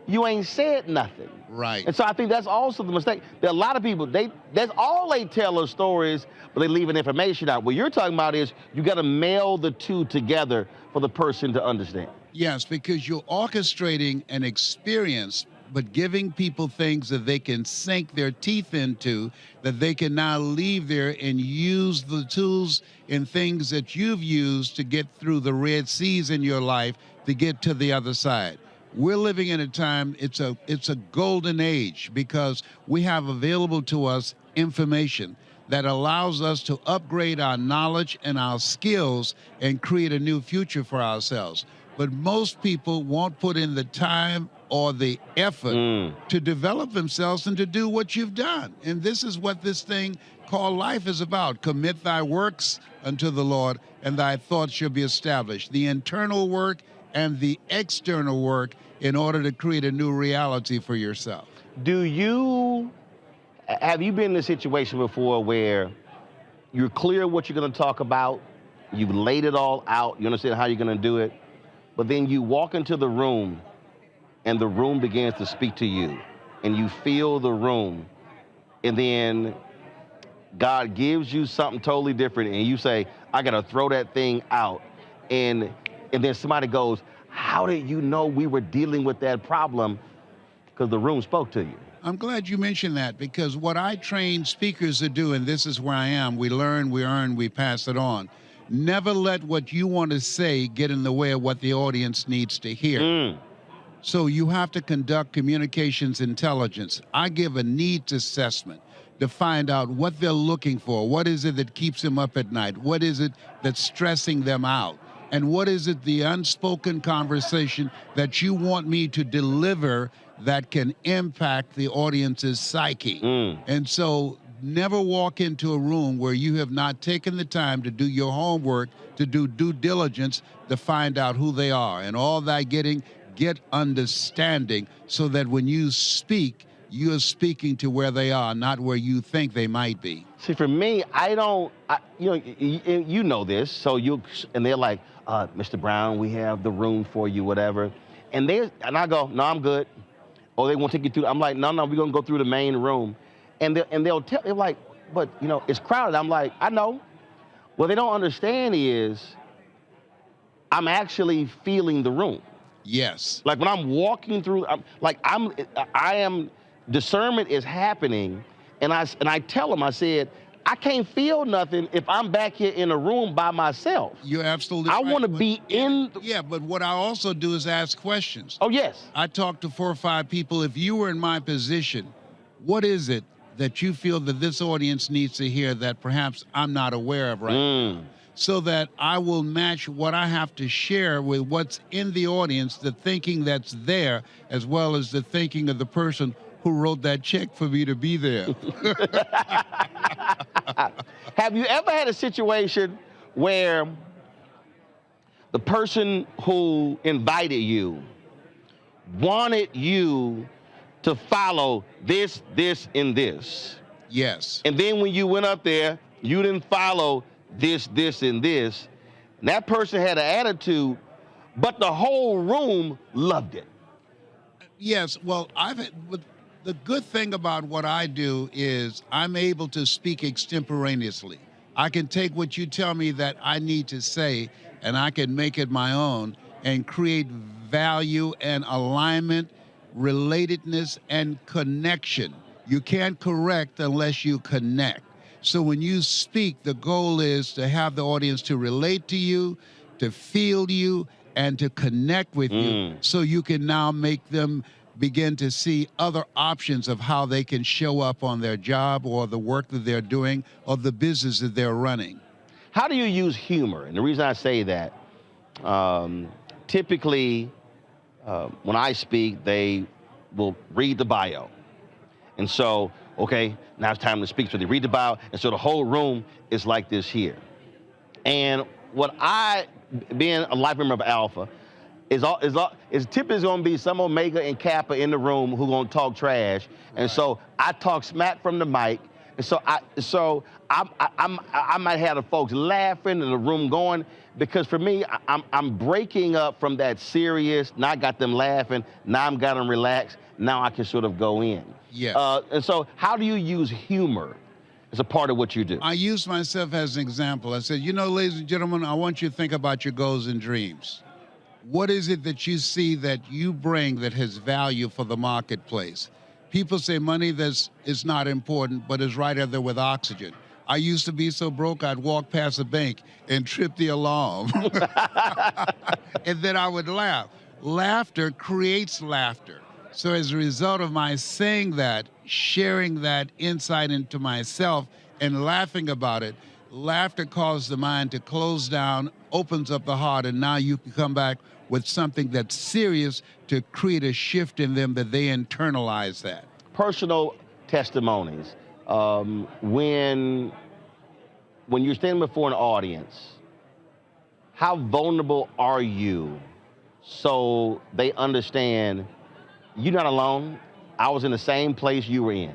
you ain't said nothing. Right. And so I think that's also the mistake. There are a lot of people, that's all they tell us stories, but they leaving information out. What you're talking about is you got to meld the two together for the person to understand. Yes, because you're orchestrating an experience, but giving people things that they can sink their teeth into, that they can now leave there and use the tools and things that you've used to get through the Red Seas in your life to get to the other side. We're living in a time, it's a golden age, because we have available to us information that allows us to upgrade our knowledge and our skills and create a new future for ourselves. But most people won't put in the time or the effort to develop themselves and to do what you've done. And this is what this thing called life is about. Commit thy works unto the Lord, and thy thoughts shall be established. The internal work and the external work in order to create a new reality for yourself. Have you been in a situation before where you're clear what you're going to talk about, you've laid it all out, you understand how you're going to do it, but then you walk into the room and the room begins to speak to you and you feel the room, and then God gives you something totally different and you say, I got to throw that thing out, and then somebody goes, how did you know we were dealing with that problem? Because the room spoke to you. I'm glad you mentioned that, because what I train speakers to do, and this is where I am, we learn, we earn, we pass it on. Never let what you want to say get in the way of what the audience needs to hear. So you have to conduct communications intelligence. I give a needs assessment to find out what they're looking for. What is it that keeps them up at night? What is it that's stressing them out? And what is it, the unspoken conversation that you want me to deliver that can impact the audience's psyche? And so never walk into a room where you have not taken the time to do your homework, to do due diligence, to find out who they are. And all that get understanding so that when you speak, you're speaking to where they are, not where you think they might be. See, for me, you know this, so and they're like, Mr. Brown, we have the room for you, whatever. And I go, no, I'm good. Or they won't take you through. I'm like, no, we're gonna go through the main room. And they're like, but it's crowded. I'm like, I know. What they don't understand is I'm actually feeling the room. Yes. Like when I'm walking through, discernment is happening, and I tell them, I said, I can't feel nothing if I'm back here in a room by myself. You're absolutely right. I want to be in. Yeah, but what I also do is ask questions. Oh, yes. I talk to 4 or 5 people. If you were in my position, what is it that you feel that this audience needs to hear that perhaps I'm not aware of right now? So that I will match what I have to share with what's in the audience, the thinking that's there, as well as the thinking of the person who wrote that check for me to be there. Have you ever had a situation where the person who invited you wanted you to follow this, and this? Yes. And then when you went up there, you didn't follow this, and this. And that person had an attitude, but the whole room loved it. Yes, well, the good thing about what I do is I'm able to speak extemporaneously. I can take what you tell me that I need to say, and I can make it my own and create value and alignment, relatedness, and connection. You can't correct unless you connect. So when you speak, the goal is to have the audience to relate to you, to feel you, and to connect with you, so you can now make them begin to see other options of how they can show up on their job or the work that they're doing or the business that they're running. How do you use humor? And the reason I say that, typically when I speak, they will read the bio. And so, okay, now it's time to speak. So they read the bio, and so the whole room is like this here. And being a life member of Alpha, is typically going to be some Omega and Kappa in the room who going to talk trash. And so I talk smack from the mic. And so I might have the folks laughing and the room going, because for me, I'm breaking up from that serious. Now I got them laughing. Now I'm got them relaxed. Now I can sort of go in. Yes. And so how do you use humor as a part of what you do? I use myself as an example. I said, ladies and gentlemen, I want you to think about your goals and dreams. What is it that you see that you bring that has value for the marketplace? People say money is not important, but is right up there with oxygen. I used to be so broke, I'd walk past a bank and trip the alarm. And then I would laugh. Laughter creates laughter. So as a result of my saying that, sharing that insight into myself and laughing about it, laughter causes the mind to close down, opens up the heart, and now you can come back with something that's serious to create a shift in them that they internalize that. Personal testimonies. When you're standing before an audience, how vulnerable are you so they understand you're not alone? I was in the same place you were in.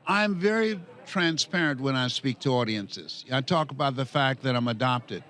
I'm very transparent when I speak to audiences. I talk about the fact that I'm adopted,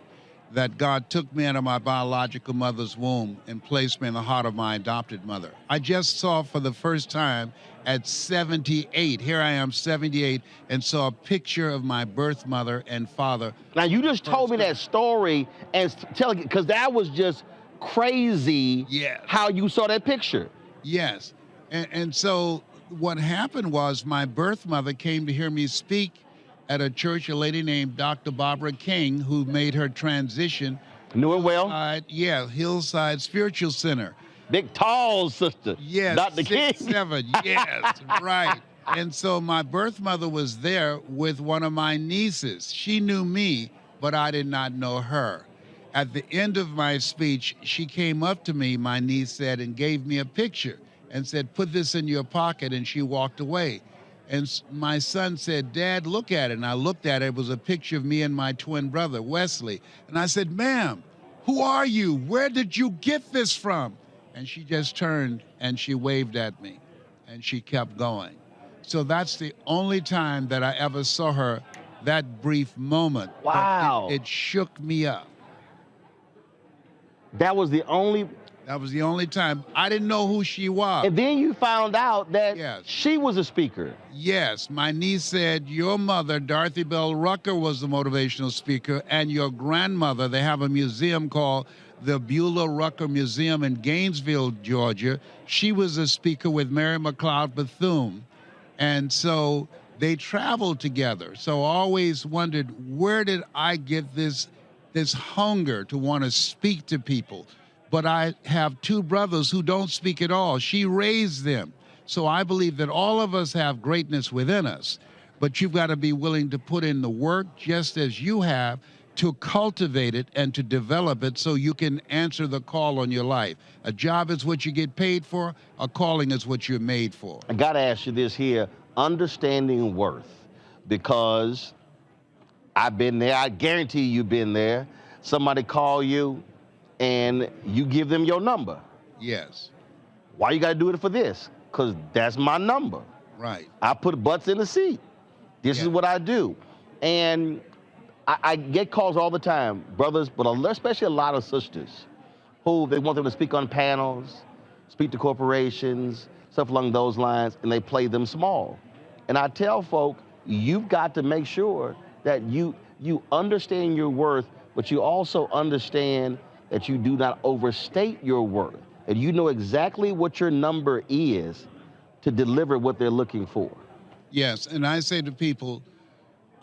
that God took me out of my biological mother's womb and placed me in the heart of my adopted mother. I just saw for the first time at 78, here I am 78, and saw a picture of my birth mother and father. Now you just told me that story and telling it, because that was just crazy. Yes. How you saw that picture. Yes, and so what happened was my birth mother came to hear me speak at a church, a lady named Dr. Barbara King, who made her transition. Knew it well? Hillside Spiritual Center. big tall sister. Yes, Dr. King. 6'7", yes, right. And so my birth mother was there with one of my nieces. She knew me, but I did not know her. At the end of my speech, she came up to me, my niece said, and gave me a picture and said, "Put this in your pocket," and she walked away. And my son said, "Dad, look at it." And I looked at it. It was a picture of me and my twin brother, Wesley. And I said, "Ma'am, who are you? Where did you get this from?" And she just turned and she waved at me and she kept going. So that's the only time that I ever saw her, that brief moment. Wow. It shook me up. That was the only time. I didn't know who she was. And then you found out that she was a speaker. Yes. My niece said, "Your mother, Dorothy Bell Rucker, was the motivational speaker, and your grandmother," they have a museum called the Beulah Rucker Museum in Gainesville, Georgia. She was a speaker with Mary McLeod Bethune. And so they traveled together. So I always wondered, where did I get this hunger to want to speak to people? But I have two brothers who don't speak at all. She raised them. So I believe that all of us have greatness within us, but you've got to be willing to put in the work, just as you have, to cultivate it and to develop it so you can answer the call on your life. A job is what you get paid for. A calling is what you're made for. I got to ask you this here, understanding worth, because I've been there. I guarantee you've been there. Somebody call you and you give them your number. Yes. Why you got to do it for this? Because that's my number. Right. I put butts in the seat. This is what I do. And I get calls all the time, brothers, but especially a lot of sisters, who they want them to speak on panels, speak to corporations, stuff along those lines, and they play them small. And I tell folk, you've got to make sure that you understand your worth, but you also understand that you do not overstate your worth, and you know exactly what your number is to deliver what they're looking for. Yes, and I say to people,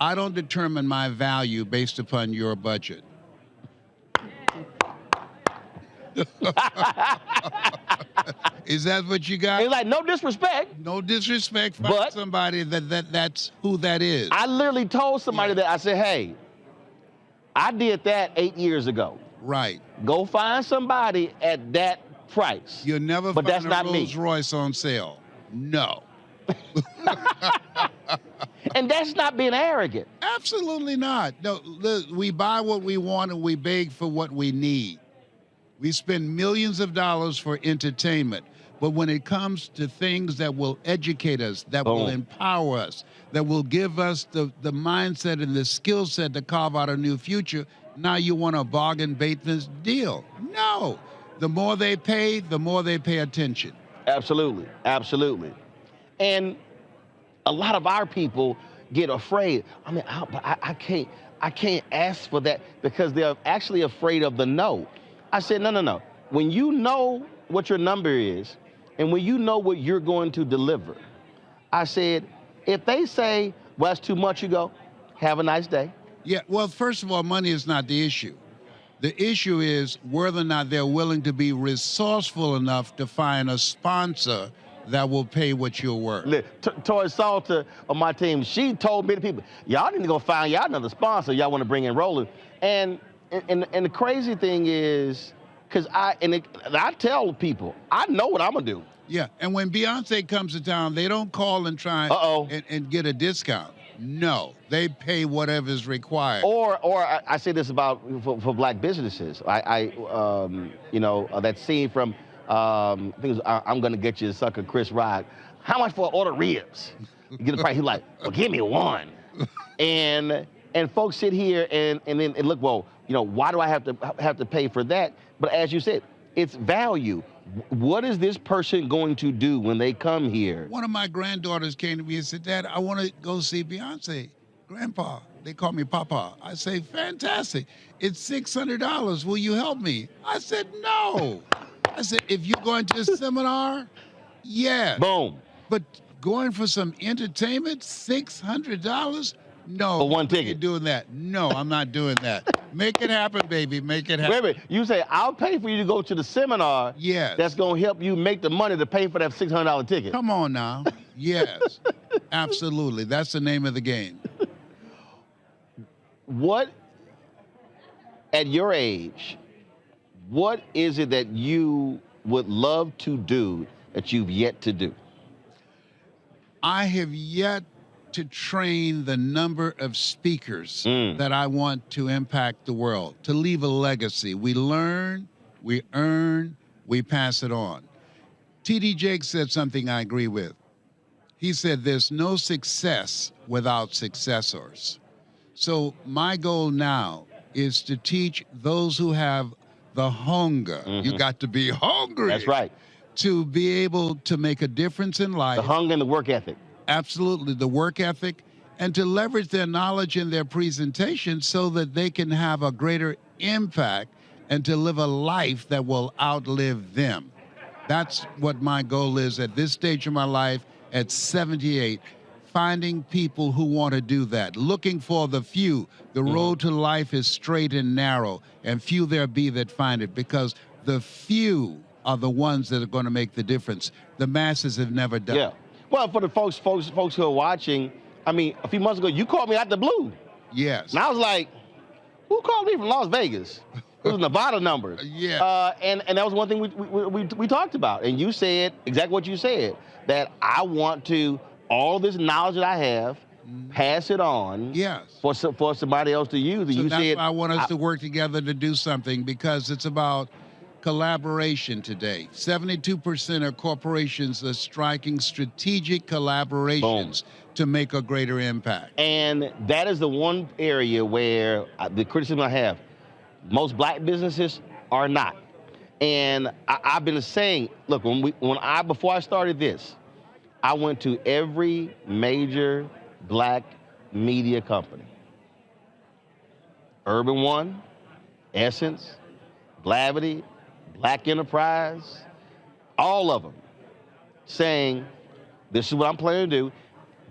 I don't determine my value based upon your budget. Is that what you got? It's like, no disrespect. No disrespect, but somebody that's who that is. I literally told somebody that. I said, "Hey, I did that 8 years ago. Right. Go find somebody at that price." You'll never but find that's a not Rolls me. Royce on sale. No. And that's not being arrogant. Absolutely not. No, look, we buy what we want and we beg for what we need. We spend millions of dollars for entertainment. But when it comes to things that will educate us, that will empower us, that will give us the mindset and the skill set to carve out a new future, now you want a bargain basement deal. No. The more they pay, the more they pay attention. Absolutely. Absolutely. And a lot of our people get afraid. I mean, I can't ask for that because they're actually afraid of the no. I said, no. When you know what your number is, and when you know what you're going to deliver, I said, if they say, well, that's too much, you go, have a nice day. Yeah, well, first of all, money is not the issue. The issue is whether or not they're willing to be resourceful enough to find a sponsor that will pay what you're worth. Toy Salter on my team, she told me, the people, y'all need to go find y'all another sponsor y'all want to bring in Roland. And the crazy thing is, because I tell people, I know what I'm going to do. Yeah, and when Beyonce comes to town, they don't call and try and get a discount. No, they pay whatever is required. Or I say this about for black businesses. That scene from I think it was I'm Gonna Get You, Sucker, Chris Rock. How much for an order of ribs? You get the price. He's like, well, give me one. And folks sit here and then look, well, why do I have to pay for that? But as you said, it's value. What is this person going to do when they come here? One of my granddaughters came to me and said, Dad, I want to go see Beyonce. Grandpa, they call me Papa. I say, fantastic. It's $600. Will you help me? I said, no. I said, if you're going to a seminar, yeah. Boom. But going for some entertainment, $600? No. For one ticket. You're doing that. No, I'm not doing that. Make it happen, baby. Make it happen. Wait a minute. You say, I'll pay for you to go to the seminar. Yes. That's going to help you make the money to pay for that $600 ticket. Come on now. Yes. Absolutely. That's the name of the game. What, at your age, what is it that you would love to do that you've yet to do? I have yet to train the number of speakers that I want to impact the world, to leave a legacy. We learn, we earn, we pass it on. T.D. Jakes said something I agree with. He said, there's no success without successors. So my goal now is to teach those who have the hunger. You got to be hungry. That's right. To be able to make a difference in life. The hunger and the work ethic. Absolutely, the work ethic, and to leverage their knowledge in their presentation so that they can have a greater impact and to live a life that will outlive them. That's what my goal is at this stage of my life, at 78, finding people who want to do that, looking for the few. The road to life is straight and narrow, and few there be that find it, because the few are the ones that are going to make the difference. The masses have never done. Yeah. Well, for the folks who are watching, I mean, a few months ago, you called me out the blue. Yes. And I was like, who called me from Las Vegas? It was Nevada numbers. Yeah. And that was one thing we talked about. And you said exactly what you said, that I want to, all this knowledge that I have, pass it on. Yes. For somebody else to use. And So you that's said, why I want us to work together to do something, because it's about collaboration today. 72% of corporations are striking strategic collaborations to make a greater impact. And that is the one area where the criticism I have, most black businesses are not. And I've been saying, look, before I started this, I went to every major black media company. Urban One, Essence, Blavity, Black Enterprise, all of them saying, this is what I'm planning to do,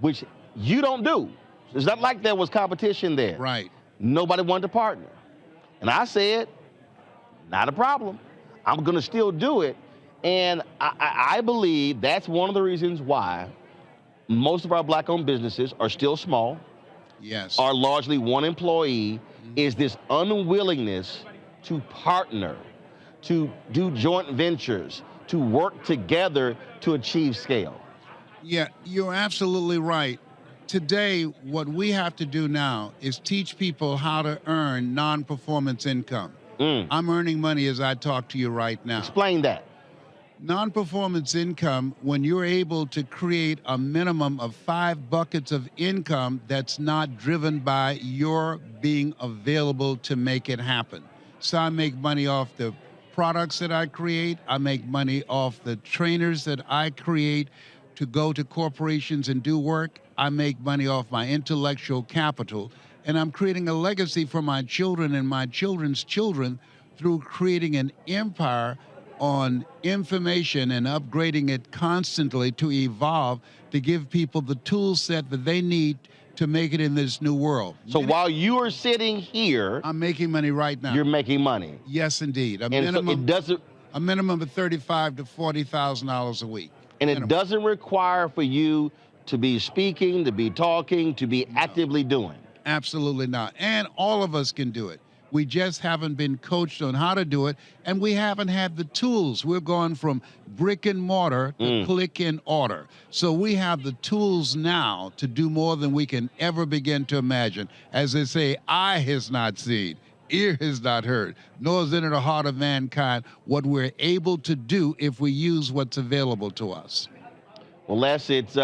which you don't do. It's not like there was competition there. Right. Nobody wanted to partner. And I said, not a problem. I'm going to still do it. And I believe that's one of the reasons why most of our black-owned businesses are still small. Yes. Are largely one employee, is this unwillingness to partner, to do joint ventures, to work together to achieve scale. Yeah, you're absolutely right. Today, what we have to do now is teach people how to earn non-performance income. I'm earning money as I talk to you right now. Explain that. Non-performance income, when you're able to create a minimum of 5 buckets of income that's not driven by your being available to make it happen. So I make money off the products that I create. I make money off the trainers that I create to go to corporations and do work. I make money off my intellectual capital. And I'm creating a legacy for my children and my children's children through creating an empire on information and upgrading it constantly to evolve, to give people the tool set that they need to make it in this new world. So while you are sitting here, I'm making money right now. You're making money. Yes, indeed. A minimum of $35,000 to $40,000 a week. And it doesn't require for you to be speaking, to be talking, to be actively doing. Absolutely not. And all of us can do it. We just haven't been coached on how to do it, and we haven't had the tools. We're going from brick and mortar to click and order. So we have the tools now to do more than we can ever begin to imagine. As they say, eye has not seen, ear has not heard, nor is it in the heart of mankind what we're able to do if we use what's available to us. Well, Les, it's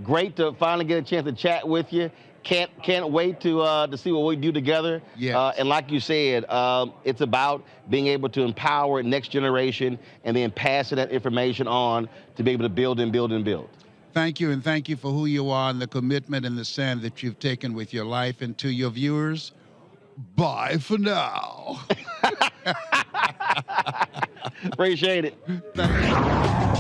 great to finally get a chance to chat with you. Can't wait to see what we do together. Yes. And like you said, it's about being able to empower next generation and then passing that information on to be able to build and build and build. Thank you, and thank you for who you are and the commitment and the stand that you've taken with your life. And to your viewers, bye for now. Appreciate it. Thank you.